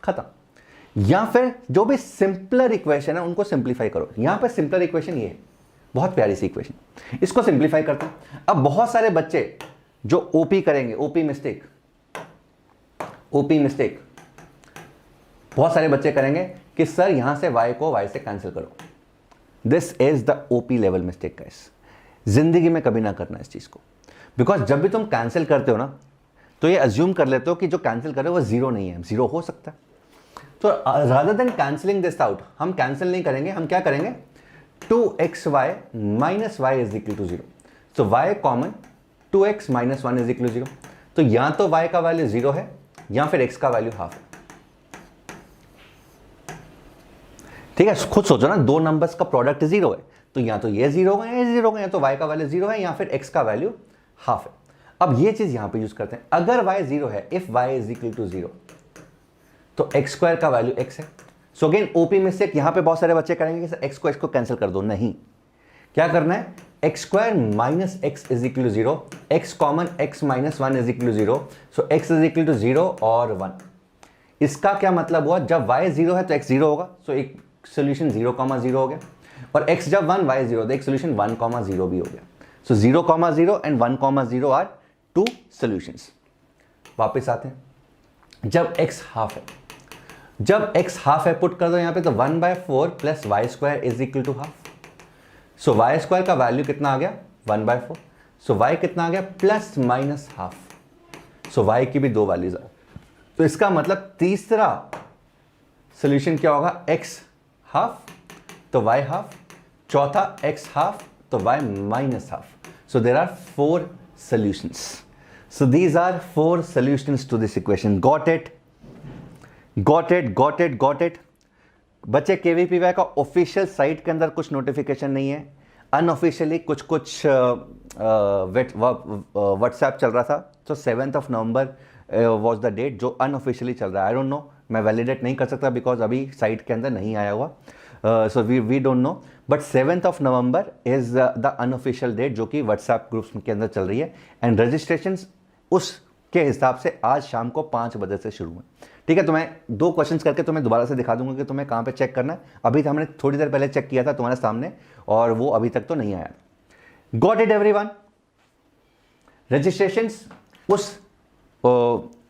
खत्म। या फिर जो भी सिंपलर इक्वेशन है उनको सिंप्लीफाई करो। यहां पर सिंपलर इक्वेशन ये है, बहुत प्यारी सी इक्वेशन, इसको सिंप्लीफाई करते हैं। अब बहुत सारे बच्चे जो ओपी करेंगे, ओपी मिस्टेक, बहुत सारे बच्चे करेंगे कि सर यहां से y को y से कैंसिल करो। This is the OP level mistake guys, जिंदगी में कभी ना करना इस चीज को, बिकॉज जब भी तुम कैंसिल करते हो ना तो ये अज्यूम कर लेते हो कि जो कैंसिल कर रहे हो वो जीरो नहीं है, जीरो हो सकता है। तो rather than cancelling this out, हम कैंसिल नहीं करेंगे, हम क्या करेंगे, 2xy minus y is equal to 0। So y common, 2x minus 1 is equal to 0। तो या तो y का वैल्यू 0 है या फिर x का वैल्यू हाफ है, ठीक है। खुद सोचो ना, 2 नंबर्स का प्रोडक्ट 0 है, तो या तो ये 0 होगा या ये 0 होगा, या तो y का वैल्यू 0 है या फिर x का वैल्यू हाफ है। अब ये चीज यहां पे यूज करते हैं, अगर y 0 है, if y is equal to 0 तो x स्क्वायर का वैल्यू x है। सो अगेन ओपी में से यहां पे बहुत सारे बच्चे करेंगे कि x को कैंसिल कर दो, नहीं, क्या करना है, x square minus x is equal to 0, x common x minus 1 is equal to 0। So x is equal to 0 और 1। इसका क्या मतलब हुआ, जब y 0 है तो x 0 होगा, सो एक सोल्यूशन 0, 0 हो गया, और x जब 1 y 0 तो एक सोल्यूशन 1, 0 भी हो गया। सो 0, 0 एंड 1, 0 आर 2 सॉल्यूशंस। वापस आते हैं, जब x हाफ है, पुट कर दो यहां पे, तो 1/4 plus y square is equal to half. So y square का वैल्यू कितना आ गया, 1/4। सो y कितना आ गया, plus minus half. So y की भी 2 वैल्यूज आ, तो इसका मतलब तीसरा सोल्यूशन क्या होगा, x हाफ तो y हाफ, चौथा x हाफ तो y minus half. So there are 4 solutions. So these are 4 solutions to this equation. Got it? बच्चे KVPY का ऑफिशियल साइट के अंदर कुछ नोटिफिकेशन नहीं है, अनऑफिशियली कुछ व्हाट्सएप चल रहा था। तो 7 नवंबर वॉज द डेट जो अनऑफिशियली चल रहा है। आई डोंट नो, मैं वैलिडेट नहीं कर सकता बिकॉज अभी साइट के अंदर नहीं आया हुआ, so we don't know, but 7 November is the unofficial date जो कि व्हाट्सएप ग्रुप्स के अंदर चल रही है। एंड रजिस्ट्रेशन उसके हिसाब से आज शाम को 5 बजे से शुरू है, ठीक है। तो मैं 2 क्वेश्चंस करके तुम्हें दोबारा से दिखा दूंगा कि तुम्हें कहाँ पे चेक करना है। अभी तो हमने थोड़ी देर पहले चेक किया था तुम्हारे सामने और वो अभी तक तो नहीं आया। Got it everyone? रजिस्ट्रेशन उस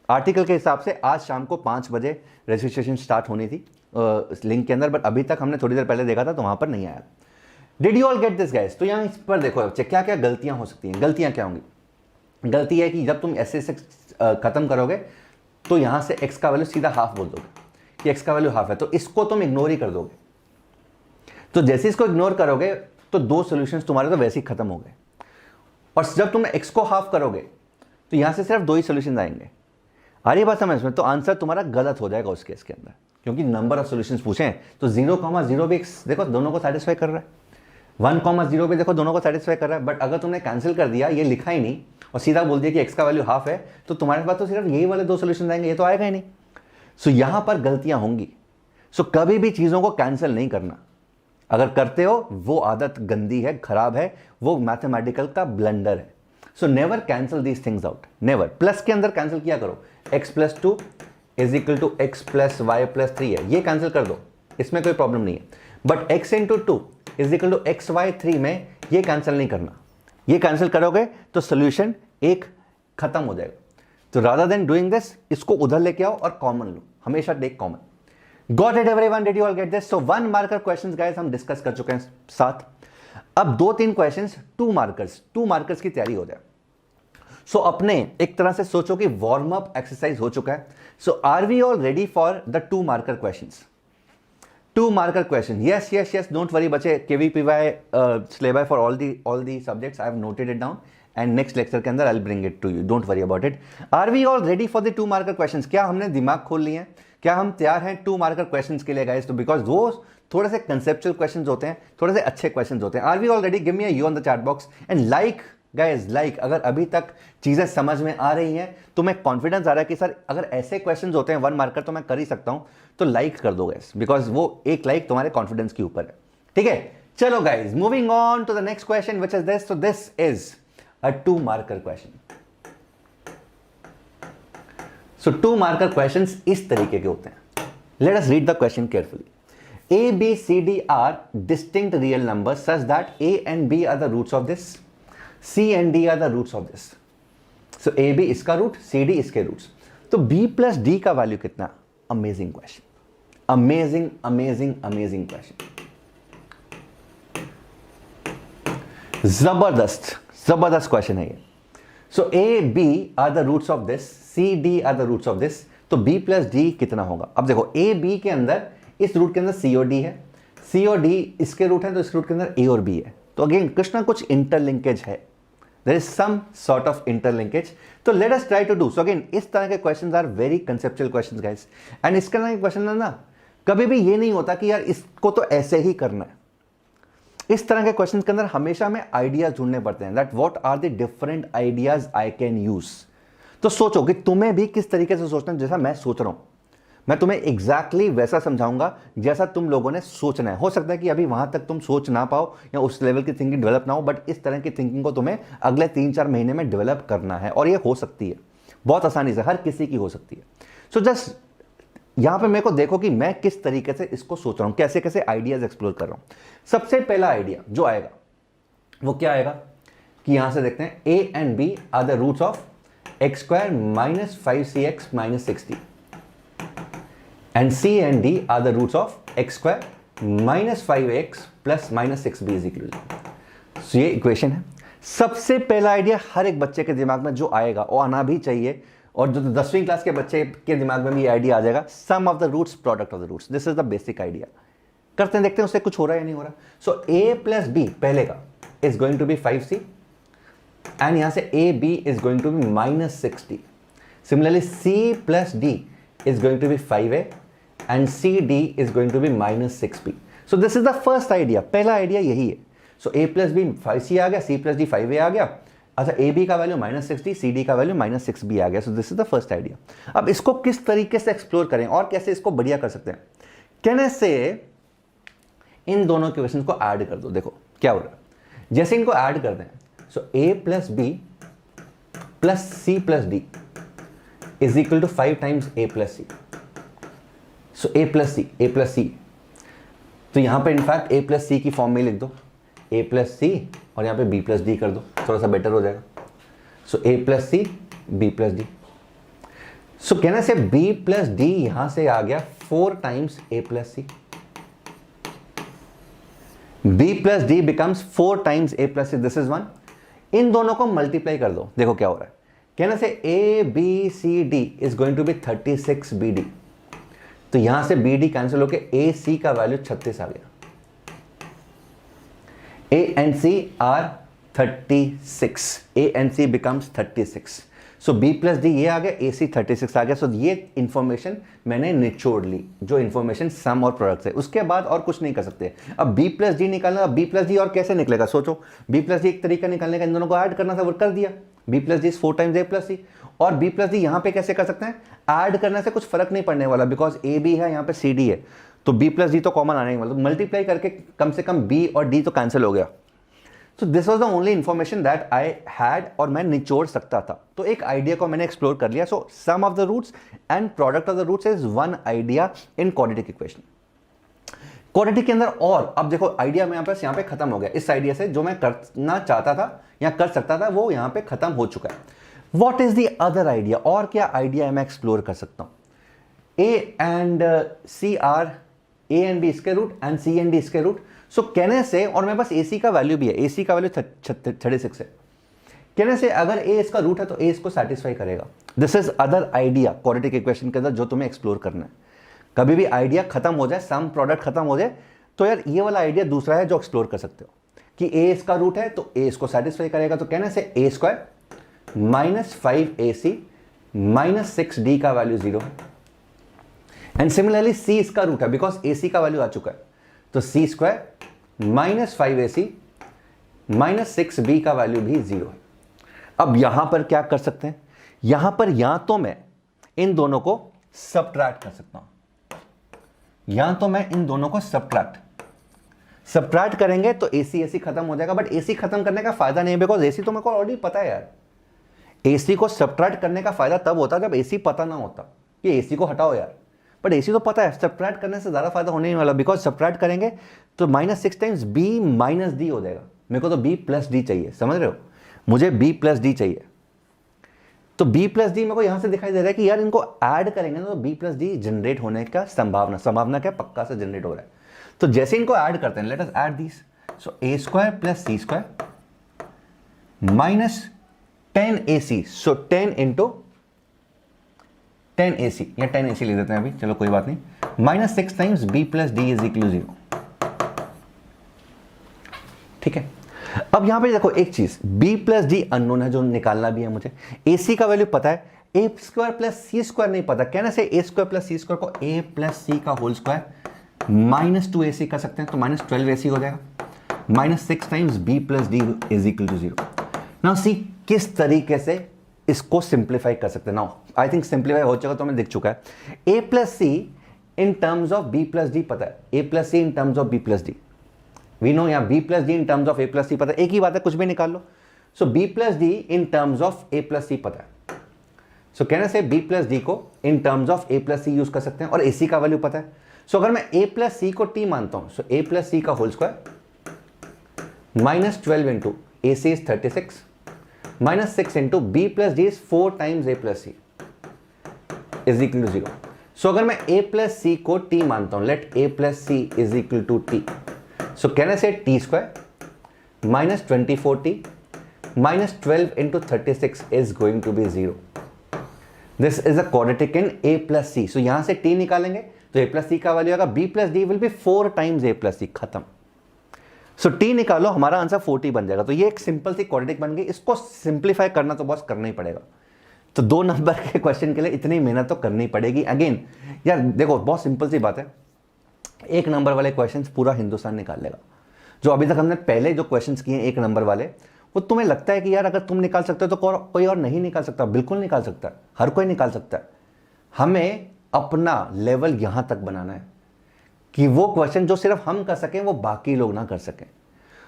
आर्टिकल के हिसाब से आज शाम को 5 बजे रजिस्ट्रेशन स्टार्ट होनी थी लिंक के अंदर, बट अभी तक हमने थोड़ी देर पहले देखा था तो वहां पर नहीं आया। Did you all get this guys? तो यहाँ इस पर देखो बच्चे क्या क्या गलतियां हो सकती हैं। गलतियां क्या होंगी? गलती है कि जब तुम ऐसे से खत्म करोगे तो यहां से x का वैल्यू सीधा हाफ बोल दोगे कि x का वैल्यू हाफ है, तो इसको तुम इग्नोर ही कर दोगे। तो जैसे इसको इग्नोर करोगे तो 2 सॉल्यूशंस तुम्हारे तो वैसे ही खत्म हो गए, और जब तुम x को हाफ करोगे तो यहां से सिर्फ 2 ही सॉल्यूशंस आएंगे। आ रही बात समझ में? तो आंसर तुम्हारा गलत हो जाएगा उस केस के अंदर, क्योंकि नंबर ऑफ सॉल्यूशंस पूछे हैं, तो 0,0 भी देखो दोनों को सेटिस्फाई कर रहा है, 1,0 भी देखो दोनों को सेटिस्फाई कर रहा है। बट अगर तुमने कैंसिल कर दिया, ये लिखा ही नहीं और सीधा बोल दिया कि x का वैल्यू हाफ है, तो तुम्हारे पास तो सिर्फ यही वाले 2 सॉल्यूशन आएंगे, ये तो आएगा ही नहीं। सो यहां पर गलतियां होंगी। सो कभी भी चीजों को कैंसिल नहीं करना, अगर करते हो वो आदत गंदी है, खराब है, वो मैथमेटिकल का ब्लंडर है। So never cancel these things out, never. Plus के अंदर कैंसिल किया करो, x+2 is equal to x+y+3 है, ये कैंसिल कर दो, इसमें कोई प्रॉब्लम नहीं है। But x×2 is equal to xy3 में ये कैंसिल नहीं करना, ये कैंसिल करोगे तो सोल्यूशन एक खत्म हो जाएगा। तो रादर देन डूइंग दिस, इसको उधर लेके आओ और कॉमन लो, हमेशा take common. Got it everyone? Did you all get this? So 1 marker questions guys हम डिस्कस कर चुके हैं साथ। अब 2-3 क्वेश्चंस 2 मार्कर्स की तैयारी हो जाए। सो अपने एक तरह से सोचो कि वार्म अप एक्सरसाइज हो चुका है। So are we all ready for the 2 marker questions? 2 marker question, yes, don't worry बच्चे, KVPY syllabus for all the subjects, I have noted it down and next lecture के अंदर I will bring it to you, don't worry about it. Are we all ready for the 2 marker questions? क्या हमने दिमाग खोल लिए हैं? क्या हम तैयार हैं 2 मार्कर क्वेश्चंस के लिए गाइस? तो बिकॉज वो थोड़े से कंसेप्चुअल क्वेश्चंस होते हैं, थोड़े से अच्छे क्वेश्चंस होते हैं। Are we all ready? Give me a you on the chat box and like guys, like. अगर अभी तक चीजें समझ में आ रही हैं तो मैं कॉन्फिडेंस आ रहा है कि सर अगर ऐसे क्वेश्चंस होते हैं 1 मार्कर तो मैं कर ही सकता हूं, तो लाइक कर दो गाइस, बिकॉज वो एक लाइक तुम्हारे कॉन्फिडेंस के ऊपर है। ठीक है, चलो guys, moving on to the next question which is this. So this is a 2 marker question. So 2 marker questions इस तरीके के होते हैं। Let us read the question carefully. A, B, C, D are distinct real numbers such that A and B are the roots of this. C and D are the roots of this. So A, B इसका रूट, C, D इसके रूट्स। तो B plus D का वैल्यू कितना? अमेजिंग क्वेश्चन, अमेजिंग क्वेश्चन, जबरदस्त क्वेश्चन है ये। सो A, B are the roots of this, C, D are the roots of this. तो B प्लस डी कितना होगा? अब देखो A B के अंदर, इस रूट के अंदर C और D है, C और D इसके रूट है, तो इस रूट के अंदर A और B है। तो अगेन कुछ ना कुछ इंटरलिंकेज है, there is some sort of interlinkage. तो let us try to do. So again इस तरह के questions are very conceptual questions guys, and इस तरह के क्वेश्चन ना कभी भी ये नहीं होता कि यार इसको तो ऐसे ही करना है। इस तरह के क्वेश्चन के अंदर हमेशा हमें आइडियाज ढूंढने पड़ते हैं, that what are the different ideas I can use. तो सोचो कि तुम्हें भी किस तरीके से सोचना है, जैसा मैं सोच रहा हूं, मैं तुम्हें एग्जैक्टली वैसा समझाऊंगा जैसा तुम लोगों ने सोचना है। हो सकता है कि अभी वहां तक तुम सोच ना पाओ या उस लेवल की थिंकिंग डेवलप ना हो, बट इस तरह की थिंकिंग को तुम्हें अगले 3-4 महीने में डेवलप करना है, और ये हो सकती है बहुत आसानी से, हर किसी की हो सकती है। सो जस्ट यहां पे मेरे को देखो कि मैं किस तरीके से इसको सोच रहा हूं, कैसे कैसे आइडियाज एक्सप्लोर कर रहा हूं। सबसे पहला आइडिया जो आएगा वो क्या आएगा कि यहां से देखते हैं, A and B are the roots of x² minus 5cx minus 60 and C and D are the roots of x² minus 5x plus minus 6b is equal to। so ये इक्वेशन है। सबसे पहला आइडिया हर एक बच्चे के दिमाग में जो आएगा वो आना भी चाहिए, और जो 10वीं क्लास के बच्चे के दिमाग में भी ये आइडिया आ जाएगा, sum of the roots product of the roots. This is the basic idea. करते हैं, देखते हैं उससे कुछ हो रहा है या नहीं हो रहा। सो A प्लस B पहले का is going to be 5c and यहां से AB is going to be minus 60. Similarly, C plus D is going to be 5a and CD is going to be minus 6b. So this is the first idea. पहला आइडिया यही है। So A plus B 5c आ गया, C plus D 5a आ गया। अच्छा, AB का वैल्यू minus 60, CD का वैल्यू minus 6b आ गया। So this is the first idea. अब इसको किस तरीके से एक्सप्लोर करें और कैसे इसको बढ़िया कर सकते हैं? कहने से इन दोनों इक्वेशंस को ऐड कर दो। देखो क्या हो रहा है, जैसे इनको ऐड कर दें, so A plus B plus C plus D is equal to 5 times A plus C. So A plus C, तो यहां पे इनफैक्ट A plus C की फॉर्म में लिख दो, A plus C और यहां पे B plus D कर दो, थोड़ा सा बेटर हो जाएगा। So A plus C, B plus D। So कहने से B plus D यहां से आ गया 4 times A plus C। B plus D becomes 4 times A plus C. This is 1. इन दोनों को मल्टीप्लाई कर दो, देखो क्या हो रहा है। कहने से A B C D is going to be 36 BD। तो यहां से BD कैंसिल होकर A C का वैल्यू 36 आ गया। A and C are 36. A and C becomes 36. So B plus D ये आ गया, ए सी 36 आ गया। सो ये इंफॉर्मेशन मैंने निचोड़ ली, जो इंफॉर्मेशन सम और प्रोडक्ट है। उसके बाद और कुछ नहीं कर सकते। अब बी प्लस डी निकालना, बी प्लस डी और कैसे निकलेगा सोचो। बी प्लस डी एक तरीका निकालने का, इन दोनों को ऐड करना था, वो कर दिया। बी प्लस डी 4 टाइम्स ए प्लस सी। और बी प्लस डी यहाँ पे कैसे कर सकते हैं, ऐड करने से कुछ फर्क नहीं पड़ने वाला, बिकॉज ए बी है, यहाँ पे सी डी है, तो बी प्लस डी तो कॉमन आने वाला, तो मल्टीप्लाई करके कम से कम बी और डी तो कैंसिल हो गया। So this was the only information that I had, और मैं निचोड़ सकता था। तो एक आइडिया को मैंने एक्सप्लोर कर लिया। So sum of the roots and product of the roots is one idea in quadratic equation. Quadratic के अंदर, और अब देखो आइडिया में यहाँ पे खत्म हो गया। इस आइडिया से जो मैं करना चाहता था या कर सकता था वो यहाँ पे खत्म हो चुका है। What is the other idea, और क्या आइडिया मैं एक्सप्लोर कर सकता हूं। A and c are, a and b इसके root and c and d इसके रूट। सो कहने से, और मेरे पास ए सी का वैल्यू भी है, ए सी का वैल्यू 36 है। कहने से अगर ए इसका रूट है तो ए इसको सेटिस्फाई करेगा। This is other idea quadratic equation के अंदर जो तुम्हें एक्सप्लोर करना है। कभी भी आइडिया खत्म हो जाए, सम प्रोडक्ट खत्म हो जाए, तो यार ये वाला आइडिया दूसरा है जो एक्सप्लोर कर सकते हो कि ए इसका रूट है तो ए इसको सेटिस्फाई करेगा। तो कहने से ए स्क्वायर -5ac -6d का वैल्यू 0 है। एंड सिमिलरली सी इसका रूट है, बिकॉज ac का वैल्यू आ चुका है, तो c स्क्वायर -5ac -6b का वैल्यू भी 0 है। अब यहां पर क्या कर सकते हैं, यहां पर या तो मैं इन दोनों को सबट्रैक्ट कर सकता हूं, या तो मैं इन दोनों को सबट्रैक्ट करेंगे तो AC खत्म हो जाएगा। बट AC खत्म करने का फायदा नहीं है, बिकॉज AC तो मेरे को ऑलरेडी पता है यार। AC को सबट्रैक्ट करने का फायदा तब होता जब AC पता ना होता कि AC को हटाओ यार, बट AC तो पता है। सबट्रैक्ट करने से ज्यादा फायदा होने नहीं वाला, बिकॉज सबट्रैक्ट करेंगे तो -6 टाइम्स B -D हो जाएगा। मेरे को तो B प्लस डी चाहिए, समझ रहे हो, मुझे B प्लस डी चाहिए। तो B प्लस डी मेरे को यहां से दिखाई दे रहा है कि यार इनको ऐड करेंगे तो B प्लस डी जनरेट होने का संभावना क्या, पक्का से जनरेट हो रहा है। तो जैसे इनको ऐड करते हैं, let us add this. So a square plus c square -10ac, so 10 into 10ac, या 10ac लिख देते हैं अभी, चलो कोई बात नहीं। -6 times b plus D is equal 0। ठीक है, अब यहां पे देखो एक चीज, b प्लस डी अननोन है जो निकालना भी है मुझे। ac का वैल्यू पता है, a square plus c square नहीं पता। कहने से a square plus c square को a प्लस c का होल स्क्वायर -2ac कर सकते हैं, तो -12ac हो जाएगा। -6 times b plus D is equal to 0। Now see किस तरीके से इसको सिंप्लीफाई कर सकते हैं। नाउ आई थिंक सिंप्लीफाई हो चुका, तो हमें दिख चुका है। a plus c in terms of b plus d पता है, a plus c in terms of b plus d we know, या b plus d in terms of a plus c पता है, एक ही बात है, कुछ भी निकाल लो। So b plus d in terms of a plus c पता है। सो कहने से b प्लस डी को in terms of a plus C use कर सकते हैं, और ac का वैल्यू पता है। सो अगर मैं a प्लस सी को t मानता हूं, सो a प्लस सी का whole square -12 into ac is 36 -6 into b plus D is 4 times a plus C is equal to 0। So अगर मैं a प्लस सी को t मानता हूं, let a plus C is equal to t। So कहने से t square -24t -12 into 36 is going to be 0। This is a quadratic in a plus c. So यहां से t निकालेंगे तो a प्लस सी का वैल्यू आएगा b plus d will be 4 times a plus c, खत्म। सो t निकालो, हमारा आंसर 40 बन जाएगा। तो ये एक सिंपल सी क्वाड्रेटिक बन गई। इसको सिंप्लीफाई करना तो बस करना ही पड़ेगा। तो 2 नंबर के क्वेश्चन के लिए इतनी मेहनत तो करनी पड़ेगी। अगेन यार देखो, बहुत सिंपल सी बात है, 1 नंबर वाले क्वेश्चन पूरा हिंदुस्तान निकाल लेगा। जो अभी तक हमने पहले जो क्वेश्चन किए 1 नंबर वाले, वो तुम्हें लगता है कि यार अगर तुम निकाल सकते हो तो कोई और नहीं निकाल सकता। बिल्कुल निकाल सकता है, हर कोई निकाल सकता है। हमें अपना लेवल यहां तक बनाना है कि वो क्वेश्चन जो सिर्फ हम कर सकें वो बाकी लोग ना कर सकें।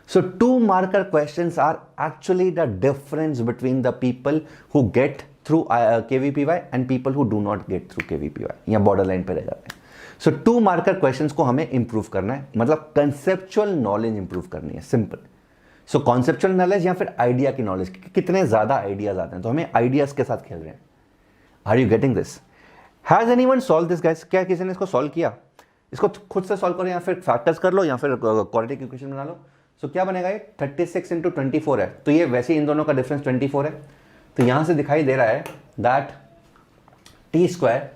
So 2 marker questions are actually the difference between the people who get through KVPY and people who do not get through KVPY, या बॉर्डर लाइन पे रह जाते हैं। सो 2 मार्कर क्वेश्चंस को हमें इंप्रूव करना है, मतलब कंसेप्चुअल नॉलेज इंप्रूव करनी है, सिंपल। सो कॉन्सेप्चुअल नॉलेज या फिर आइडिया की नॉलेज, कितने ज्यादा आइडियाज आते हैं, तो हमें आइडियाज के साथ खेल रहे हैं। Are you getting this? Has anyone solve this guys? क्या किसी ने इसको सॉल्व किया? इसको खुद से सॉल्व करो, या फिर फैक्टर्स कर लो, या फिर क्वाड्रेटिक इक्वेशन बना लो। सो क्या बनेगा, ये 36 इंटू 24 है, तो ये वैसे इन दोनों का डिफरेंस 24 है। तो यहां से दिखाई दे रहा है that T square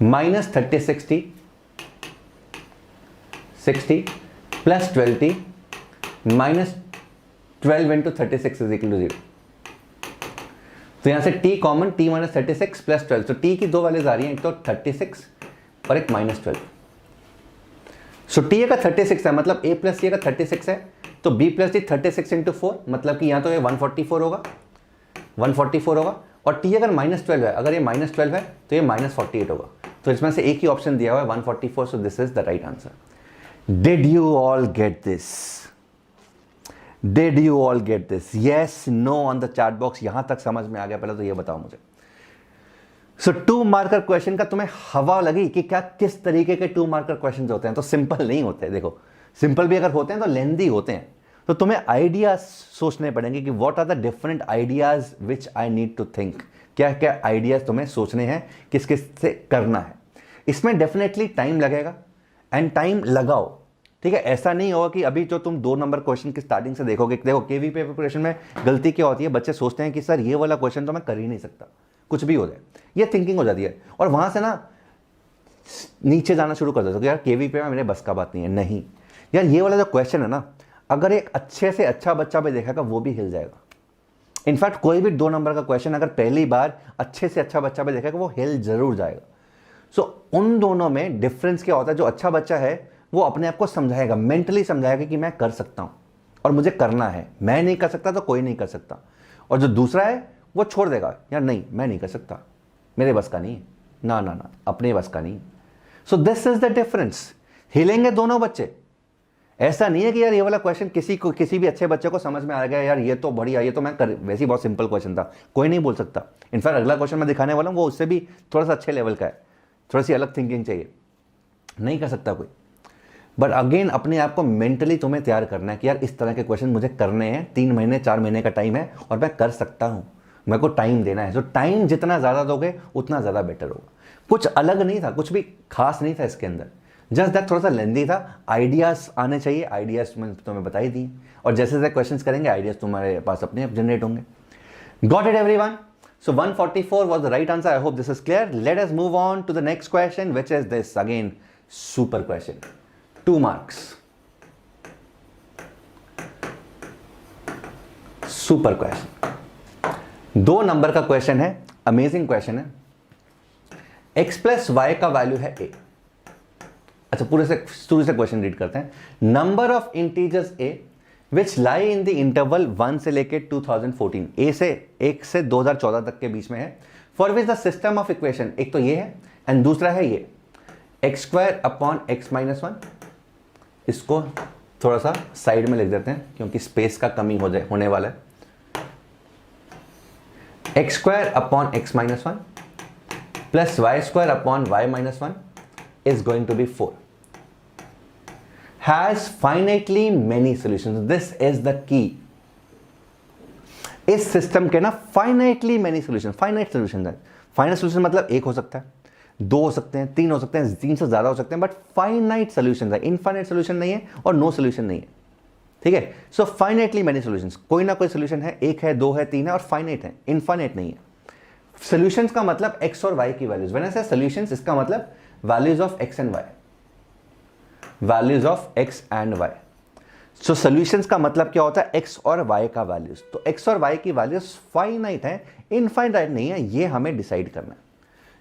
-36t 60 plus 12t 12 into 36 is equal to 0। तो यहां से t common, t minus 36 plus 12, तो t की दो वैल्यूज आ रही हैं, एक तो 36 और एक माइनस 12। सो t का 36 है, मतलब a प्लस c का 36 है, तो b प्लस d 36 इंटू 4, मतलब कि यहाँ तो ये 144 होगा, 144 होगा। और t अगर माइनस 12 है, अगर ये माइनस 12 है तो ये माइनस 48 होगा। तो इसमें से एक ही ऑप्शन दिया हुआ है 144, सो this is the right answer. Did you all get this? Did you all get this? Yes, know on the chat box. यहां तक समझ में आ गया? पहले तो ये बताओ मुझे। सो 2 मार्कर क्वेश्चन का तुम्हें हवा लगी कि क्या किस तरीके के 2 मार्कर क्वेश्चन होते हैं? तो सिंपल नहीं होते। देखो, सिंपल भी अगर होते हैं तो लेंदी होते हैं। तो तुम्हें आइडियाज सोचने पड़ेंगे कि what are the different ideas which I need to think. क्या क्या आइडियाज तुम्हें सोचने हैं, किस किस से करना है। इसमें डेफिनेटली टाइम लगेगा एंड टाइम लगाओ, ठीक है। ऐसा नहीं होगा कि अभी जो तुम 2 नंबर क्वेश्चन की स्टार्टिंग से देखोगे, देखो केवी पेपर प्रिपरेशन में गलती क्या होती है, बच्चे सोचते हैं कि सर ये वाला क्वेश्चन तो मैं कर ही नहीं सकता, कुछ भी हो जाए, ये थिंकिंग हो जाती है। और वहां से ना नीचे जाना शुरू कर देते हो, यार केवी पे में मेरे बस का बात नहीं है। नहीं यार, ये वाला जो क्वेश्चन है ना, अगर एक अच्छे से अच्छा बच्चा भी देखेगा वो भी हिल जाएगा। इनफैक्ट कोई भी 2 नंबर का क्वेश्चन अगर पहली बार अच्छे से अच्छा बच्चा भी देखेगा वो हिल जरूर जाएगा। सो उन दोनों में डिफरेंस क्या होता है? जो अच्छा बच्चा है वो अपने आप को समझाएगा, मेंटली समझाएगा कि मैं कर सकता हूं और मुझे करना है, मैं नहीं कर सकता तो कोई नहीं कर सकता। और जो दूसरा है वो छोड़ देगा, यार नहीं मैं नहीं कर सकता, मेरे बस का नहीं है, ना ना ना अपने बस का नहीं। So this is the difference. हिलेंगे दोनों बच्चे। ऐसा नहीं है कि यार ये वाला क्वेश्चन किसी भी अच्छे बच्चे को समझ में आ गया, यार ये तो बढ़िया, ये तो मैं कर, वैसे ही बहुत सिंपल क्वेश्चन था, कोई नहीं बोल सकता। इनफैक्ट अगला क्वेश्चन मैं दिखाने वाला हूं वो उससे भी थोड़ा सा अच्छे लेवल का है, थोड़ी सी अलग थिंकिंग चाहिए, नहीं कर सकता कोई। बट अगेन अपने आप को मेंटली तुम्हें तैयार करना है कि यार इस तरह के क्वेश्चन मुझे करने हैं, 3 महीने 4 महीने का टाइम है और मैं कर सकता हूं, मेरे को टाइम देना है। तो टाइम जितना ज़्यादा दोगे उतना ज़्यादा बेटर होगा। कुछ अलग नहीं था, कुछ भी खास नहीं था इसके अंदर, जस्ट दैट थोड़ा सा लेंदी था। आइडियाज आने चाहिए, आइडियाज तुम्हें बता ही दी, और जैसे जैसे क्वेश्चंस करेंगे आइडियाज तुम्हारे पास अपने आप जनरेट होंगे। Got it everyone? So 144 was the right answer. I hope this is clear. Let us move on to the next question, which is this. Again, super question. 2 marks. Super question. 2 number का क्वेश्चन है, अमेजिंग क्वेश्चन है। x प्लस वाई का वैल्यू है a। अच्छा, पूरे से क्वेश्चन रीड करते हैं। Number of integers a which lie in the interval 1 से लेके 2014, ए से 1 से 2014 तक के बीच में है। For which the system of equation, एक तो ये है एंड दूसरा है ये x² अपॉन x माइनस 1। इसको थोड़ा सा साइड में लिख देते हैं क्योंकि स्पेस का कमी होने वाला है। x² upon x minus 1 plus y² upon y minus 1 is going to be 4, has finitely many solutions. This is the key. इस सिस्टम के ना finitely many solutions, finite solutions है। finite solution मतलब एक हो सकता है, 2 हो सकते हैं, 3 हो सकते हैं, 3 से ज्यादा हो सकते हैं, बट finite solutions है, infinite solution नहीं है और no solution नहीं है, ठीक है। सो finitely many solutions, कोई ना कोई solution है, 1 है, 2 है, 3 है और finite है, infinite नहीं है। solutions का मतलब x और y की values, when I say solutions इसका मतलब values of x and y, values of x and y। So solutions का मतलब क्या होता है? x और y का वैल्यूज। तो x और y की वैल्यूज फाइनाइट है, इनफाइनाइट नहीं है, ये हमें डिसाइड करना है।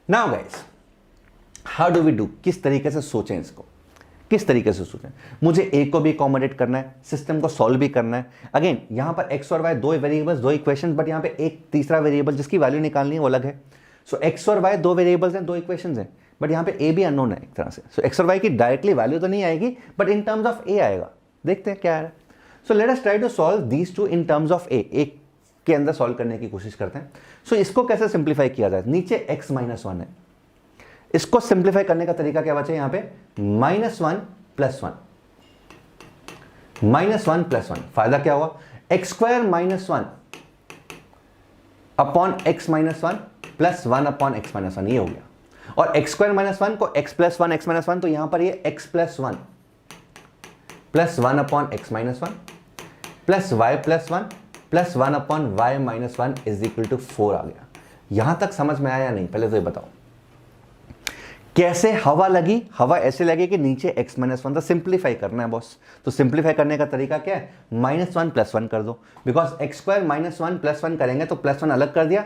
Now guys, how do we do? किस तरीके से सोचें इसको, किस तरीके से सोचें? मुझे a को भी अकोमोडेट करना है, सिस्टम को सॉल्व भी करना है। अगेन यहां पर x और y 2 वेरिएबल्स, 2 इक्वेशंस, बट यहां पे एक तीसरा वेरिएबल जिसकी वैल्यू निकालनी है वो अलग है। सो x और y 2 वेरिएबल्स हैं, 2 इक्वेशंस हैं, बट यहाँ पे a भी अननोन है एक तरह से। सो x और y की डायरेक्टली वैल्यू तो नहीं आएगी, but in terms of a आएगा। देखते हैं क्या है। So let us try to solve these two in terms of a। एक के अंदर सॉल्व करने की कोशिश करते हैं। सो इसको कैसे सिंप्लीफाई किया जाए? नीचे x माइनस 1 है, इसको सिंप्लीफाई करने का तरीका क्या बचा यहाँ पे? -1 + 1, -1 + 1। फायदा क्या हुआ? x² - 1 upon x minus 1 plus 1 upon x minus 1, ये हो गया। और x² - 1 को x + 1 x माइनस 1, तो यहां पर ये x + 1 plus 1 upon x minus 1 plus y + 1 plus 1 upon y minus 1 is equal to 4 आ गया। यहां तक समझ में आया या नहीं? पहले तो ये बताओ, कैसे हवा लगी? हवा ऐसे लगी कि नीचे x माइनस वन, तो सिंप्लीफाई करना है बॉस। तो सिंप्लीफाई करने का तरीका क्या है? -1 + 1 कर दो, बिकॉज x स्क्वायर -1 + 1 करेंगे तो +1 अलग कर दिया,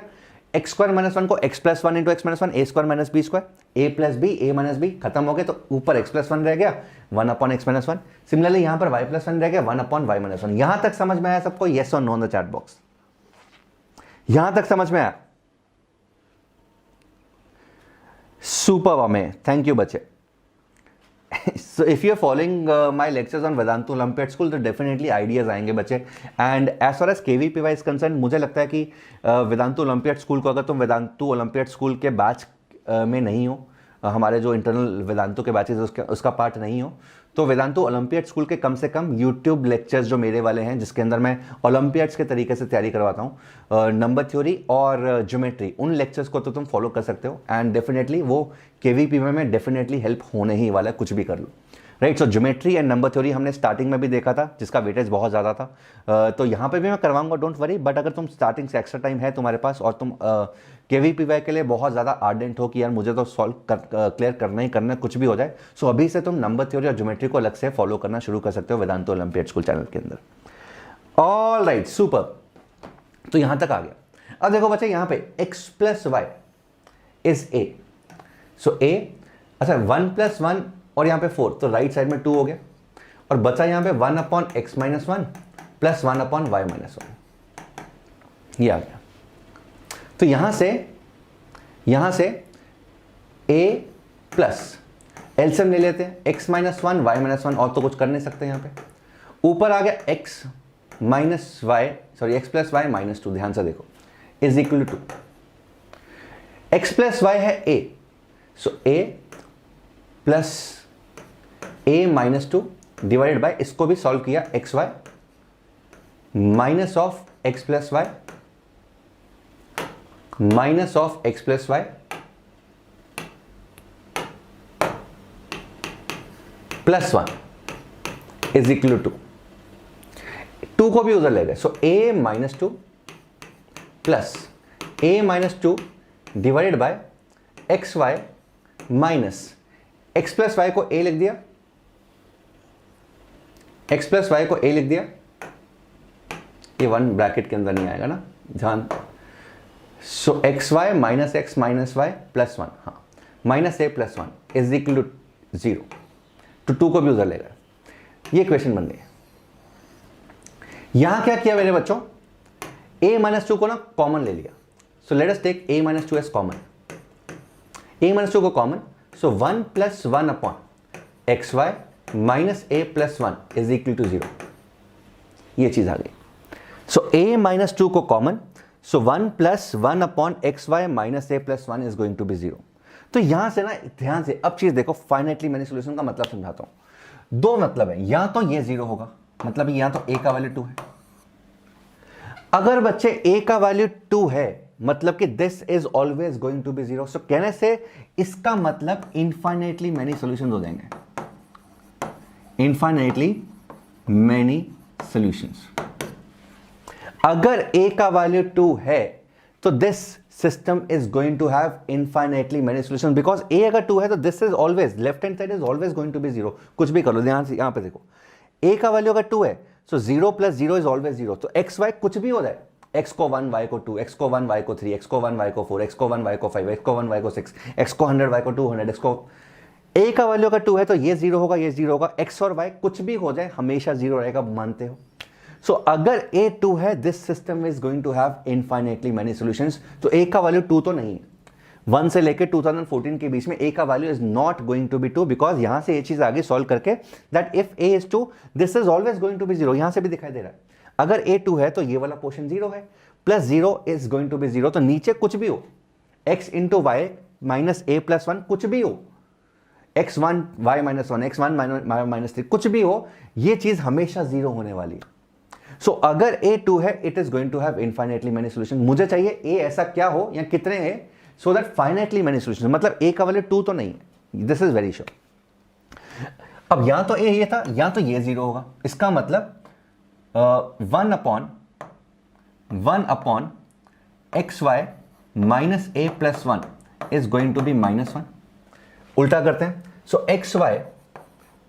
x स्क्वायर -1 को x + 1 × x - 1, a square - b square, a + b a - b खत्म हो गए, तो ऊपर x + 1 रह गया 1/x - 1। सिमिलरली यहां पर y + 1 रह गया 1/y - 1। यहां तक समझ में आया सबको? येस और no in the chat box. यहां तक समझ में आया? सुपर में, थैंक यू बच्चे। So if you are following my lectures on Vedantu Olympiad School, तो डेफिनेटली आइडियाज आएंगे बच्चे। And as far as KVPY is concerned, मुझे लगता है कि वेदांतु ओलंपियाड स्कूल को, अगर तुम वेदांतु ओलंपियाड स्कूल के बैच में नहीं हो, हमारे जो इंटरनल वेदांतु के बैचेज उसका पार्ट नहीं हो, तो वेदांतु ओलंपियाड स्कूल के कम से कम यूट्यूब लेक्चर्स जो मेरे वाले हैं, जिसके अंदर मैं ओलंपियाड्स के तरीके से तैयारी करवाता हूँ, नंबर थ्योरी और ज्योमेट्री, उन लेक्चर्स को तो तुम फॉलो कर सकते हो। एंड डेफिनेटली वो KVPY में डेफिनेटली हेल्प होने ही वाला है, कुछ भी कर लो, right. So geometry and number theory हमने स्टार्टिंग में भी देखा था, जिसका वेटेज बहुत ज़्यादा था, तो यहाँ पे भी मैं करवाऊंगा, डोंट वरी। बट अगर तुम स्टार्टिंग से एक्स्ट्रा टाइम है तुम्हारे पास और तुम KVPY के लिए बहुत ज़्यादा आर्डेंट हो कि यार मुझे तो सॉल्व क्लियर करना ही करना है, कुछ भी हो जाए, सो अभी से तुम नंबर थ्योरी और ज्योमेट्री को अलग से फॉलो करना शुरू कर सकते हो वेदांतु ओलंपियाड स्कूल चैनल के अंदर। All right, super. तो यहाँ तक आ गया। अब देखो बच्चे, यहाँ पे x + y is a, so a, अच्छा 1 + 1 और यहाँ पे 4, तो राइट साइड में 2 हो गया, और बचा यहाँ पे 1/x - 1 + 1/y - 1, ये आ गया। तो यहां से a प्लस एलसीएम ले लेते हैं, x - 1 y - 1, और तो कुछ कर नहीं सकते। यहां पे ऊपर आ गया x + y -2, ध्यान से देखो, is equal to x + y है a, so a plus a - 2 divided by, इसको भी सॉल्व किया, xy minus of x + y minus of x + y plus 1 is equal to 2 को भी उधर ले गए, so a - 2 plus a - 2 divided by xy minus x + y को a लिख दिया, x + y को a लिख दिया, ये 1 ब्रैकेट के अंदर नहीं आएगा ना, ध्यान। So xy minus x minus y plus 1, हाँ, minus a plus 1 is equal to 0, तो 2 को भी उधर लेगा। ये क्वेश्चन बन गया। यहां क्या किया मेरे बच्चों, a - 2 को ना कॉमन ले लिया, so let us take a - 2 as common, a - 2 को common, so 1 + 1/xy minus a plus 1 is equal to 0, ये चीज आ गई। सो a - 2 को common, so 1 + 1/xy minus a plus 1 is going to be 0। तो यहां से ना ध्यान से अब चीज देखो, फाइनाइटली मैनी सॉल्यूशन का मतलब समझाता हूं। दो मतलब है, या तो ये 0 होगा, मतलब या तो a का वैल्यू 2 है। अगर बच्चे a का वैल्यू 2 है, मतलब कि this is always going to be 0। So कहने से इसका मतलब इनफाइनाइटली मैनी सॉल्यूशंस हो जाएंगे, इनफाइनाइटली मैनी सॉल्यूशंस। अगर a का वैल्यू 2 है तो this system is going to have infinitely many solutions, because a अगर 2 है तो this is always, left hand side is always going to be 0। कुछ भी कर लो, ध्यान से यहां पे देखो, a का वैल्यू अगर 2 है, सो 0 + 0 इज ऑलवेज 0। तो x y कुछ भी हो जाए, x को 1 y को 2, x को 1 y को 3, x को 1 y को 4, x को 1 y को 5, x को 1 y को 6, x को 100 y को 200, x को a का वैल्यू अगर 2 है तो ये 0 होगा, ये 0 होगा, x और y कुछ भी हो जाए हमेशा 0 रहेगा, मानते हो। सो अगर a 2 है, this system is going to have infinitely many solutions. तो a का वैल्यू 2 तो नहीं है, 1 से लेकर 2014 के बीच में a का वैल्यू is not going to be 2, because यहां से ये चीज आगे सॉल्व करके that if a is 2 this is always going to be 0, यहां से भी दिखाई दे रहा है। अगर a 2 है तो ये वाला पोर्शन 0 है, plus 0 is going to be 0, तो नीचे कुछ भी हो, x × y minus a plus 1 कुछ भी हो, x1 y - 1, x1 y - 3 कुछ भी हो, ये चीज हमेशा 0 होने वाली है। सो अगर a 2 है, it is going to have infinitely many solution. मुझे चाहिए a ऐसा क्या हो या कितने है, so that finitely many solution, मतलब a का वैल्यू 2 तो नहीं है, दिस इज वेरी श्योर। अब या तो a ये था या तो ये 0 होगा, इसका मतलब 1/xy minus a plus 1 is going to be -1। उल्टा करते हैं. So x y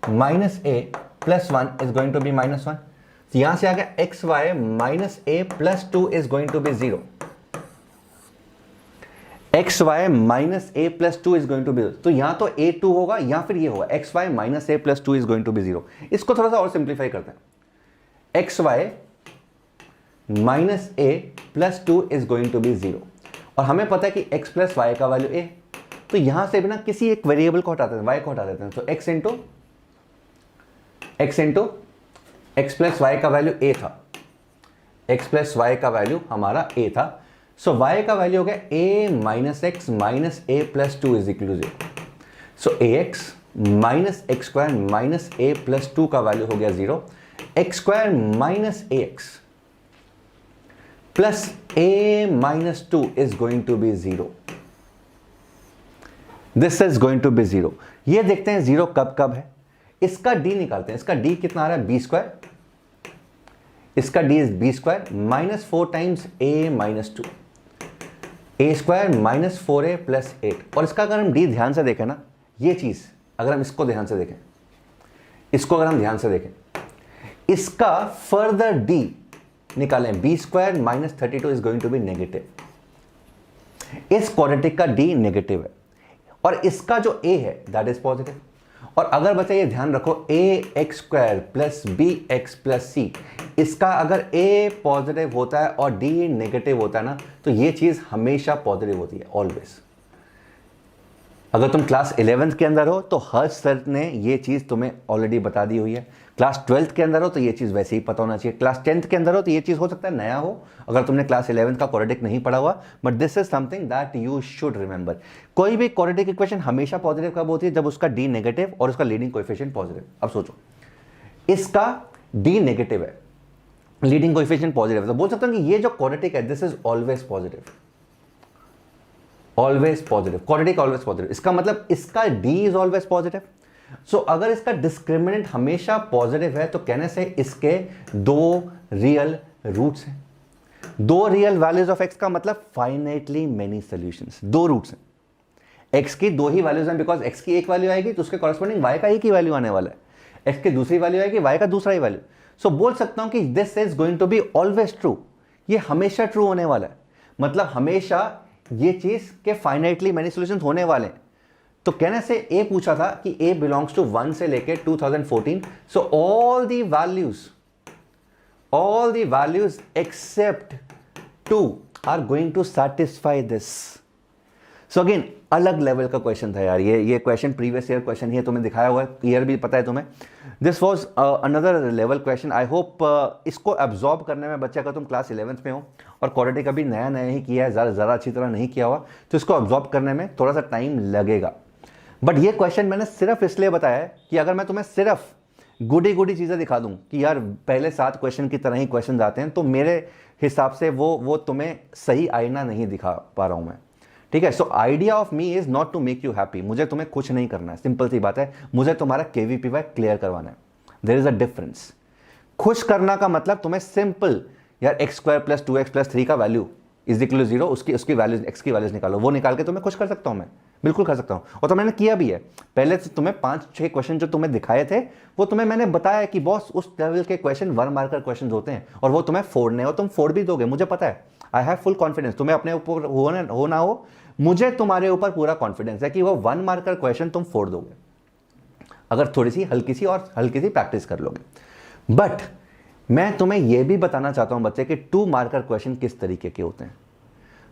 minus A plus 1 is going to be -1. तो यहां से आ गया x y minus A plus 2 is going to be 0. X y minus A plus 2 is going to be 0. तो यहां तो a2 होगा या फिर ये होगा x y minus A plus 2 is going to be 0. इसको थोड़ा सा और सिंप्लीफाई करते हैं. X y minus A plus 2 is going to be 0. और हमें पता है कि x प्लस वाई का वैल्यू a. तो यहां से बिना किसी एक वेरिएबल को हटाते हैं, y को हटा देते हैं. तो x into x plus y का वैल्यू a था. x प्लस वाई का वैल्यू हमारा a था. सो y का वैल्यू हो गया a minus x minus A plus 2 is equal to 0. So ax minus x square minus A plus 2 का वैल्यू हो गया 0. X square minus a x plus a minus 2 is going to be 0. This is going to be 0. ये देखते हैं 0 कब कब है. इसका d निकालते हैं. इसका d कितना आ रहा है b स्क्वायर. इसका d is b square minus 4 times a minus 2 a square minus 4a plus 8. और इसका अगर हम d ध्यान से देखें ना, ये चीज अगर हम इसको ध्यान से देखें, इसको अगर हम ध्यान से देखें, इसका फर्दर d निकालें b square minus 32 is going to be negative. इस क्वाड्रेटिक का d नेगेटिव है और इसका जो a है दैट इज पॉजिटिव. और अगर बच्चा ये ध्यान रखो a x square plus B x plus c, इसका अगर a पॉजिटिव होता है और d नेगेटिव होता है ना, तो ये चीज हमेशा पॉजिटिव होती है, ऑलवेज. अगर तुम क्लास 11th के अंदर हो तो हर्ष सर ने ये चीज तुम्हें ऑलरेडी बता दी हुई है. क्लास 12th के अंदर हो तो ये चीज वैसे ही पता होना चाहिए. क्लास 10th के अंदर हो तो ये चीज हो सकता है नया हो अगर तुमने क्लास 11th का क्वाड्रेटिक नहीं पढ़ा हुआ, but this is something that you should remember. कोई भी क्वाड्रेटिक इक्वेशन हमेशा पॉजिटिव कब होती है? जब उसका d नेगेटिव और उसका लीडिंग कोएफिशिएंट पॉजिटिव. अब सोचो, इसका d नेगेटिव है, लीडिंग कोएफिशिएंट पॉजिटिव है, तो बोल सकता हूं कि ये जो क्वाड्रेटिक है this is always positive. Always positive, quadratic always positive. इसका मतलब इसका d इज ऑलवेज पॉजिटिव. सो अगर इसका डिस्क्रिमिनेंट हमेशा पॉजिटिव है तो कहने से इसके दो रियल रूट्स हैं. दो रियल वैल्यूज ऑफ x का मतलब फाइनाइटली मेनी सॉल्यूशंस. दो रूट्स हैं, x की दो ही वैल्यूज हैं, बिकॉज x की एक वैल्यू आएगी तो उसके कॉरेस्पॉन्डिंग y का एक ही वैल्यू आने वाला है. x की दूसरी वैल्यू आएगी, y का दूसरा ही वैल्यू. सो बोल सकता हूं कि this is going to be always true. ये हमेशा ट्रू होने वाला है, मतलब हमेशा ये चीज के फाइनाइटली मेनी सॉल्यूशंस होने वाले हैं. तो कहने से a पूछा था कि a बिलोंग्स टू 1 से लेके 2014. So all the values except 2 are going to satisfy this. So again अलग लेवल का क्वेश्चन था यार. ये क्वेश्चन प्रीवियस ईयर क्वेश्चन ही है, तुम्हें दिखाया हुआ है, ईयर भी पता है तुम्हें. This was another level question. I hope इसको एब्जॉर्ब करने में बच्चे, अगर तुम क्लास 11th में हो और क्वाड्रेटिक अभी नया ही किया है, ज़रा अच्छी तरह नहीं किया हुआ, तो इसको एब्जॉर्ब करने में थोड़ा सा टाइम लगेगा. बट ये क्वेश्चन मैंने सिर्फ इसलिए बताया है कि अगर मैं तुम्हें सिर्फ गुडी चीज़ें दिखा दूं कि यार पहले 7 क्वेश्चन की तरह ही क्वेश्चन आते हैं, तो मेरे हिसाब से वो तुम्हें सही आईना नहीं दिखा पा रहा हूं मैं. ठीक है. So idea of me is not to make you happy. मुझे तुम्हें खुश नहीं करना है, सिंपल सी बात है. मुझे तुम्हारा KVPY क्लियर करवाना है. There is a difference. खुश करना का मतलब तुम्हें सिंपल यार x square plus 2x plus 3 का वैल्यू इज इक्वल टू 0, उसकी वैल्यूज एक्स की वैल्यूज निकालो, वो निकाल के तुम्हें खुश कर सकता हूं मैं, बिल्कुल कर सकता हूं. और तो मैंने किया भी है. पहले से तुम्हें 5-6 क्वेश्चन जो तुम्हें दिखाए थे वो तुम्हें मैंने बताया कि बॉस उस लेवल के क्वेश्चन 1 मार्कर क्वेश्चन होते हैं और वो तुम्हें फोड़ने, और तुम फोड़ भी दोगे, मुझे पता है. I have full confidence. तुम्हें अपने ऊपर हो ना हो, मुझे तुम्हारे ऊपर पूरा कॉन्फिडेंस है कि वो 1 मार्कर क्वेश्चन तुम फोड़ दोगे अगर थोड़ी सी हल्की सी प्रैक्टिस कर लोगे. बट मैं तुम्हें यह भी बताना चाहता हूं बच्चे कि 2 मार्कर क्वेश्चन किस तरीके के होते हैं.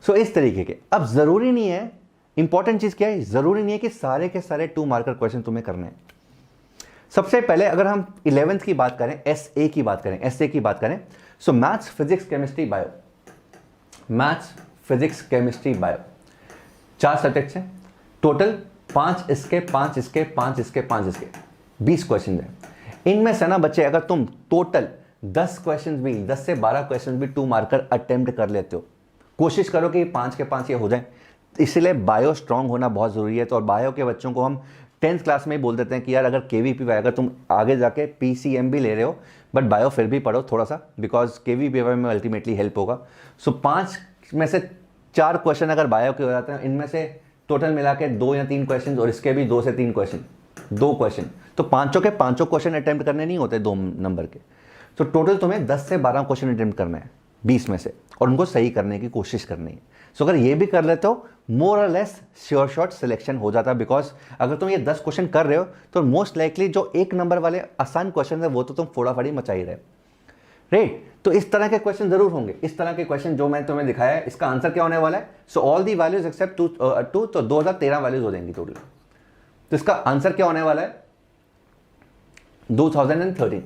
सो इस तरीके के. अब जरूरी नहीं है, इंपॉर्टेंट चीज क्या है, जरूरी नहीं है कि सारे के सारे 2 मार्कर क्वेश्चन तुम्हें करने हैं. सबसे पहले अगर हम 11th की बात करें, SA की बात करें, सो maths physics chemistry bio, maths physics chemistry bio 4 subjects हैं टोटल. 5 इसके 20 क्वेश्चन है. इनमें से ना बच्चे अगर तुम टोटल 10 क्वेश्चन भी, 10 से 12 क्वेश्चन भी 2 मार्कर अटेम्प्ट कर लेते हो, कोशिश करो कि 5 के 5 ये हो जाए. इसलिए बायो स्ट्रांग होना बहुत ज़रूरी है. तो और बायो के बच्चों को हम 10th क्लास में ही बोल देते हैं कि यार अगर KVPY, अगर तुम आगे जाके PCM भी ले रहे हो बट बायो फिर भी पढ़ो थोड़ा सा, बिकॉज KVPY में अल्टीमेटली हेल्प होगा. सो 5 में से 4 क्वेश्चन अगर बायो के हो जाते हैं, इनमें से टोटल मिला के 2 या 3 क्वेश्चन, और इसके भी 2 से 3 क्वेश्चन, 2 क्वेश्चन, तो पांचों के पांचों क्वेश्चन अटेम्प्ट करने नहीं होते 2 नंबर के। तो टोटल तुम्हें 10 से 12 क्वेश्चन अटेम्प्ट करना है 20 में से, और उनको सही करने की कोशिश करनी है। सो अगर ये भी कर लेते हो, मोर और लेस श्योर शॉट सिलेक्शन हो जाता है। बिकॉज अगर तुम ये 10 क्वेश्चन कर रहे हो तो मोस्ट लाइकली जो 1 नंबर वाले आसान क्वेश्चन है वो तो तुम फोड़ाफड़ी मचा ही रहे, राइट। तो इस तरह के क्वेश्चन जरूर होंगे। इस तरह के क्वेश्चन जो मैं तुम्हें दिखाया है, इसका आंसर क्या होने वाला है? So all the values except 2, तो 2013 वैल्यूज हो जाएंगी टोटल। तो इसका आंसर क्या होने वाला है? 2013।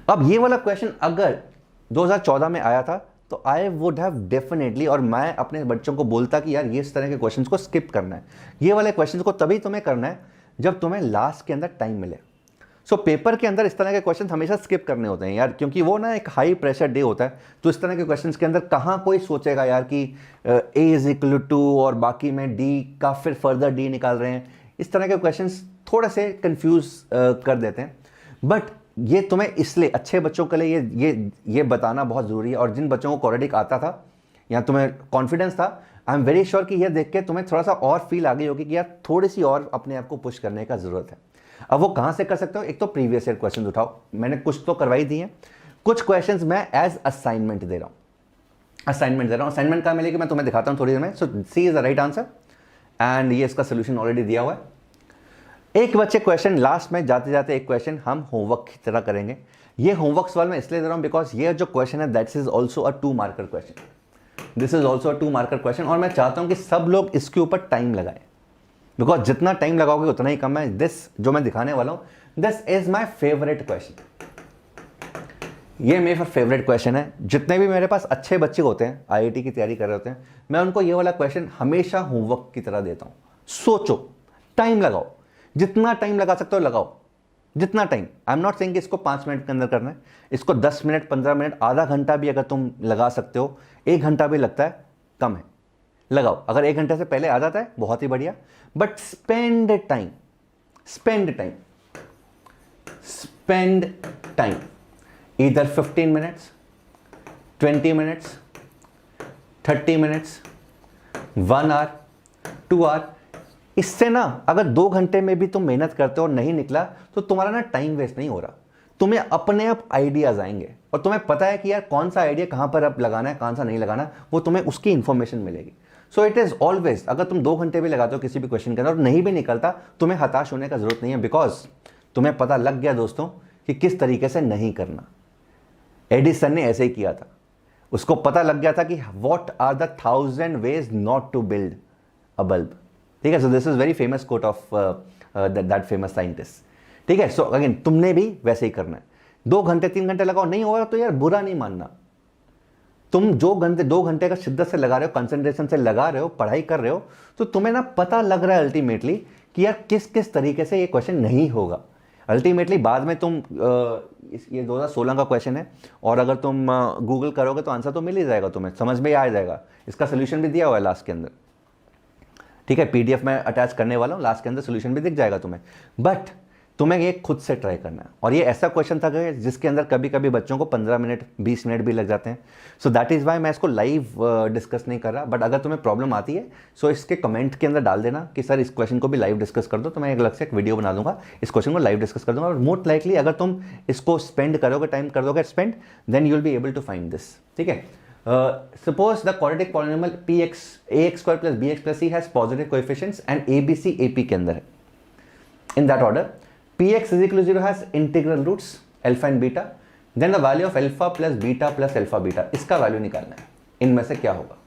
अब ये वाला क्वेश्चन अगर 2014 में आया था तो आई वुड हैव डेफिनेटली, और मैं अपने बच्चों को बोलता कि यार ये इस तरह के क्वेश्चंस को स्किप करना है। ये वाले क्वेश्चंस को तभी तुम्हें करना है जब तुम्हें लास्ट के अंदर टाइम मिले। सो पेपर के अंदर इस तरह के क्वेश्चन हमेशा स्किप करने होते हैं यार, क्योंकि वो ना एक हाई प्रेशर डे होता है। तो इस तरह के क्वेश्चंस के अंदर कहाँ कोई सोचेगा यार कि ए इज इक्वल टू और बाकी में डी का फिर फर्दर डी निकाल रहे हैं। इस तरह के क्वेश्चंस थोड़े से कंफ्यूज कर देते हैं। बट ये तुम्हें इसलिए अच्छे बच्चों के लिए ये बताना बहुत ज़रूरी है। और जिन बच्चों को क्वाड्रेटिक आता था या तुम्हें कॉन्फिडेंस था, आई एम वेरी श्योर कि ये देख के तुम्हें थोड़ा सा और फील आ गई होगी कि यार थोड़ी सी और अपने आप को पुश करने का ज़रूरत है। अब वो कहाँ से कर सकते हो? एक तो प्रीवियस ईयर क्वेश्चन उठाओ, मैंने कुछ तो करवाई दी हैं, कुछ क्वेश्चन मैं एज असाइनमेंट दे रहा हूँ। असाइनमेंट कहाँ मिलेगी मैं तुम्हें दिखाता हूँ थोड़ी देर में। So c is the right answer, and ये इसका सोल्यूशन ऑलरेडी दिया हुआ है। एक बच्चे क्वेश्चन लास्ट में जाते जाते एक क्वेश्चन हम होमवर्क की तरह करेंगे। ये होमवर्क सवाल मैं इसलिए दे रहा हूँ बिकॉज ये जो क्वेश्चन है that is also a 2 marker question. This is also a 2 marker question, और मैं चाहता हूँ कि सब लोग इसके ऊपर टाइम लगाएं, बिकॉज जितना टाइम लगाओगे उतना ही कम है। दिस जो मैं दिखाने वाला हूँ, this is my favourite question. ये मेरा फेवरेट क्वेश्चन है। जितने भी मेरे पास अच्छे बच्चे होते हैं, IIT की तैयारी कर रहे होते हैं, मैं उनको ये वाला क्वेश्चन हमेशा होमवर्क की तरह देता हूँ। सोचो, टाइम लगाओ, जितना टाइम लगा सकते हो लगाओ, जितना time. I am not saying कि इसको 5 मिनट के अंदर करना है, इसको 10 मिनट, 15 मिनट, आधा घंटा भी अगर तुम लगा सकते हो, 1 घंटा भी लगता है कम है, लगाओ। अगर 1 घंटे से पहले आ जाता है बहुत ही बढ़िया, but spend time, spend time, spend time. Either 15 minutes, 20 minutes, 30 minutes, 1 hour, 2 hour. इससे ना अगर 2 घंटे में भी तुम मेहनत करते हो और नहीं निकला तो तुम्हारा ना टाइम वेस्ट नहीं हो रहा, तुम्हें अपने आप आइडियाज आएंगे और तुम्हें पता है कि यार कौन सा आइडिया कहां पर अब लगाना है, कौन सा नहीं लगाना, वो तुम्हें उसकी इंफॉर्मेशन मिलेगी। सो इट इज ऑलवेज, अगर तुम 2 घंटे भी लगाते हो किसी भी क्वेश्चन के अंदर और नहीं भी निकलता, तुम्हें हताश होने का जरूरत नहीं है, बिकॉज तुम्हें पता लग गया दोस्तों कि किस तरीके से नहीं करना। एडिसन ने ऐसे ही किया था, उसको पता लग गया था कि what are the 1000 ways not to build a bulb. ठीक है, so this is very famous quote of that famous scientist. ठीक है, सो अगेन तुमने भी वैसे ही करना है। 2 घंटे 3 घंटे लगाओ, नहीं होगा तो यार बुरा नहीं मानना। तुम जो 2 घंटे का शिद्दत से लगा रहे हो, कंसंट्रेशन से लगा रहे हो, पढ़ाई कर रहे हो, तो तुम्हें ना पता लग रहा है अल्टीमेटली कि यार किस किस तरीके से ये क्वेश्चन नहीं होगा। अल्टीमेटली बाद में तुम ये 2016 का क्वेश्चन है और अगर तुम गूगल करोगे तो आंसर तो मिल ही जाएगा, तुम्हें समझ में आ जाएगा। इसका सोल्यूशन भी दिया हुआ है लास्ट के अंदर। ठीक है, PDF में अटैच करने वाला हूँ, लास्ट के अंदर सोल्यूशन भी दिख जाएगा तुम्हें। बट तुम्हें ये खुद से ट्राई करना है। और ये ऐसा क्वेश्चन था जिसके अंदर कभी कभी बच्चों को 15 मिनट 20 मिनट भी लग जाते हैं। सो दैट इज़ वाई मैं इसको लाइव डिस्कस नहीं कर रहा। बट अगर तुम्हें प्रॉब्लम आती है सो इसके कमेंट के अंदर डाल देना कि सर इस क्वेश्चन को भी लाइव डिस्कस कर दो, तो मैं एक अलग से एक वीडियो बना दूंगा, इस क्वेश्चन को लाइव डिस्कस कर दूंगा। और मोस्ट लाइकली अगर तुम इसको स्पेंड करोगे, टाइम कर दोगे spend, then you will be able to find this. ठीक है, suppose the quadratic polynomial px ax square plus bx plus c has positive coefficients and abc ap के अंदर है। In that order, px is equal to 0 has integral roots alpha and beta, then the value of alpha plus alpha beta, इसका वैल्यू निकालना है, इनमें से क्या होगा।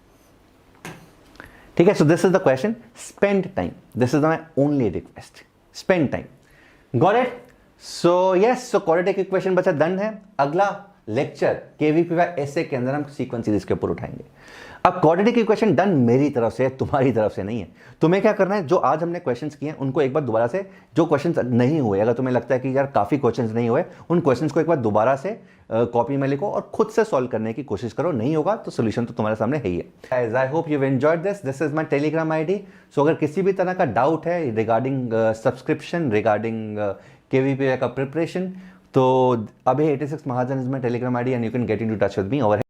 ठीक है, so this is the question, spend time, this is my only request, spend time, got it? So yes, so quadratic equation बचा डन है। अगला लेक्चर KVPY ऐसे के अंदर हम सीक्वेंस सीरीज के ऊपर उठाएंगे। अब क्वाड्रेटिक इक्वेशन डन मेरी तरफ से, तुम्हारी तरफ से नहीं है। तुम्हें क्या करना है, जो आज हमने क्वेश्चंस किए हैं उनको एक बार दोबारा से, जो क्वेश्चंस नहीं हुए, अगर तुम्हें लगता है कि यार काफ़ी क्वेश्चंस नहीं हुए, उन क्वेश्चंस को एक बार दोबारा से कॉपी में लिखो और खुद से सॉल्व करने की कोशिश करो। नहीं होगा तो सोल्यूशन तो तुम्हारे सामने है ही है। I hope you enjoyed this. This is my Telegram ID। सो अगर किसी भी तरह का डाउट है रिगार्डिंग सब्सक्रिप्शन, रिगार्डिंग KVPY का प्रिपरेशन, तो Abhi 86 Mahajan is my Telegram ID and you can get in touch with me over over.